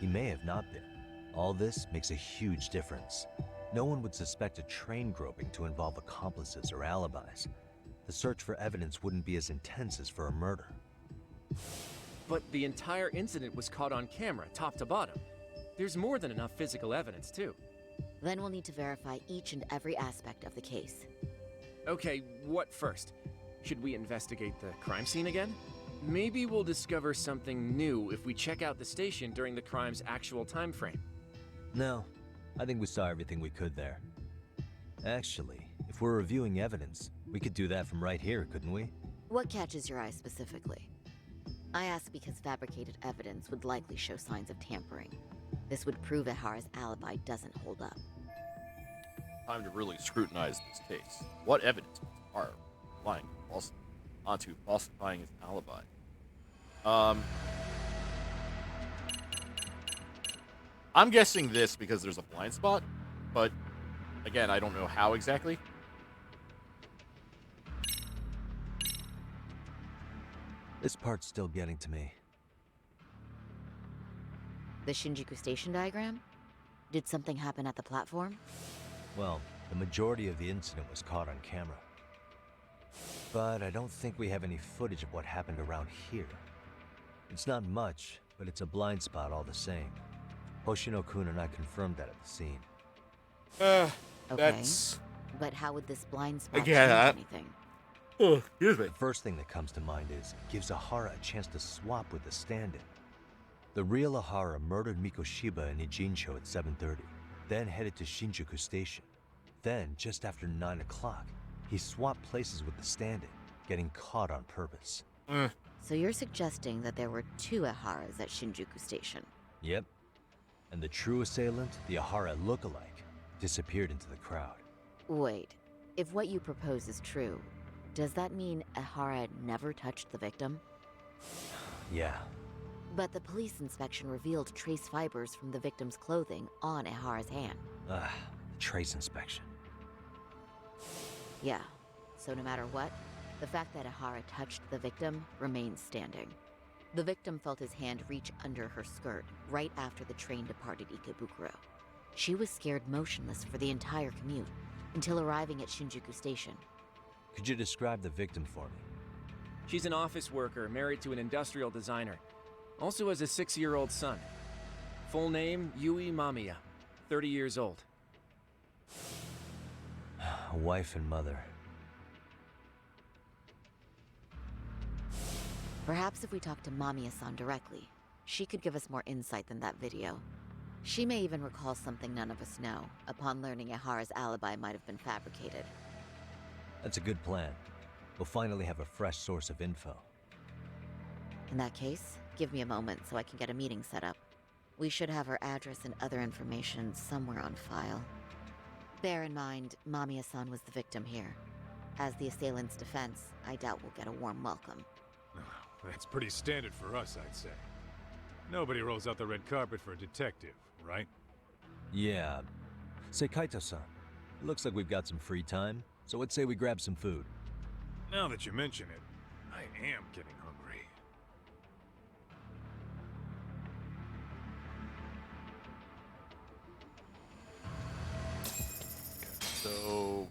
He may have not been. All this makes a huge difference. No one would suspect a train groping to involve accomplices or alibis. The search for evidence wouldn't be as intense as for a murder. But the entire incident was caught on camera, top to bottom. There's more than enough physical evidence, too. Then we'll need to verify each and every aspect of the case. Okay, what first? Should we investigate the crime scene again? Maybe we'll discover something new if we check out the station during the crime's actual time frame. No, I think we saw everything we could there. Actually, if we're reviewing evidence, we could do that from right here, couldn't we? What catches your eye specifically? I ask because fabricated evidence would likely show signs of tampering. This would prove Ehara's alibi doesn't hold up. Time to really scrutinize this case. What evidence are lying onto falsifying his alibi? I'm guessing this because there's a blind spot, but again, I don't know how exactly. This part's still getting to me. The Shinjuku Station diagram? Did something happen at the platform? Well, the majority of the incident was caught on camera. But I don't think we have any footage of what happened around here. It's not much, but it's a blind spot all the same. Hoshino-kun and I confirmed that at the scene. That's... But how would this blind spot Again, change anything? Oh, excuse me. The first thing that comes to mind is it gives Ahara a chance to swap with the stand-in. The real Ahara murdered Mikoshiba in Ijincho at 7:30, then headed to Shinjuku Station. Then, just after 9 o'clock, he swapped places with the stand-in, getting caught on purpose. So you're suggesting that there were two Aharas at Shinjuku Station? Yep. And the true assailant, the Ahara look-alike, disappeared into the crowd. Wait, if what you propose is true, does that mean Ehara never touched the victim? Yeah. But the police inspection revealed trace fibers from the victim's clothing on Ehara's hand. The trace inspection. Yeah, so no matter what, the fact that Ehara touched the victim remains standing. The victim felt his hand reach under her skirt right after the train departed Ikebukuro. She was scared motionless for the entire commute until arriving at Shinjuku Station. Could you describe the victim for me? She's an office worker married to an industrial designer. Also has a 6-year-old son. Full name, Yui Mamiya. 30 years old. A wife and mother. Perhaps if we talk to Mamiya-san directly, she could give us more insight than that video. She may even recall something none of us know, upon learning Ehara's alibi might have been fabricated. That's a good plan. We'll finally have a fresh source of info. In that case, give me a moment so I can get a meeting set up. We should have her address and other information somewhere on file. Bear in mind, Mamiya-san was the victim here. As the assailant's defense, I doubt we'll get a warm welcome. That's pretty standard for us, I'd say. Nobody rolls out the red carpet for a detective, right? Yeah. Say, Kaito-san, it looks like we've got some free time, so let's say we grab some food. Now that you mention it, I am getting hungry. So...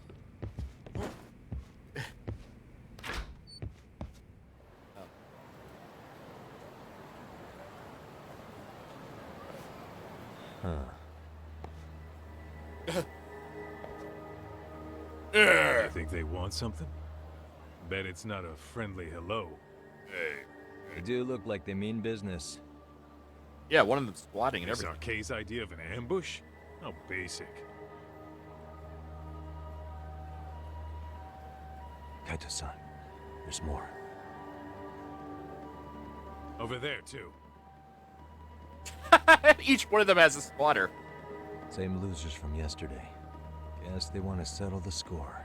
You think they want something? Bet it's not a friendly hello. Hey. They do look like they mean business. Yeah, one of them's squatting and Is everything. Arkay's idea of an ambush? How basic. Kaito-san, there's more. Over there, too. Each one of them has a squatter. Same losers from yesterday. Guess they want to settle the score.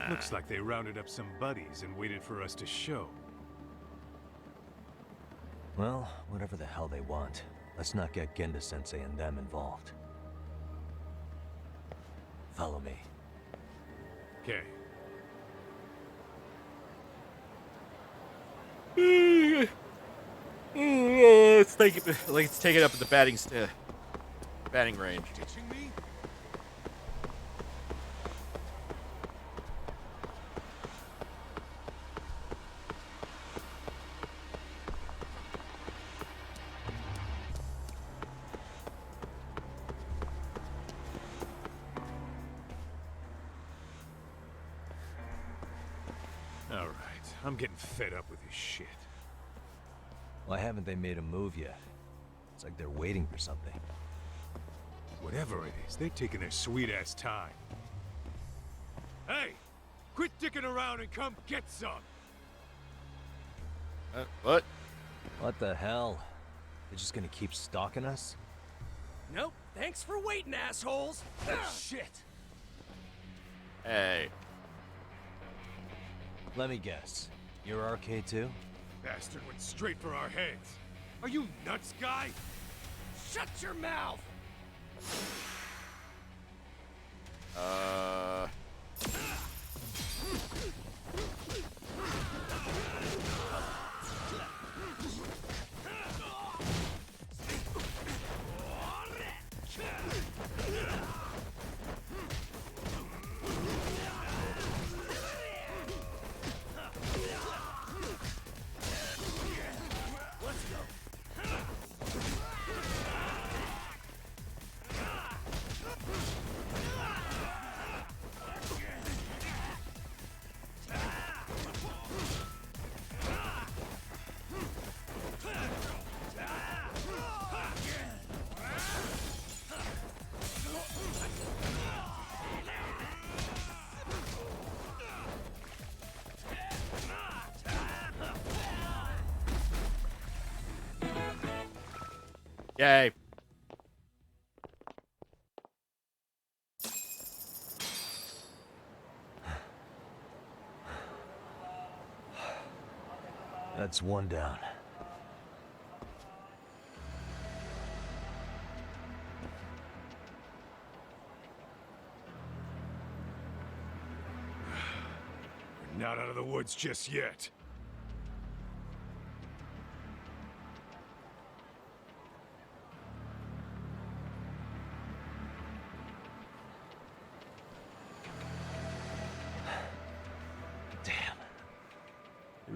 Looks like they rounded up some buddies and waited for us to show. Well, whatever the hell they want, let's not get Genda-sensei and them involved. Follow me. Okay. Let's take it up at the batting range. All right, I'm getting fed up with this shit. Why haven't they made a move yet? It's like they're waiting for something. Whatever it is, they're taking their sweet-ass time. Hey! Quit dicking around and come get some! What? What the hell? They're just gonna keep stalking us? Nope. Thanks for waiting, assholes. Shit! Hey. Let me guess. You're RK too? Bastard went straight for our heads. Are you nuts, guy? Shut your mouth! Yay. That's one down. We're not out of the woods just yet.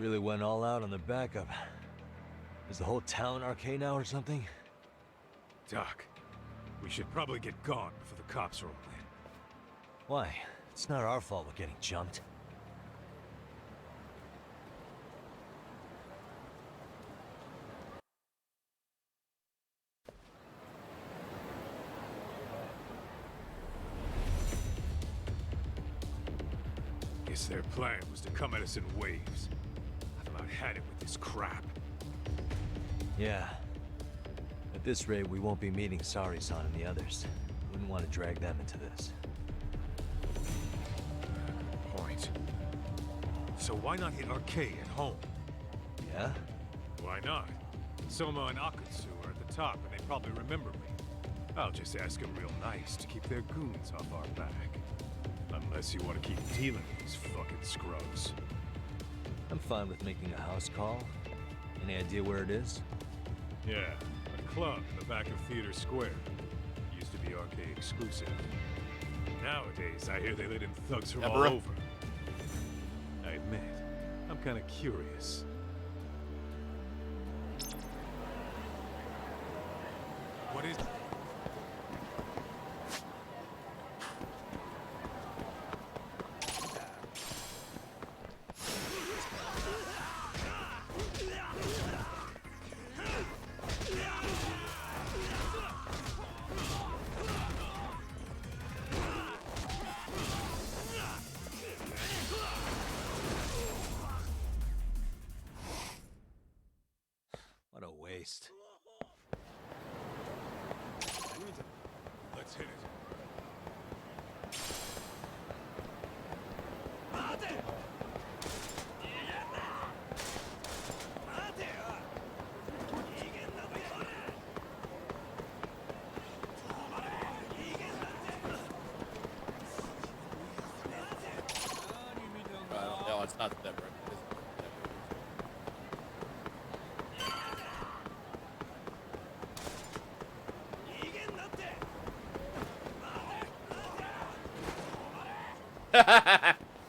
really went all out on the backup. Is the whole town arcade now or something? Doc, we should probably get gone before the cops roll in. Why? It's not our fault we're getting jumped. Guess their plan was to come at us in waves. I've about had it with this crap. Yeah. At this rate, we won't be meeting Sari-san and the others. Wouldn't want to drag them into this. Good point. So why not hit Arcade at home? Yeah? Why not? Soma and Akutsu are at the top, and they probably remember me. I'll just ask them real nice to keep their goons off our back. Unless you want to keep dealing with these fucking scrubs. I'm fine with making a house call. Any idea where it is? Yeah, a club in the back of Theater Square. Used to be arcade exclusive. Nowadays, I hear they let in thugs from all over. I admit, I'm kind of curious. What is... What a waste. Let's hit it. No, it's not that right.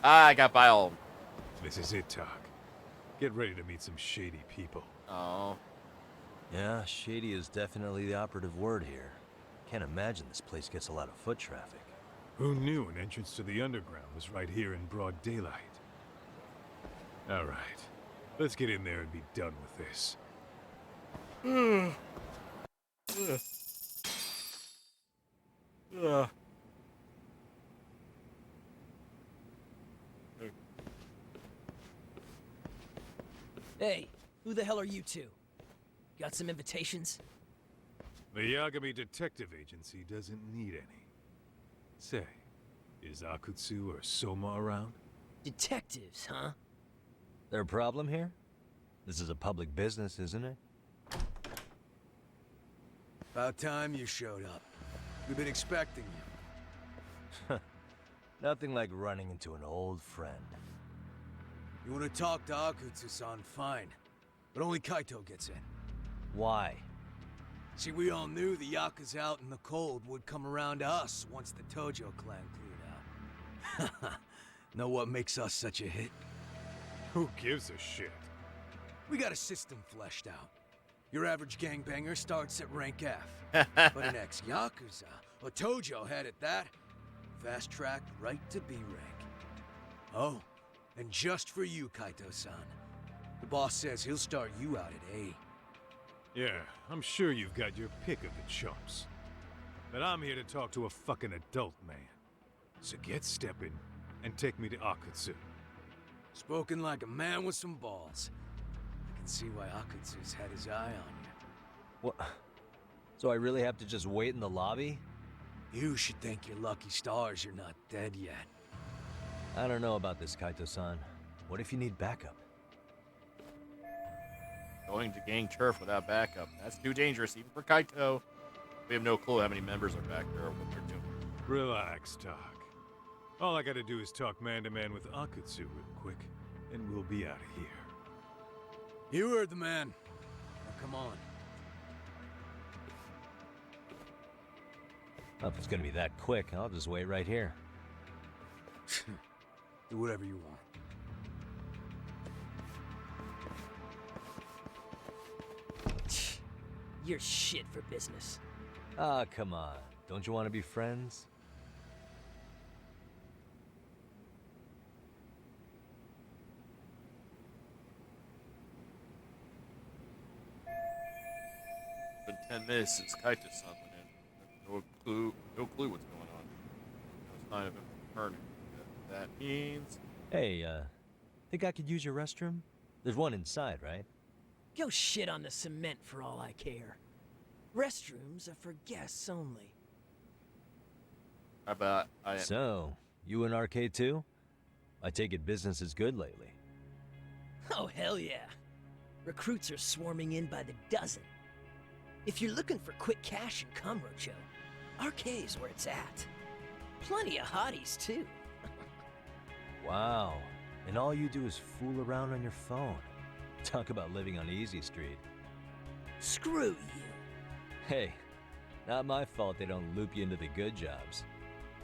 I got by all. This is it, Doc. Get ready to meet some shady people. Oh. Yeah, shady is definitely the operative word here. Can't imagine this place gets a lot of foot traffic. Who knew an entrance to the underground was right here in broad daylight? All right, let's get in there and be done with this. Hey, who the hell are you two? Got some invitations? The Yagami Detective Agency doesn't need any. Say, is Akutsu or Soma around? Detectives, huh? There a problem here? This is a public business, isn't it? About time you showed up. We've been expecting you. Nothing like running into an old friend. You want to talk to Akutsu-san, fine. But only Kaito gets in. Why? See, we all knew the Yakuza out in the cold would come around to us once the Tojo clan cleared out. Know what makes us such a hit? Who gives a shit? We got a system fleshed out. Your average gangbanger starts at rank F. But an ex-Yakuza, a Tojo head at that, fast-tracked right to B rank. Oh, and just for you, Kaito-san. The boss says he'll start you out at A. Yeah, I'm sure you've got your pick of the chumps. But I'm here to talk to a fucking adult man. So get stepping and take me to Akutsu. Spoken like a man with some balls. I can see why Akutsu's had his eye on you. What? So I really have to just wait in the lobby? You should thank your lucky stars you're not dead yet. I don't know about this, Kaito-san. What if you need backup? Going to gang turf without backup. That's too dangerous, even for Kaito. We have no clue how many members are back there or what they're doing. Relax, Doc. All I gotta do is talk man-to-man with Akutsu real quick, and we'll be out of here. You heard the man. Now come on. Well, if it's gonna be that quick, I'll just wait right here. Do whatever you want. You're shit for business. Ah, come on. Don't you want to be friends? Been 10 minutes since Kaito-san went in. No clue what's going on. No sign of him returning. That means... Hey, think I could use your restroom? There's one inside, right? Go shit on the cement for all I care. Restrooms are for guests only. How about I... So, you in Arcade too? I take it business is good lately. Oh, hell yeah. Recruits are swarming in by the dozen. If you're looking for quick cash in Kamurocho, Arcade's where it's at. Plenty of hotties, too. Wow. And all you do is fool around on your phone. Talk about living on Easy Street. Screw you. Hey, not my fault they don't loop you into the good jobs.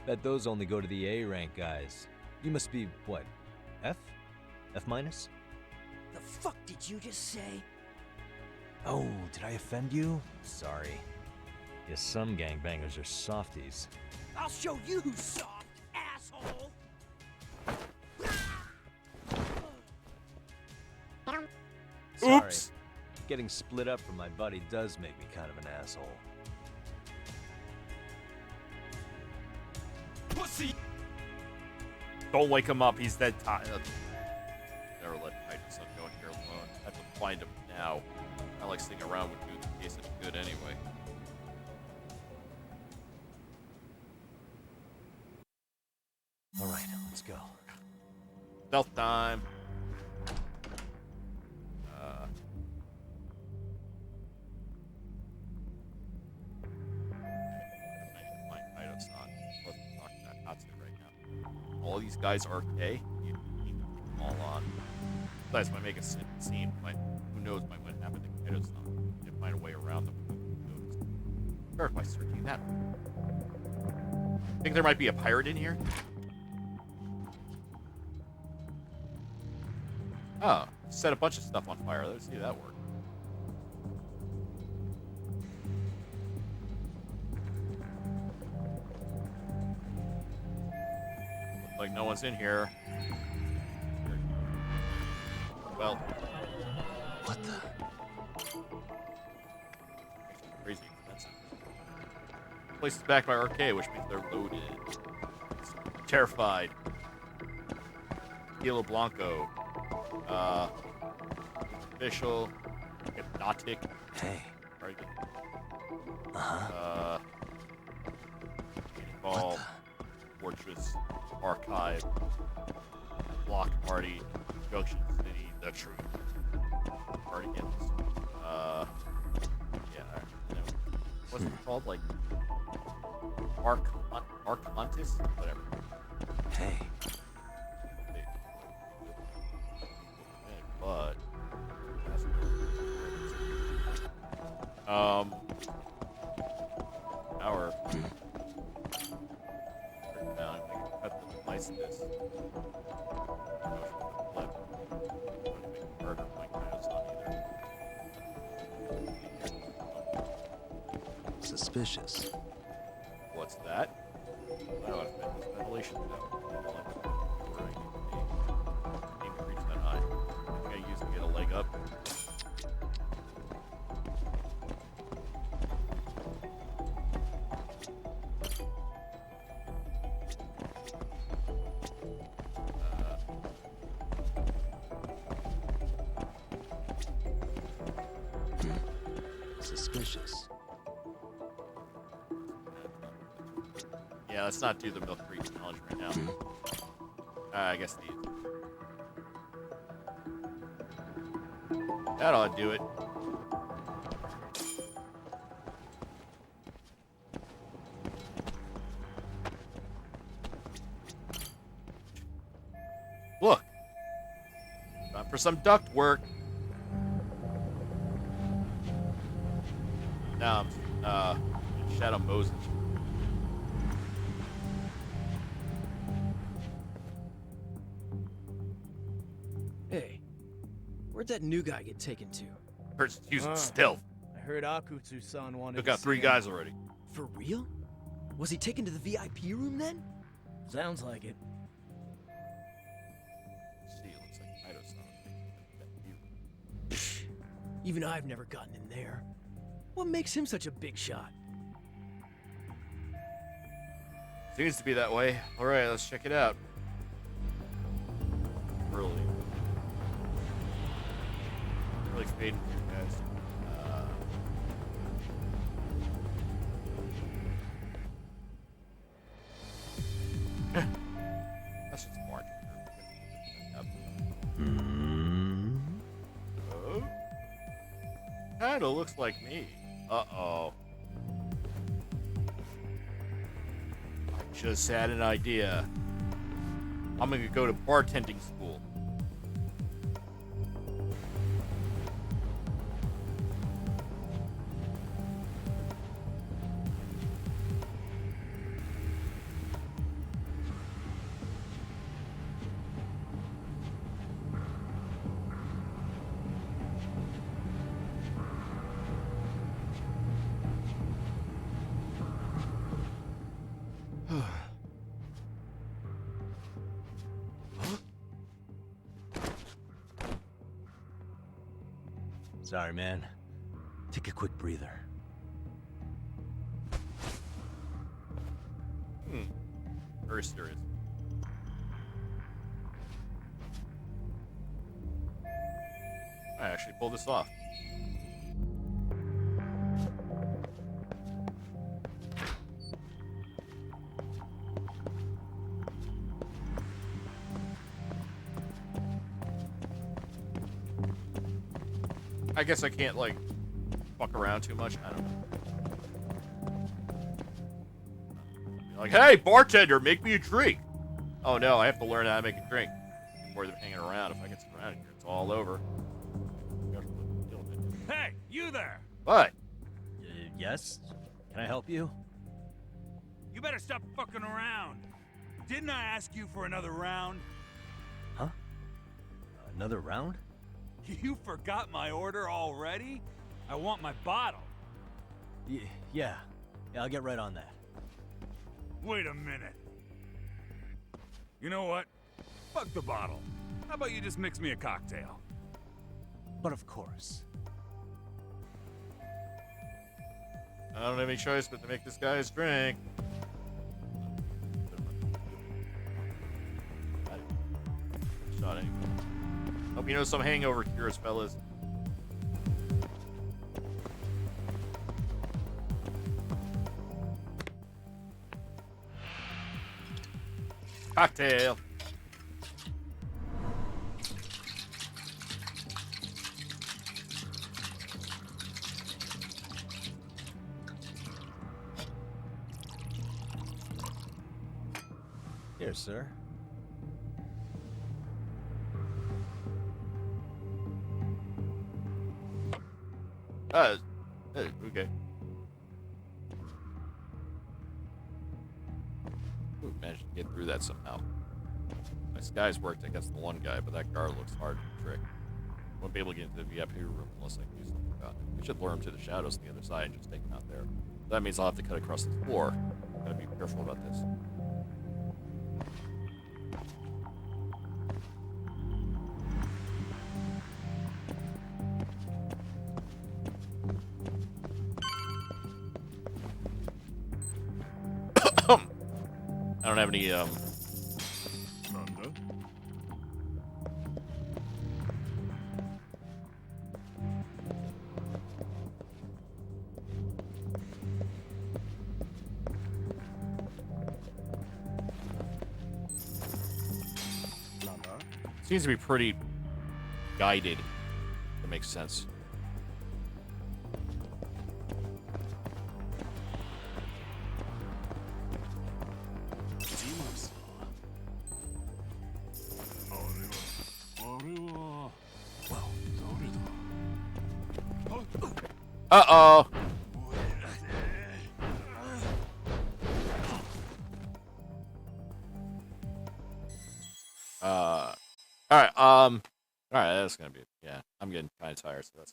Bet those only go to the A-rank guys. You must be, what, F? F minus? The fuck did you just say? Oh, did I offend you? Sorry. Guess some gangbangers are softies. I'll show you who's soft, asshole! Sorry. Oops! Getting split up from my buddy does make me kind of an asshole. Pussy! Don't wake him up, he's dead tired. Never let Kaito-san go in here alone. I have to find him now. I like sitting around would do the case any good anyway. Alright, let's go. Stealth time. All these guys are K. You keep them all on. Besides, might make a scene. Who knows? Might what happened to Kaito-san. You find a way around them. Start by searching that way. Think there might be a pirate in here? Oh, set a bunch of stuff on fire. Let's see that work. Looks like no one's in here. Well, what the? Crazy expensive. Place is backed by Arcade, which means they're loaded. Terrified. Kilo Blanco. Official. Hypnotic. Hey. Very good. Uh-huh. Ball. Fortress. Archive. Block Party. Junction City. The Truth. Cardigans. Yeah. You know, what's it called? Like. Archontis? Whatever. Hey. But our down we can cut the license. Murder like either. Suspicious. What's that? I don't know. It's ventilation though. Aim to reach that high. I think I use it to get a leg up. Suspicious. Yeah, let's not do the milk crate challenge right now. I guess these. That ought to do it. Look. Time for some duct work. Now I'm Shadow Moses. Hey, where'd that new guy get taken to? Person's using stealth. I Heard Akutsu-san wanted Took out to 3 see guys him. already. For real? Was he taken to the VIP room then? Sounds like it. See, it looks like Kaido-san. Even I've never gotten in there. What makes him such a big shot? Seems to be that way. Alright, let's check it out. Really fading here, guys. That's just March. Oh. Kinda looks like me. Uh-oh. I just had an idea. I'm gonna go to bartending school. Sorry, man. Take a quick breather. Very serious. I actually pulled this off. I guess I can't, like, fuck around too much. I don't know. Like, hey, bartender, make me a drink. Oh, no, I have to learn how to make a drink before they're hanging around. If I get around here, it's all over. Hey, you there! What? Yes? Can I help you? You better stop fucking around. Didn't I ask you for another round? Huh? Another round? You forgot my order already? I want my bottle. Yeah, I'll get right on that. Wait a minute. You know what? Fuck the bottle. How about you just mix me a cocktail? But of course. I don't have any choice but to make this guy his drink. Shot anyway. Hope you know some hangover cures, fellas. Cocktail. Here, sir. Okay. Ooh, managed to get through that somehow. My skies worked against the one guy, but that guard looks hard to trick. Won't be able to get into the VIP room unless I can do something about it. We should lure him to the shadows on the other side and just take him out there. That means I'll have to cut across the floor. Gotta be careful about this. I don't have any, seems to be pretty guided. That makes sense. Uh-oh. Alright, that's gonna be, yeah, I'm getting kind of tired, so that's